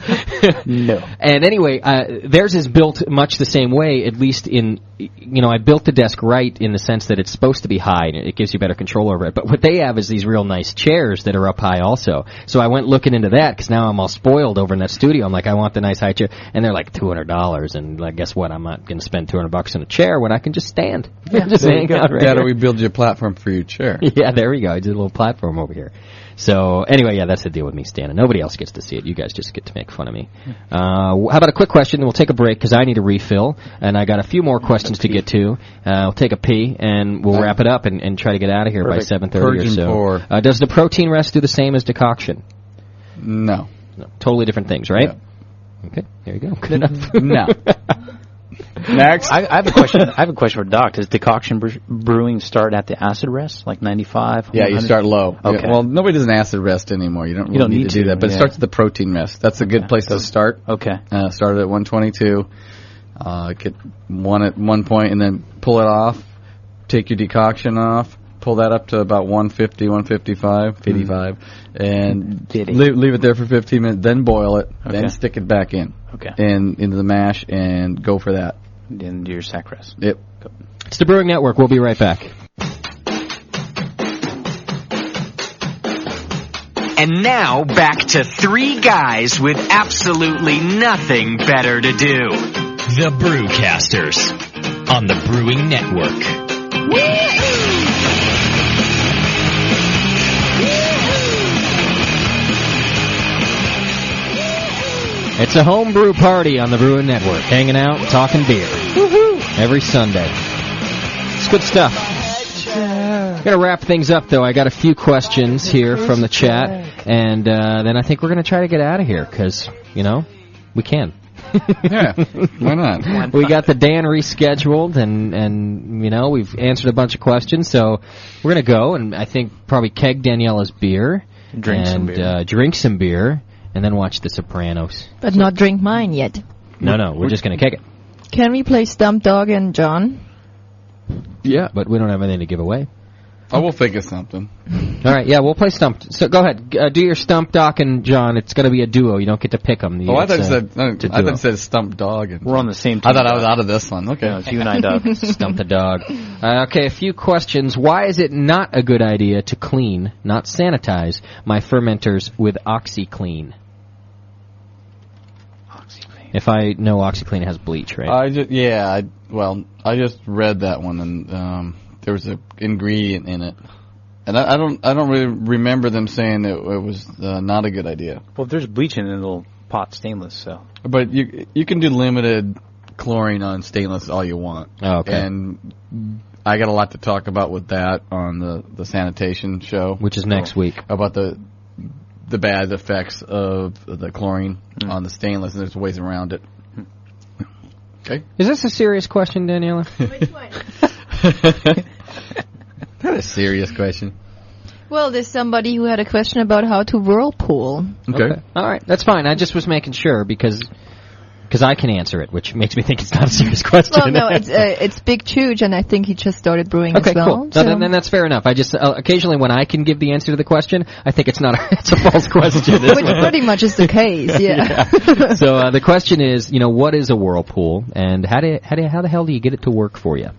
S5: no.
S4: And anyway, theirs is built much the same way. At least I built the desk right in the sense that it's supposed to be high and it gives you better control over it. But what they have is these real nice chairs that are up high also. So I went looking into that because now I'm all spoiled over in that studio. I'm like, I want the nice high chair, and they're like $200. And like, guess what? I'm not going to spend $200 on a chair when I can just stand.
S5: Yeah,
S4: just hang out right here.
S7: We build you a platform for your chair.
S4: Yeah, there we go. I did a little platform over here. So anyway, yeah, that's the deal with me standing. Nobody else gets to see it. You guys just get to make fun of me. How about a quick question, and we'll take a break because I need a refill, and I got a few more questions to get to. We'll take a pee, and we'll wrap it up and try to get out of here by 7:30 or so. Does the protein rest do the same as decoction?
S7: No.
S4: Totally different things, right?
S7: Yeah.
S4: Okay, there you go. Good enough.
S7: No. Next.
S5: I have a question. I have a question for Doc. Does decoction brewing start at the acid rest, like 95?
S7: Yeah,
S5: 100?
S7: you start low.
S5: Okay.
S7: Yeah, well, nobody does an acid rest anymore. You don't really need to do that. But it starts at the protein rest. That's a good place to start.
S5: Okay.
S7: Start at 122. Get one at one point, and then pull it off. Take your decoction off. Pull that up to about 150, 155, 55, and leave it there for 15 minutes. Then boil it.
S5: Okay.
S7: Then stick it back in.
S5: Okay.
S7: And into the mash, and go for that.
S5: Then do your sack rest.
S7: Yep.
S4: It's the Brewing Network. We'll be right back.
S2: And now, back to three guys with absolutely nothing better to do. The Brewcasters on the Brewing Network.
S4: It's a homebrew party on the Brewing Network, hanging out and talking beer. Every Sunday. It's good stuff. I'm going to wrap things up, though. I got a few questions here from the chat, and then I think we're going to try to get out of here, because, we can.
S7: Yeah, why not?
S4: We got the Dan rescheduled, and we've answered a bunch of questions, so we're going to go, and I think probably keg Daniela's beer,
S5: drink some
S4: beer, and then watch The Sopranos.
S6: But not drink mine yet.
S4: No, we're just going to keg it.
S6: Can we play Stump Dog and John?
S4: Yeah, but we don't have anything to give away.
S7: Oh, we'll think of something.
S4: All right, yeah, we'll play Stump. So go ahead, do your Stump, Doc, and John. It's going to be a duo. You don't get to pick them.
S7: I thought you said Stump Dog.
S5: We're on the same team.
S7: I thought I was out of this one. Okay.
S5: No, it's you and I, Doug.
S4: Stump the dog. Okay, a few questions. Why is it not a good idea to clean, not sanitize, my fermenters with OxyClean? If I know OxyClean has bleach, right?
S7: I just read that one, and there was an ingredient in it, and I don't really remember them saying it was not a good idea.
S5: Well, if there's bleach in it, it'll pot stainless. So,
S7: but you can do limited chlorine on stainless all you want.
S4: Oh, okay.
S7: And I got a lot to talk about with that on the sanitation show,
S4: which is next week,
S7: about the bad effects of the chlorine on the stainless, and there's ways around it. Okay.
S4: Is this a serious question, Daniela?
S6: Which one?
S7: Not a serious question.
S6: Well, there's somebody who had a question about how to whirlpool.
S7: Okay.
S4: All right, that's fine. I just was making sure because I can answer it, which makes me think it's not a serious question.
S6: Well, no, it's Big Chooch, and I think he just started brewing as well.
S4: Cool. So. Then that's fair enough. I just occasionally when I can give the answer to the question, I think it's not it's a false question.
S6: Which pretty much is the case, yeah.
S4: So the question is, what is a whirlpool, and how the hell do you get it to work for you?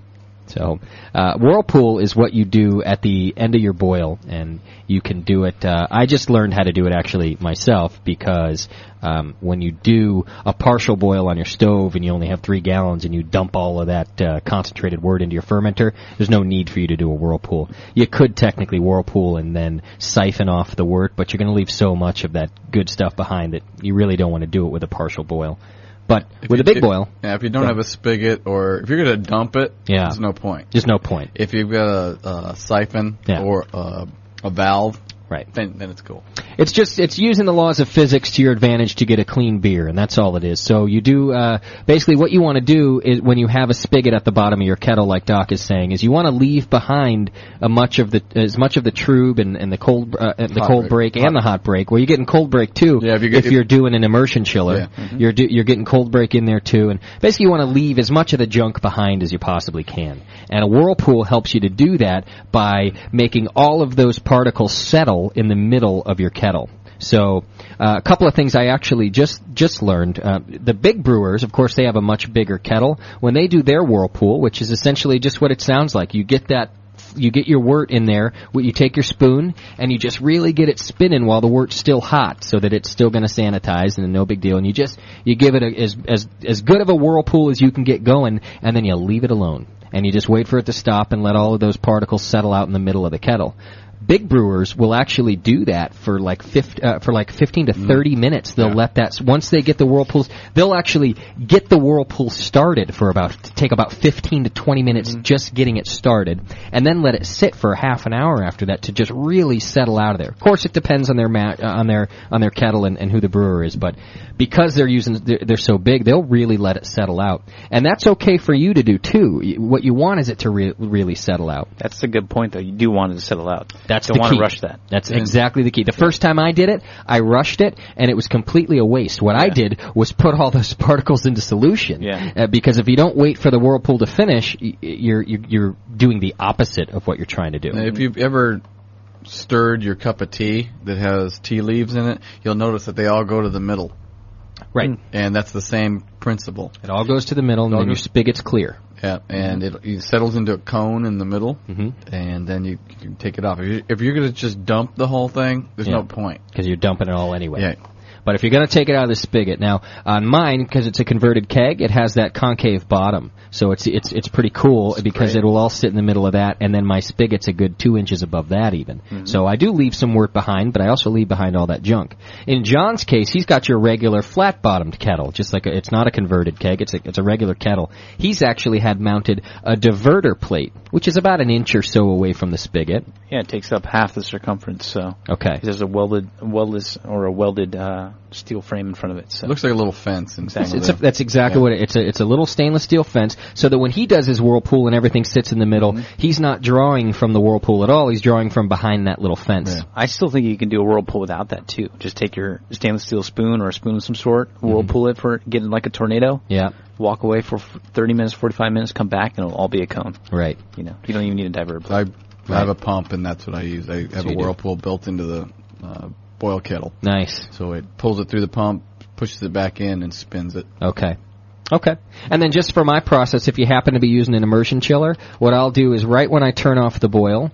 S4: So, whirlpool is what you do at the end of your boil, and you can do it. I just learned how to do it actually myself because when you do a partial boil on your stove and you only have 3 gallons and you dump all of that concentrated wort into your fermenter, there's no need for you to do a whirlpool. You could technically whirlpool and then siphon off the wort, but you're going to leave so much of that good stuff behind that you really don't want to do it with a partial boil. But with a big boil...
S7: Yeah, if you don't have a spigot or if you're going to dump it, there's no point.
S4: There's no point.
S7: If you've got a siphon or a valve,
S4: right,
S7: then it's cool.
S4: It's using the laws of physics to your advantage to get a clean beer, and that's all it is. So you do basically what you want to do is when you have a spigot at the bottom of your kettle, like Doc is saying, is you want to leave behind as much of the trub and the cold break and the hot break. Well, you're getting cold break too.
S7: Yeah,
S4: if you're doing an immersion chiller, you're getting cold break in there too, and basically you want to leave as much of the junk behind as you possibly can. And a whirlpool helps you to do that by making all of those particles settle in the middle of your kettle. So a couple of things I actually just learned. The big brewers, of course, they have a much bigger kettle. When they do their whirlpool, which is essentially just what it sounds like, you get your wort in there, you take your spoon, and you just really get it spinning while the wort's still hot so that it's still going to sanitize, and no big deal. And you give it as good of a whirlpool as you can get going, and then you leave it alone. And you just wait for it to stop and let all of those particles settle out in the middle of the kettle. Big brewers will actually do that for like 15 to 30 minutes. They'll let that, once they get the whirlpools, they'll actually get the whirlpool started for take about 15 to 20 minutes just getting it started, and then let it sit for half an hour after that to just really settle out of there. Of course, it depends on their on their kettle and who the brewer is, but because they're so big, they'll really let it settle out, and that's okay for you to do too. What you want is it to really settle out.
S5: That's a good point, though. You do want it to settle out.
S4: That's
S5: Don't
S4: the key.
S5: want to rush that.
S4: That's exactly the key. The first time I did it, I rushed it, and it was completely a waste. What I did was put all those particles into solution. Because if you don't wait for the whirlpool to finish, you're doing the opposite of what you're trying to do.
S7: If you've ever stirred your cup of tea that has tea leaves in it, you'll notice that they all go to the middle.
S4: Right.
S7: And that's the same principle.
S4: It all goes to the middle, and then your spigot's clear.
S7: Yeah, and it settles into a cone in the middle, and then you can take it off. If you're going to just dump the whole thing, there's no point.
S4: Because you're dumping it all anyway.
S7: Yeah.
S4: But if you're going to take it out of the spigot, now on mine, because it's a converted keg, it has that concave bottom, so it's pretty cool because it will all sit in the middle of that, and then my spigot's a good 2 inches above that even. So I do leave some work behind, but I also leave behind all that junk. In John's case, he's got your regular flat-bottomed kettle, just like it's not a converted keg, it's a regular kettle. He's actually had mounted a diverter plate, which is about an inch or so away from the spigot.
S5: Yeah, it takes up half the circumference. So there's a welded steel frame in front of it. So
S7: it looks like a little fence.
S4: That's exactly what it's a little stainless steel fence, so that when he does his whirlpool and everything sits in the middle, he's not drawing from the whirlpool at all. He's drawing from behind that little fence.
S5: Yeah. I still think you can do a whirlpool without that too. Just take your stainless steel spoon or a spoon of some sort, whirlpool it for get it like a tornado.
S4: Yeah.
S5: Walk away for 30 minutes, 45 minutes, come back, and it'll all be a cone.
S4: Right.
S5: You don't even need a divert plate.
S7: I have a pump, and that's what I use. I have a whirlpool built into the boil kettle.
S4: Nice.
S7: So it pulls it through the pump, pushes it back in, and spins it.
S4: Okay. And then just for my process, if you happen to be using an immersion chiller, what I'll do is right when I turn off the boil,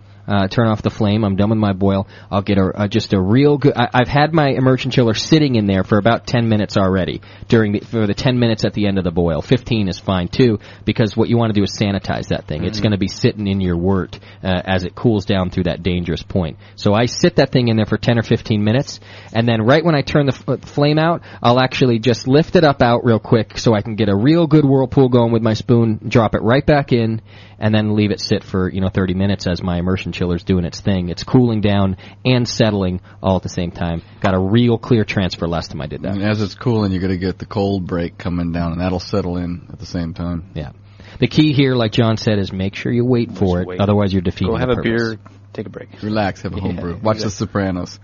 S4: turn off the flame, I'm done with my boil, I'll get just a real good... I've had my immersion chiller sitting in there for about 10 minutes already, for the 10 minutes at the end of the boil. 15 is fine, too, because what you want to do is sanitize that thing. It's going to be sitting in your wort as it cools down through that dangerous point. So I sit that thing in there for 10 or 15 minutes, and then right when I turn the flame out, I'll actually just lift it up out real quick so I can get a real good whirlpool going with my spoon, drop it right back in, and then leave it sit for 30 minutes as my immersion chiller's doing its thing. It's cooling down and settling all at the same time. Got a real clear transfer last time I did that.
S7: And as it's cooling, you're going to get the cold break coming down, and that'll settle in at the same time.
S4: Yeah. The key here, like John said, is make sure you wait for it. Otherwise, you're defeating the purpose.
S5: Go have a beer, take a break.
S7: Relax, have a home brew. Watch The Sopranos.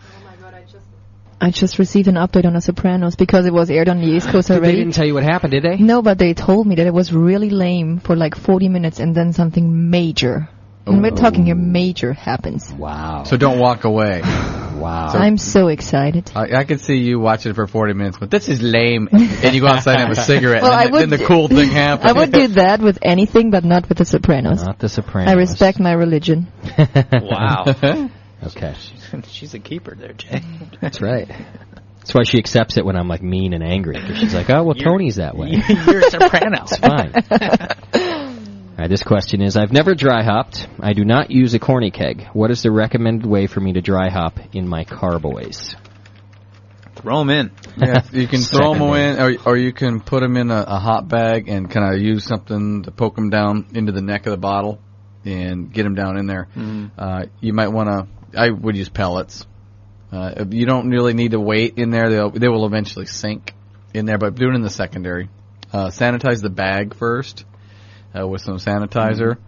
S6: I just received an update on The Sopranos because it was aired on the East Coast already.
S4: They didn't tell you what happened, did they?
S6: No, but they told me that it was really lame for like 40 minutes and then something major. And we're talking here, major happens.
S4: Wow.
S7: So don't walk away.
S4: Wow.
S6: I'm so excited.
S7: I could see you watching it for 40 minutes, but this is lame. And you go outside and have a cigarette,
S6: well,
S7: and then the cool thing happens.
S6: I would do that with anything, but not with The Sopranos.
S4: Not The Sopranos.
S6: I respect my religion.
S5: Wow.
S4: Okay.
S5: She's a keeper there, Jay.
S4: That's right. That's why she accepts it when I'm like mean and angry. Because she's like, oh, well, Tony's that way.
S5: You're a Soprano.
S4: It's fine. All right, this question is, I've never dry hopped. I do not use a corny keg. What is the recommended way for me to dry hop in my carboys?
S5: Throw them in.
S7: Yeah, you can throw them in, or you can put them in a hot bag and kind of use something to poke them down into the neck of the bottle and get them down in there. You might want to, I would use pellets. You don't really need to wait in there. They will eventually sink in there, but do it in the secondary. Sanitize the bag first with some sanitizer.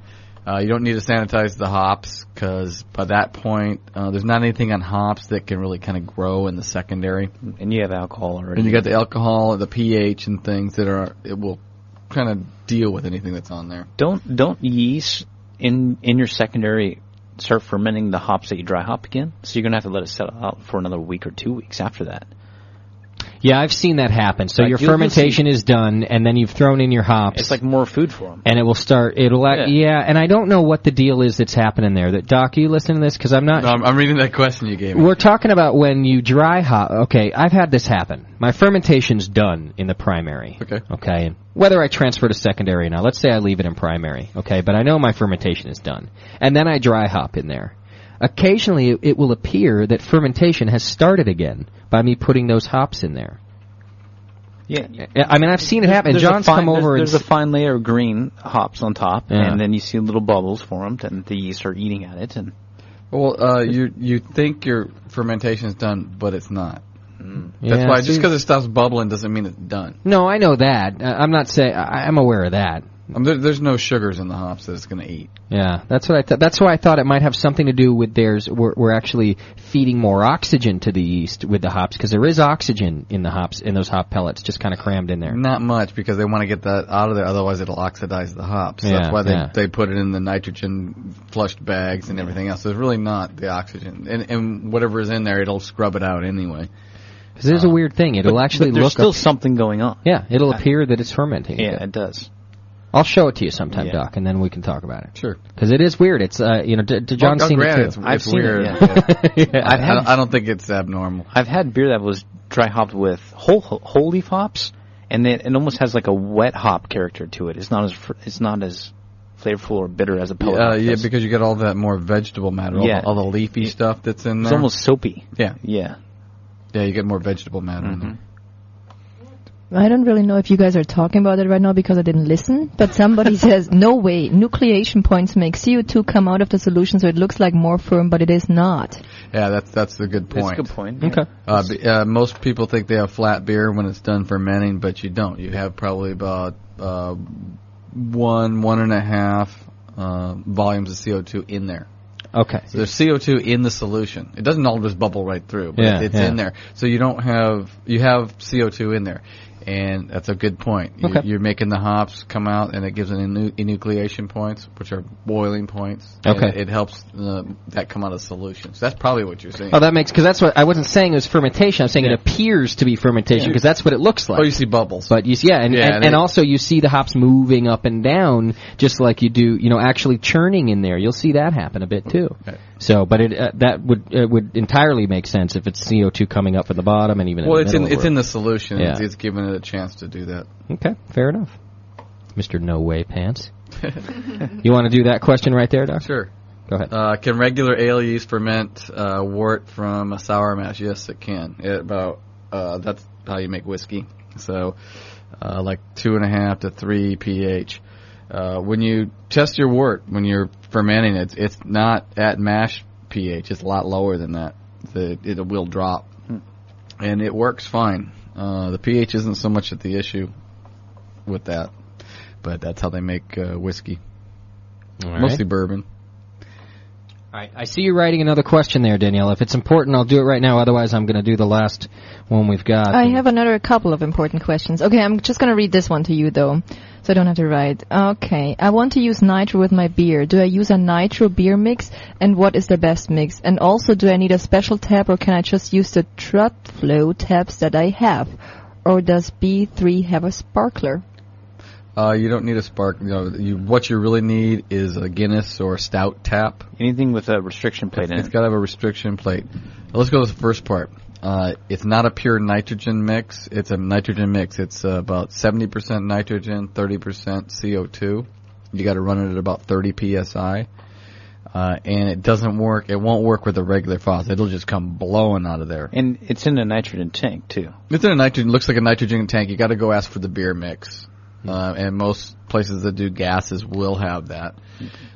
S7: You don't need to sanitize the hops because by that point, there's not anything on hops that can really kind of grow in the secondary.
S5: And you have alcohol already.
S7: And you got the alcohol, the pH, and things that it will kind of deal with anything that's on there.
S5: Don't yeast in your secondary start fermenting the hops that you dry hop again? So you're going to have to let it settle out for another week or 2 weeks after that.
S4: Yeah, I've seen that happen. So your fermentation is done, and then you've thrown in your hops.
S5: It's like more food for them.
S4: And it will start, and I don't know what the deal is that's happening there. Doc, you listening to this? Because I'm not...
S7: No, I'm reading that question you gave me.
S4: We're talking about when you dry hop... Okay, I've had this happen. My fermentation's done in the primary. Okay. Whether I transfer to secondary or not. Let's say I leave it in primary. Okay, but I know my fermentation is done. And then I dry hop in there. occasionally it will appear that fermentation has started again by me putting those hops in there.
S5: Yeah,
S4: I mean, I've seen it happen. John's come over
S5: There's
S4: and
S5: a fine layer of green hops on top,
S4: Yeah.
S5: and then you see little bubbles formed, and the yeast are eating at it. And
S7: Well, you think your fermentation is done, but it's not. That's
S4: Yeah,
S7: why
S4: see-
S7: just because it stops bubbling doesn't mean it's done.
S4: No, I know that. I'm not saying I'm aware of that.
S7: There's no sugars in the hops that it's going to eat.
S4: Yeah, that's what I thought. That's why I thought it might have something to do with theirs. We're actually feeding more oxygen to the yeast with the hops because there is oxygen in the hops in those hop pellets, just kind of crammed in there.
S7: Not much because they want to get that out of there, otherwise it'll oxidize the hops. So that's
S4: Yeah,
S7: why
S4: yeah.
S7: they put it in the nitrogen flushed bags and everything else. So it's really not the oxygen, and whatever is in there, it'll scrub it out anyway.
S4: Because there's a weird thing. It'll actually
S5: there's
S4: look
S5: still
S4: up-
S5: something going on.
S4: Yeah, it'll appear that it's fermenting.
S5: Yeah, it does.
S4: I'll show it to you sometime,
S5: Yeah.
S4: Doc, and then we can talk about it.
S7: Sure.
S4: Because it is weird. It's John's seen it too.
S7: It's weird.
S4: Yeah.
S7: I don't think it's abnormal.
S5: I've had beer that was dry hopped with whole leaf hops, and it almost has like a wet hop character to it. It's not as flavorful or bitter as a pellet hop
S7: Yeah,
S5: does.
S7: because you get all that more vegetable matter,
S5: Yeah.
S7: all the leafy stuff that's in there.
S5: It's almost soapy.
S7: Yeah.
S5: Yeah.
S7: Yeah, you get more vegetable matter in there.
S6: I don't really know if you guys are talking about it right now because I didn't listen, but somebody says, no way, nucleation points make CO2 come out of the solution so it looks like more firm, but it is not.
S7: Yeah, that's a good point.
S5: That's a good point.
S6: Okay.
S7: Most people think they have flat beer when it's done fermenting, but you don't. You have probably about 1.5 volumes of CO2 in there.
S4: Okay.
S7: So there's CO2 in the solution. It doesn't all just bubble right through, but
S4: Yeah,
S7: it's
S4: yeah.
S7: in there. So you have CO2 in there. And that's a good point.
S4: Okay.
S7: You're making the hops come out, and it gives an enucleation points, which are boiling points. And
S4: Okay.
S7: it helps that come out of solution. So that's probably what you're saying.
S4: Oh, that makes, because that's what I wasn't saying it was fermentation. I'm saying it appears to be fermentation because that's what it looks like.
S7: Oh, you see bubbles.
S4: But and also you see the hops moving up and down just like you do, actually churning in there. You'll see that happen a bit too.
S7: Okay.
S4: So, but it would entirely make sense if it's CO2 coming up from the bottom and even
S7: Well,
S4: in the middle
S7: it's
S4: where-
S7: in the solution.
S4: Yeah.
S7: It's giving it a chance to do that.
S4: Okay, fair enough. Mr. No Way Pants. You want to do that question right there, Doc?
S7: Sure.
S4: Go ahead.
S7: Can regular ale yeast ferment wort from a sour mash? Yes, it can. That's how you make whiskey. So, like 2.5 to 3 pH. When you test your wort, when you're fermenting it, it's not at mash pH. It's a lot lower than that. It will drop. And it works fine. The pH isn't so much at the issue with that. But that's how they make whiskey.
S4: All right.
S7: Mostly bourbon.
S4: All right. I see you writing another question there, Danielle. If it's important, I'll do it right now. Otherwise, I'm going to do the last one we've got.
S6: I have another couple of important questions. Okay, I'm just going to read this one to you, though, so I don't have to write. Okay, I want to use nitro with my beer. Do I use a nitro beer mix, and what is the best mix? And also, do I need a special tap, or can I just use the Trutflow taps that I have? Or does B3 have a sparkler?
S7: You don't need a spark. What you really need is a Guinness or a stout tap.
S5: Anything with a restriction plate in
S7: It's
S5: it.
S7: got to have a restriction plate. Now, let's go to the first part. It's not a pure nitrogen mix. It's a nitrogen mix. It's about 70% nitrogen, 30% CO2. You got to run it at about 30 psi. And it doesn't work. It won't work with a regular faucet. It'll just come blowing out of there.
S5: And it's in a nitrogen tank, too.
S7: It's in a nitrogen. Looks like a nitrogen tank. You got to go ask for the beer mix. And most places that do gases will have that.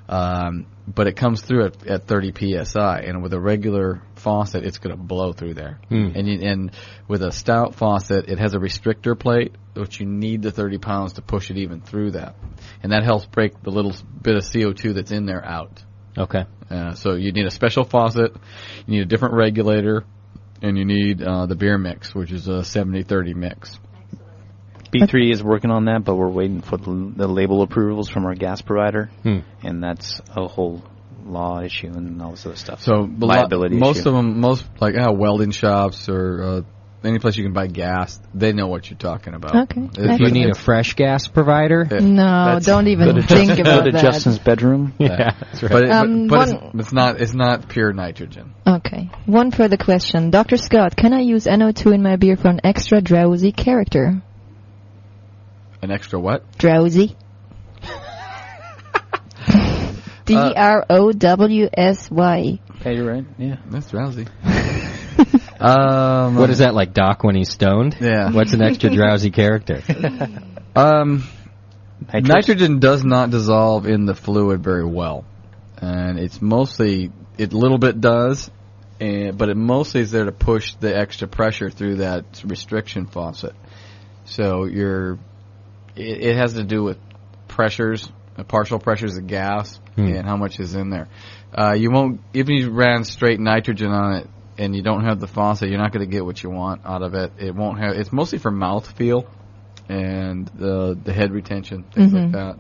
S7: But it comes through at 30 psi, and with a regular faucet, it's going to blow through there. And with a stout faucet, it has a restrictor plate, which you need the 30 pounds to push it even through that. And that helps break the little bit of CO2 that's in there out.
S4: Okay.
S7: So you need a special faucet, you need a different regulator, and you need the beer mix, which is a 70-30 mix.
S5: B3 is working on that, but we're waiting for the label approvals from our gas provider, and that's a whole law issue and all this other stuff.
S7: So
S5: liability
S7: most
S5: issue.
S7: of them, like welding shops or any place you can buy gas, they know what you're talking about.
S6: Okay.
S4: Do you need a fresh gas provider?
S6: No, don't even think about
S5: Go to
S6: that.
S5: Justin's bedroom.
S4: Yeah, that's right.
S7: But it's not pure nitrogen.
S6: Okay. One further question. Dr. Scott, can I use NO2 in my beer for an extra drowsy character?
S7: An extra what?
S6: Drowsy. DROWSY.
S5: Hey, you're right. Yeah.
S7: That's drowsy.
S4: What is that, like Doc when he's stoned?
S7: Yeah.
S4: What's an extra drowsy character?
S7: Nitrogen does not dissolve in the fluid very well. And it's mostly, it little bit does, but it mostly is there to push the extra pressure through that restriction faucet. So it has to do with pressures, partial pressures of gas, and how much is in there. You won't, if you ran straight nitrogen on it and you don't have the faucet, you're not going to get what you want out of it. It won't have, it's mostly for mouthfeel and the head retention, things like that.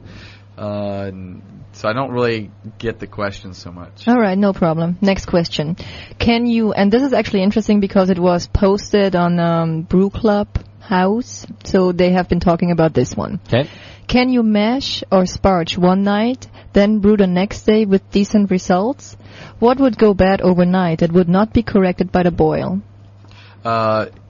S7: So I don't really get the question so much.
S6: All right, no problem. Next question. Can you, and this is actually interesting because it was posted on Brew Club House, so they have been talking about this one.
S4: Okay.
S6: Can you mash or sparge one night, then brew the next day with decent results? What would go bad overnight that would not be corrected by the boil?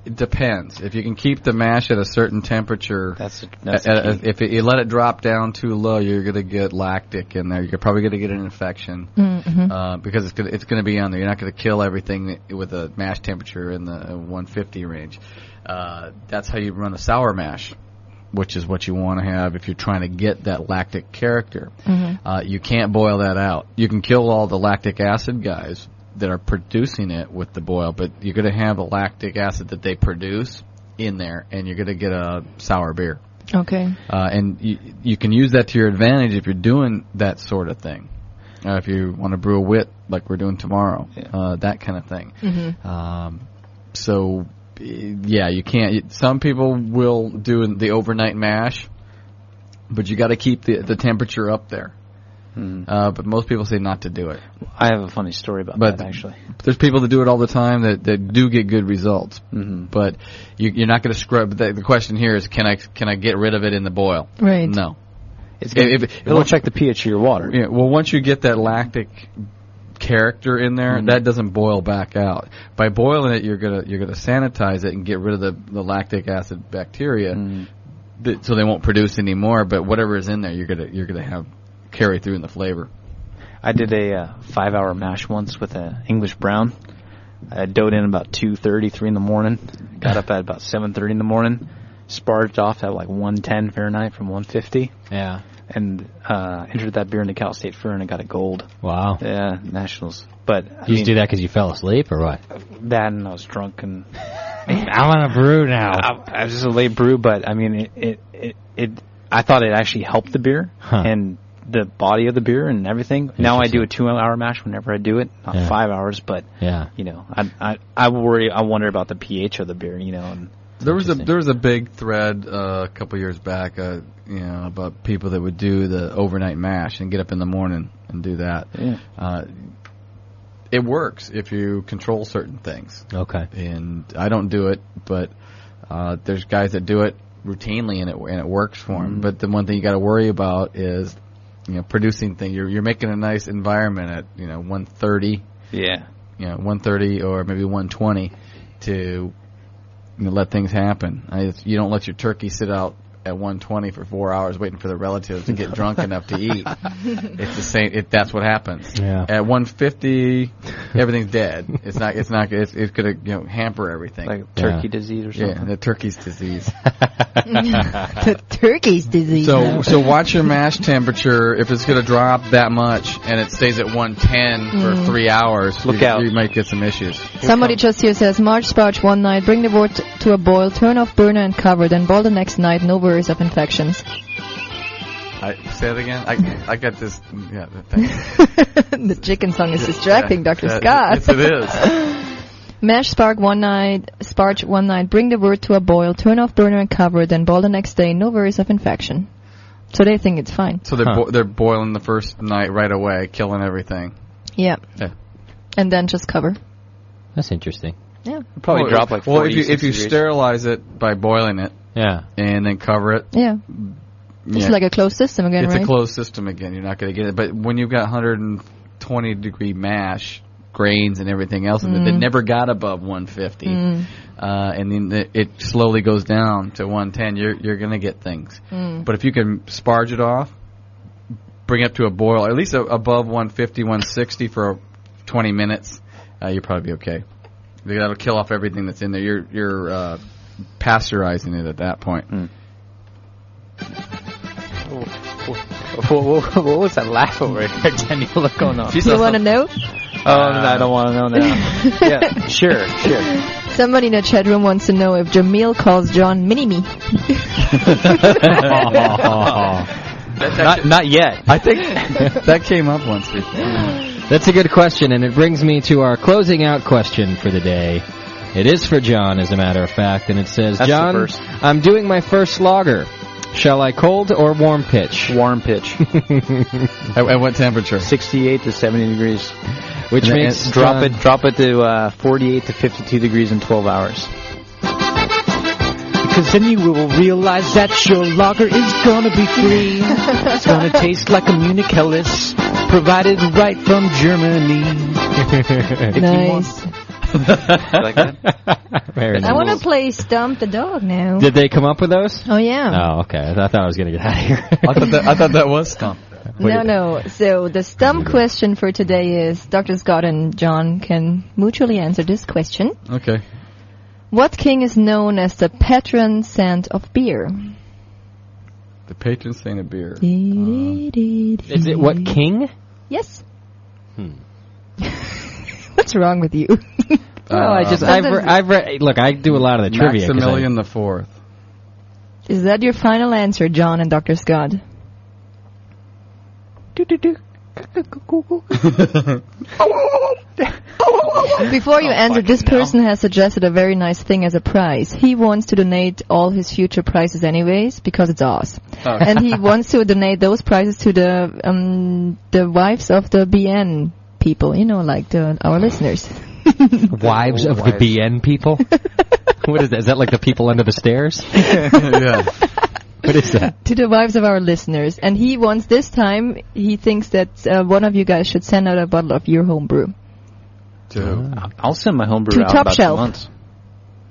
S7: It depends. If you can keep the mash at a certain temperature, if you let it drop down too low, you're going to get lactic in there. You're probably going to get an infection because it's going to be on there. You're not going to kill everything with a mash temperature in the 150 range. That's how you run a sour mash, which is what you want to have if you're trying to get that lactic character. You can't boil that out. You can kill all the lactic acid guys that are producing it with the boil, but you're going to have a lactic acid that they produce in there, and you're going to get a sour beer.
S6: Okay.
S7: And you can use that to your advantage if you're doing that sort of thing. If you want to brew a wit like we're doing tomorrow, that kind of thing. So, yeah, you can't. Some people will do the overnight mash, but you got to keep the temperature up there. But most people say not to do it.
S5: I have a funny story about that, actually.
S7: There's people that do it all the time that do get good results. But you're not going to scrub. The question here is, can I get rid of it in the boil?
S6: Right.
S7: No.
S5: It'll check the pH of your water.
S7: Yeah. Well, once you get that lactic character in there, that doesn't boil back out. By boiling it, you're gonna sanitize it and get rid of the lactic acid bacteria, so they won't produce any more. But whatever is in there, you're gonna have carry through in the flavor.
S5: I did a 5-hour mash once with an English brown. I doughed in about 2:30, 3 in the morning. Got up at about 7:30 in the morning. Sparged off at like 110 Fahrenheit from 150.
S4: Yeah.
S5: And entered that beer in the Cal State Fair and I got a gold.
S4: Wow.
S5: Yeah, nationals. But
S4: you just do that because you fell asleep or what?
S5: That and I was drunk and
S4: I want to brew now.
S5: I was just a late brew, but I mean I thought it actually helped the beer and the body of the beer and everything. Now I do a 2-hour mash whenever I do it, not 5 hours, but you know, I wonder about the pH of the beer, you know. And
S7: there was a big thread a couple years back, you know, about people that would do the overnight mash and get up in the morning and do that.
S5: Yeah.
S7: It works if you control certain things.
S4: Okay.
S7: And I don't do it, but there's guys that do it routinely and it works for them. But the one thing you got to worry about is, you know, producing things. You're making a nice environment at 130.
S5: Yeah.
S7: 130 or maybe 120 to let things happen. You don't let your turkey sit out at 120 for 4 hours waiting for the relatives to get drunk enough to eat. It's the same. That's what happens.
S4: Yeah.
S7: At 150, everything's dead. It's going to hamper everything.
S5: Like turkey disease or something.
S7: Yeah, the turkey's disease.
S6: The turkey's disease.
S7: So watch your mash temperature. If it's going to drop that much and it stays at 110 for 3 hours,
S5: look out.
S7: You might get some issues.
S6: Somebody just here says, March sparge one night, bring the wort to a boil, turn off burner and cover, then boil the next night, no worries of infections.
S7: Say it again. I got this. Yeah,
S6: the chicken song is distracting, Dr. Scott.
S7: Yes, it is.
S6: Mash sparge one night, bring the wort to a boil, turn off burner and cover, then boil the next day, no worries of infection. So they think it's fine.
S7: So they're boiling the first night right away, killing everything.
S6: Yeah. And then just cover.
S4: That's interesting.
S6: Yeah.
S5: Probably drop like 40,
S7: well, if you sterilize it by boiling it, and then cover it,
S6: it's like a closed system again,
S7: it's
S6: right?
S7: a closed system again. You're not going to get it. But when you've got 120 degree mash, grains and everything else, and it never got above 150, and then it slowly goes down to 110, you're going to get things. But if you can sparge it off, bring it up to a boil, at least above 150, 160 for 20 minutes, you'll probably be okay. That'll kill off everything that's in there. You're pasteurizing it at that point.
S5: What was that laugh over there, Daniel? What's going on?
S6: Do you want to know?
S5: I don't want to know now. Yeah, sure.
S6: Somebody in the chat room wants to know if Jamil calls John Mini-Me.
S5: Not yet.
S7: I think that came up once before.
S4: That's a good question, and it brings me to our closing out question for the day. It is for John, as a matter of fact, and it says,
S5: That's
S4: John, I'm doing my first lager. Shall I cold or warm pitch?
S5: Warm pitch.
S7: At what temperature?
S5: 68 to 70 degrees.
S4: Which makes
S5: drop it to 48 to 52 degrees in 12 hours. Because then you will realize that your lager is gonna be free. It's gonna taste like a Munich Helles, provided right from Germany.
S6: Nice.
S5: Like that?
S4: Very
S6: I
S4: nice.
S6: want to play Stump the Dog now.
S4: Did they come up with those?
S6: Oh, yeah.
S4: Oh, okay. I thought I was going to get out of here.
S7: I thought that was Stump.
S6: No. So the Stump question for today is, Dr. Scott and John can mutually answer this question.
S7: Okay.
S6: What king is known as the patron saint of beer?
S7: The patron saint of beer.
S4: Is it what, king?
S6: Yes. What's wrong with you?
S4: I've read. Look, I do a lot of the trivia.
S7: Maximilian the Fourth.
S6: Is that your final answer, John and Dr. Scott? Before you answer, this person has suggested a very nice thing as a prize. He wants to donate all his future prizes anyways, because it's ours.
S7: Oh.
S6: And he wants to donate those prizes to the wives of the BN people, like our listeners.
S4: Wives of the BN people? What is that? Is that like the people under the stairs?
S7: Yeah.
S4: What is that?
S6: To the wives of our listeners. And he wants this time, he thinks that one of you guys should send out a bottle of your homebrew.
S5: I'll send my homebrew
S6: To
S5: out
S6: Top
S5: about
S6: Shelf.
S5: 2 months.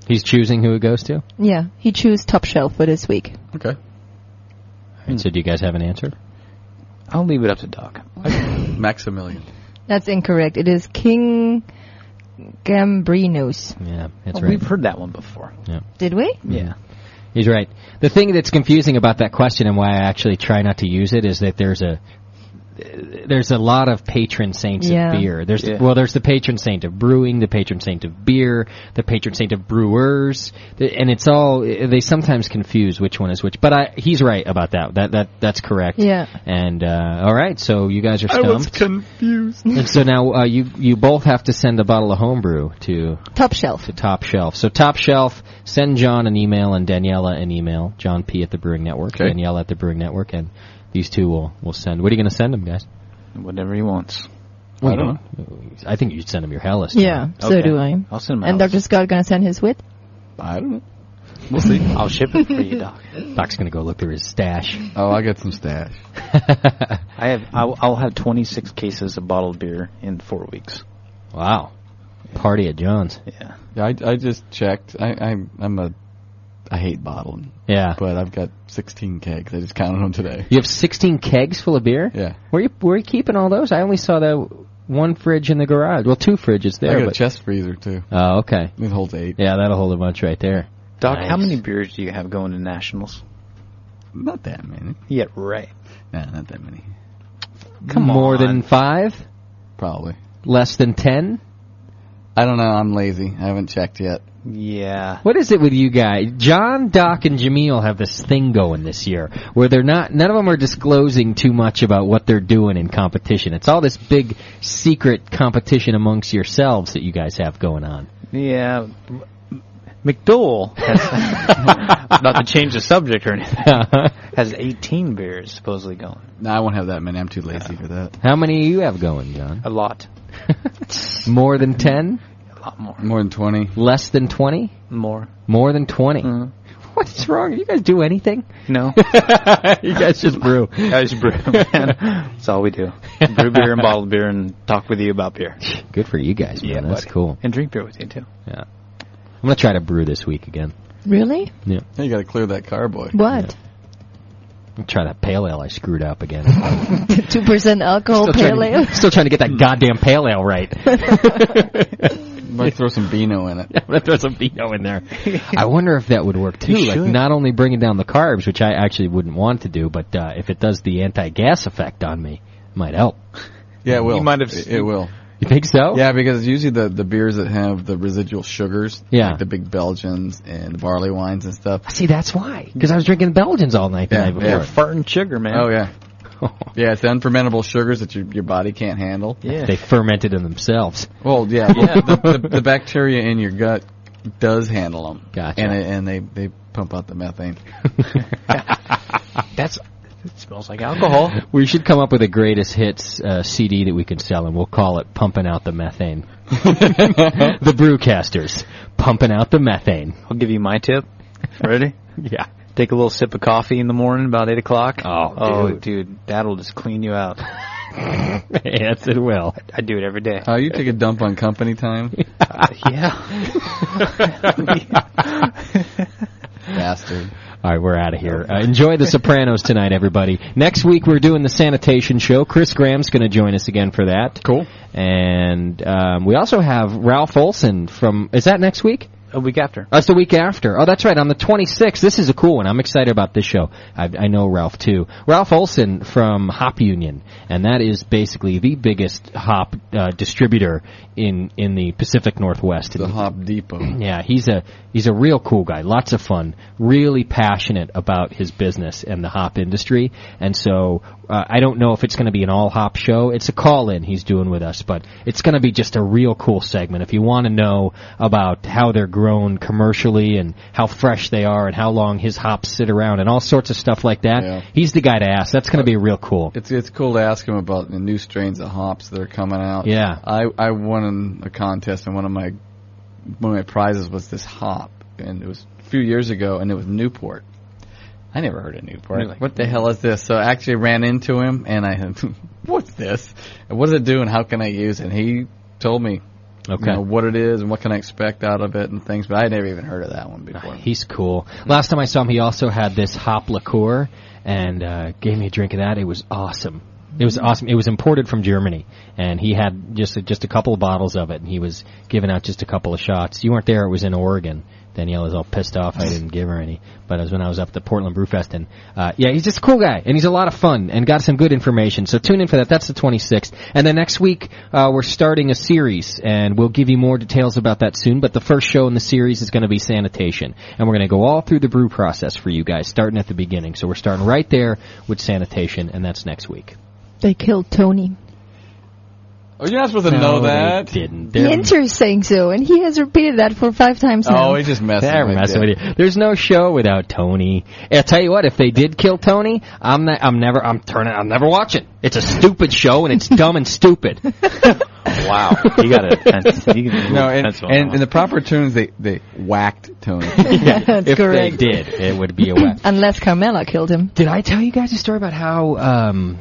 S4: He's choosing who it goes to?
S6: Yeah, he chose Top Shelf for this week.
S7: Okay.
S4: So do you guys have an answer?
S5: I'll leave it up to Doc.
S7: Maximilian.
S6: That's incorrect. It is King Gambrinus.
S4: Yeah, that's right.
S5: We've heard that one before.
S4: Yeah.
S6: Did we?
S5: Yeah.
S4: He's right. The thing that's confusing about that question and why I actually try not to use it is that there's a lot of patron saints of beer. There's the patron saint of brewing, the patron saint of beer, the patron saint of brewers, and it's all, they sometimes confuse which one is which. But he's right about that. That's correct.
S6: Yeah.
S4: And all right, so you guys are stumped.
S7: I was confused.
S4: And so now you both have to send a bottle of homebrew to
S6: Top Shelf.
S4: To Top Shelf. So Top Shelf, send John an email and Daniela an email. John P. at the Brewing Network, Daniela at the Brewing Network, and these two will send. What are you going to send them, guys?
S5: Whatever he wants.
S4: I don't know. I think you should send him your Helles.
S6: Yeah, so do I.
S5: I'll send him.
S6: And Dr. Scott going to send his with?
S7: I don't know. We'll see.
S5: I'll ship it for you, Doc.
S4: Doc's going to go look through his stash.
S7: Oh, I got some stash.
S5: I'll have 26 cases of bottled beer in 4 weeks.
S4: Wow. Party at John's.
S5: Yeah.
S7: I just checked. I hate bottling.
S4: Yeah.
S7: But I've got 16 kegs. I just counted them today.
S4: You have 16 kegs full of beer?
S7: Yeah.
S4: Where are you keeping all those? I only saw that one fridge in the garage. Well, 2 fridges there.
S7: I got a chest freezer, too.
S4: Oh, okay.
S7: It holds 8.
S4: Yeah, that'll hold a bunch right there.
S5: Doc,
S4: Nice.
S5: how many beers do you have going to Nationals?
S7: Not that many.
S5: Yeah, right.
S7: Nah, not that many.
S5: Come
S4: More
S5: on.
S4: than 5?
S7: Probably.
S4: Less than 10?
S7: I don't know. I'm lazy. I haven't checked yet.
S5: Yeah.
S4: What is it with you guys? John, Doc, and Jamil have this thing going this year where none of them are disclosing too much about what they're doing in competition. It's all this big secret competition amongst yourselves that you guys have going on.
S5: Yeah. McDowell has, not to change the subject or anything, has 18 beers supposedly going.
S7: No, I won't have that many. I'm too lazy for that.
S4: How many do you have going, John?
S5: A lot.
S4: More than 10?
S5: A lot more.
S7: More than 20.
S4: Less than 20?
S5: More.
S4: More than 20?
S5: Mm.
S4: What's wrong? You guys do anything?
S5: No.
S4: You guys just brew.
S5: Guys brew, man. That's all we do. Brew beer and bottled beer and talk with you about beer.
S4: Good for you guys, man.
S5: Yeah,
S4: That's
S5: buddy.
S4: cool.
S5: And drink beer with you, too.
S4: Yeah. I'm going to try to brew this week again.
S6: Really?
S4: Yeah.
S7: Hey, you got to clear that carboy.
S6: What?
S4: Try that pale ale I screwed up again.
S6: 2% alcohol pale ale.
S4: Still trying to get that goddamn pale ale right.
S7: Might throw some Beano in it.
S4: I'm going to throw some Beano in there. I wonder if that would work, too.
S5: You
S4: Like,
S5: should.
S4: not only bringing down the carbs, which I actually wouldn't want to do, but if it does the anti-gas effect on me, it might help.
S7: Yeah, it will.
S5: You might have
S7: It will.
S4: You think so?
S7: Yeah, because it's usually the beers that have the residual sugars.
S4: Yeah.
S7: Like the big Belgians and the barley wines and stuff.
S4: See, that's why. Because I was drinking Belgians all night the night before.
S5: They're farting sugar, man.
S7: Oh, yeah. Yeah, it's the unfermentable sugars that your body can't handle.
S5: Yeah.
S4: They fermented them themselves.
S7: Well, yeah. The bacteria in your gut does handle them.
S4: Gotcha.
S7: And they pump out the methane.
S5: It smells like alcohol.
S4: We should come up with a greatest hits CD that we can sell, and we'll call it Pumping Out the Methane. The Brewcasters, Pumping Out the Methane.
S5: I'll give you my tip. Ready?
S4: Yeah.
S5: Take a little sip of coffee in the morning about 8 o'clock.
S4: Oh,
S5: dude, that'll just clean you out.
S4: Yes, it will.
S5: I do it every day.
S7: Oh, you take a dump on company time?
S5: Yeah.
S7: Bastard.
S4: All right, we're out of here. Enjoy The Sopranos tonight, everybody. Next week, we're doing the sanitation show. Chris Graham's going to join us again for that.
S7: Cool.
S4: And we also have Ralph Olson from... Is that next week?
S5: A week after.
S4: That's the week after. Oh, that's right. On the 26th. This is a cool one. I'm excited about this show. I know Ralph, too. Ralph Olson from Hop Union. And that is basically the biggest hop distributor in the Pacific Northwest.
S7: The Hop Depot.
S4: Yeah, he's a real cool guy. Lots of fun. Really passionate about his business and the hop industry. And so I don't know if it's going to be an all-hop show. It's a call-in he's doing with us, but it's going to be just a real cool segment. If you want to know about how they're grown commercially and how fresh they are and how long his hops sit around and all sorts of stuff like that, he's the guy to ask. That's going to be real cool.
S7: It's cool to ask him about the new strains of hops that are coming out.
S4: Yeah.
S7: I won a contest, and one of my prizes was this hop, and it was a few years ago, and it was Newport. I never heard of Newport.
S5: Really?
S7: What the hell is this? So I actually ran into him, and I said, what's this? And what does it do, and how can I use it? And he told me what it is and what can I expect out of it and things, but I had never even heard of that one before.
S4: He's cool. Last time I saw him, he also had this hop liqueur and gave me a drink of that. It was awesome. It was awesome. It was imported from Germany, and he had just a couple of bottles of it, and he was giving out just a couple of shots. You weren't there. It was in Oregon. Danielle was all pissed off I didn't give her any, but it was when I was up at the Portland Brewfest, and he's just a cool guy, and he's a lot of fun, and got some good information, so tune in for that. That's the 26th, and then next week we're starting a series, and we'll give you more details about that soon, but the first show in the series is going to be sanitation, and we're going to go all through the brew process for you guys, starting at the beginning, so we're starting right there with sanitation, and that's next week.
S6: They killed Tony.
S7: Oh, you're not supposed to know that.
S4: They didn't.
S6: The inter is saying so, and he has repeated that for 5 times now.
S7: Oh, he just messing
S4: They're
S7: with
S4: messing
S7: you.
S4: with you. There's no show without Tony. I'll tell you what, if they did kill Tony, I'm never watching. It's a stupid show, and it's dumb and stupid.
S5: Wow. You got it.
S7: No, and in the proper terms, they whacked Tony.
S6: That's
S4: if
S6: correct.
S4: they did, it would be a whack.
S6: Unless Carmela killed him.
S4: Did I tell you guys a story about how,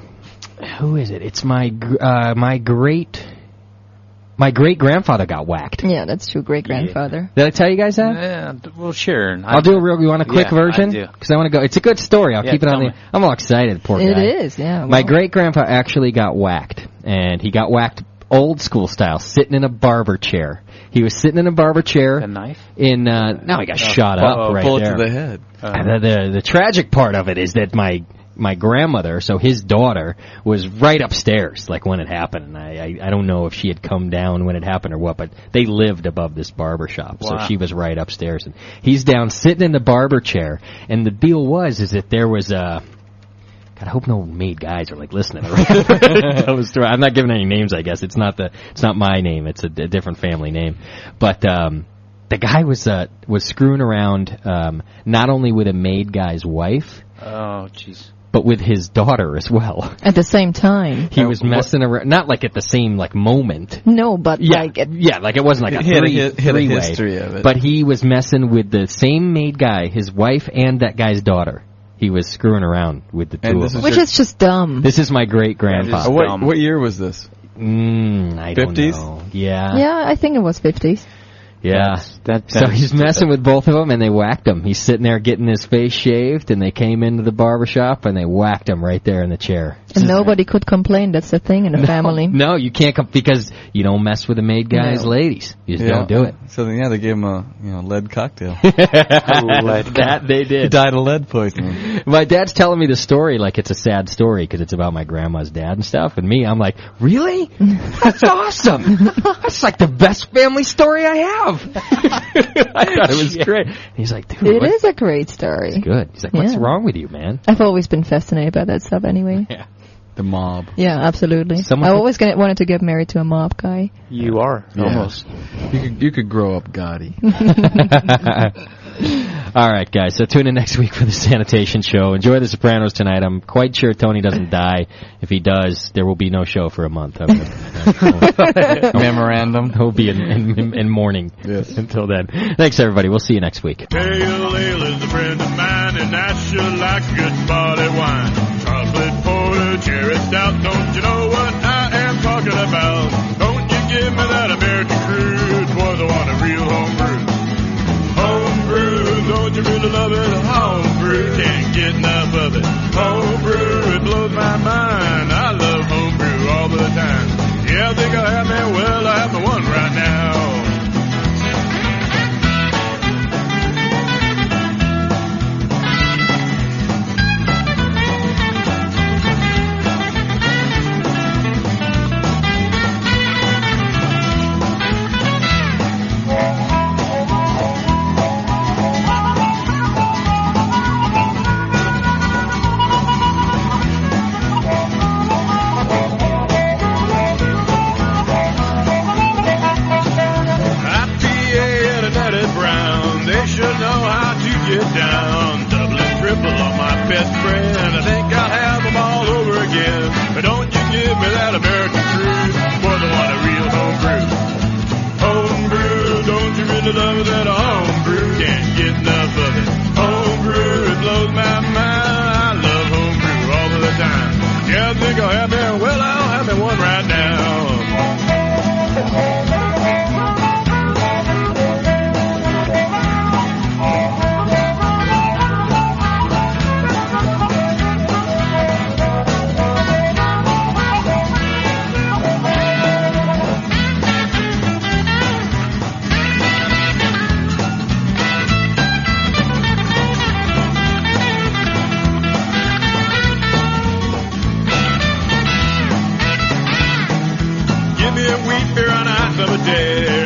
S4: who is it? It's my great-grandfather got whacked.
S6: Yeah, that's true. Great-grandfather.
S4: Did I tell you guys that?
S5: Yeah, well, sure.
S4: I'll do you want a quick version?
S5: I do.
S4: Because I want to go. It's a good story. I'll keep it on I'm all excited, poor guy.
S6: It is, yeah.
S4: My great-grandpa actually got whacked, and he got whacked old school style, sitting in a barber chair. He was sitting in a barber chair.
S5: A knife?
S4: Now he got shot up right
S7: bullet
S4: there.
S7: to the head.
S4: The tragic part of it is that my grandmother, so his daughter, was right upstairs, like when it happened. And I don't know if she had come down when it happened or what, but they lived above this barber shop, so she was right upstairs. And he's down sitting in the barber chair, and the deal is that there was a... God, I hope no maid guys are like listening. I'm not giving any names, I guess. It's not my name. It's a different family name. But the guy was screwing around not only with a maid guy's wife.
S5: Oh, jeez.
S4: But with his daughter as well.
S6: At the same time.
S4: He was messing around, not like at the same moment.
S6: No, but
S4: like it wasn't like a three-way.
S7: History of it.
S4: But he was messing with the same maid guy, his wife, and that guy's daughter. He was screwing around with the two of them.
S6: Which is just dumb.
S4: This is my great-grandpa.
S7: What year was this?
S4: I don't
S7: 50s?
S4: know. Yeah.
S6: Yeah, I think it was 50s.
S4: Yeah. So he's messing with both of them, and they whacked him. He's sitting there getting his face shaved, and they came into the barbershop, and they whacked him right there in the chair.
S6: And nobody could complain. That's the thing in a family.
S4: No, you can't because you don't mess with the maid guy's ladies. You just don't do it.
S14: So then, they gave him a lead cocktail.
S4: That they did.
S14: He died of lead poisoning.
S4: My dad's telling me the story like it's a sad story because it's about my grandma's dad and stuff. And me, I'm like, really? That's awesome. That's like the best family story I have. I thought it was great. And he's like, dude,
S6: it is a great story.
S4: It's good. He's like, what's wrong with you, man?
S6: I've always been fascinated by that stuff anyway.
S4: Yeah.
S14: The mob.
S6: Yeah, absolutely. I always wanted to get married to a mob guy.
S5: You are, almost.
S14: You could grow up gaudy.
S4: All right, guys, so tune in next week for the Sanitation Show. Enjoy The Sopranos tonight. I'm quite sure Tony doesn't die. If he does, there will be no show for a month.
S14: Memorandum.
S4: He'll be in mourning until then. Thanks, everybody. We'll see you next week.
S15: Pale ale is a friend of mine, and I sure like good barley wine. Chocolate porter, cherry stout, don't you know what I am talking about? Don't you give me that American crude, boys, I want a real homebrew. Homebrew, don't you really love it? Homebrew, can't get enough of it. Homebrew, it blows my mind. I love homebrew all the time. Yeah, I think I have me, well, I have me one right now. Get down, double and triple on my best friend. I think I'll have them all over again. But don't you give me that American crude, boys, I want a real homebrew. Homebrew, don't you really love it? That homebrew, can't get enough of it. Homebrew, it blows my mind. I love homebrew all of the time. Yeah, I think I'll have me, well, I'll have me one right now.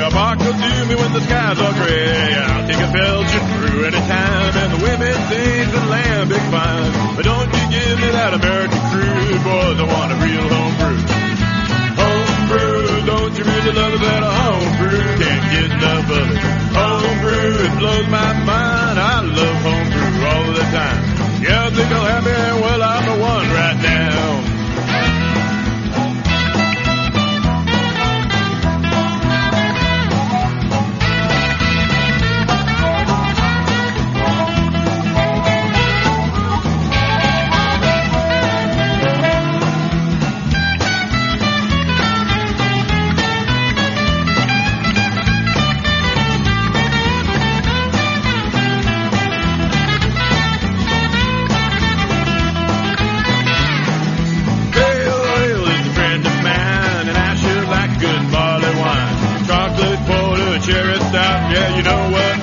S15: A bark will do me when the skies are gray. I'll take a Belgian brew anytime, and the women sing the lambic fine. But don't you give me that American crude, boys, I want a real homebrew. Homebrew, don't you really love it? That homebrew, can't get enough of it. Homebrew, it blows my mind. I love homebrew all the time. Yeah, I think I'll have me, well, I'm the one right now. Cherry stout, yeah, you know what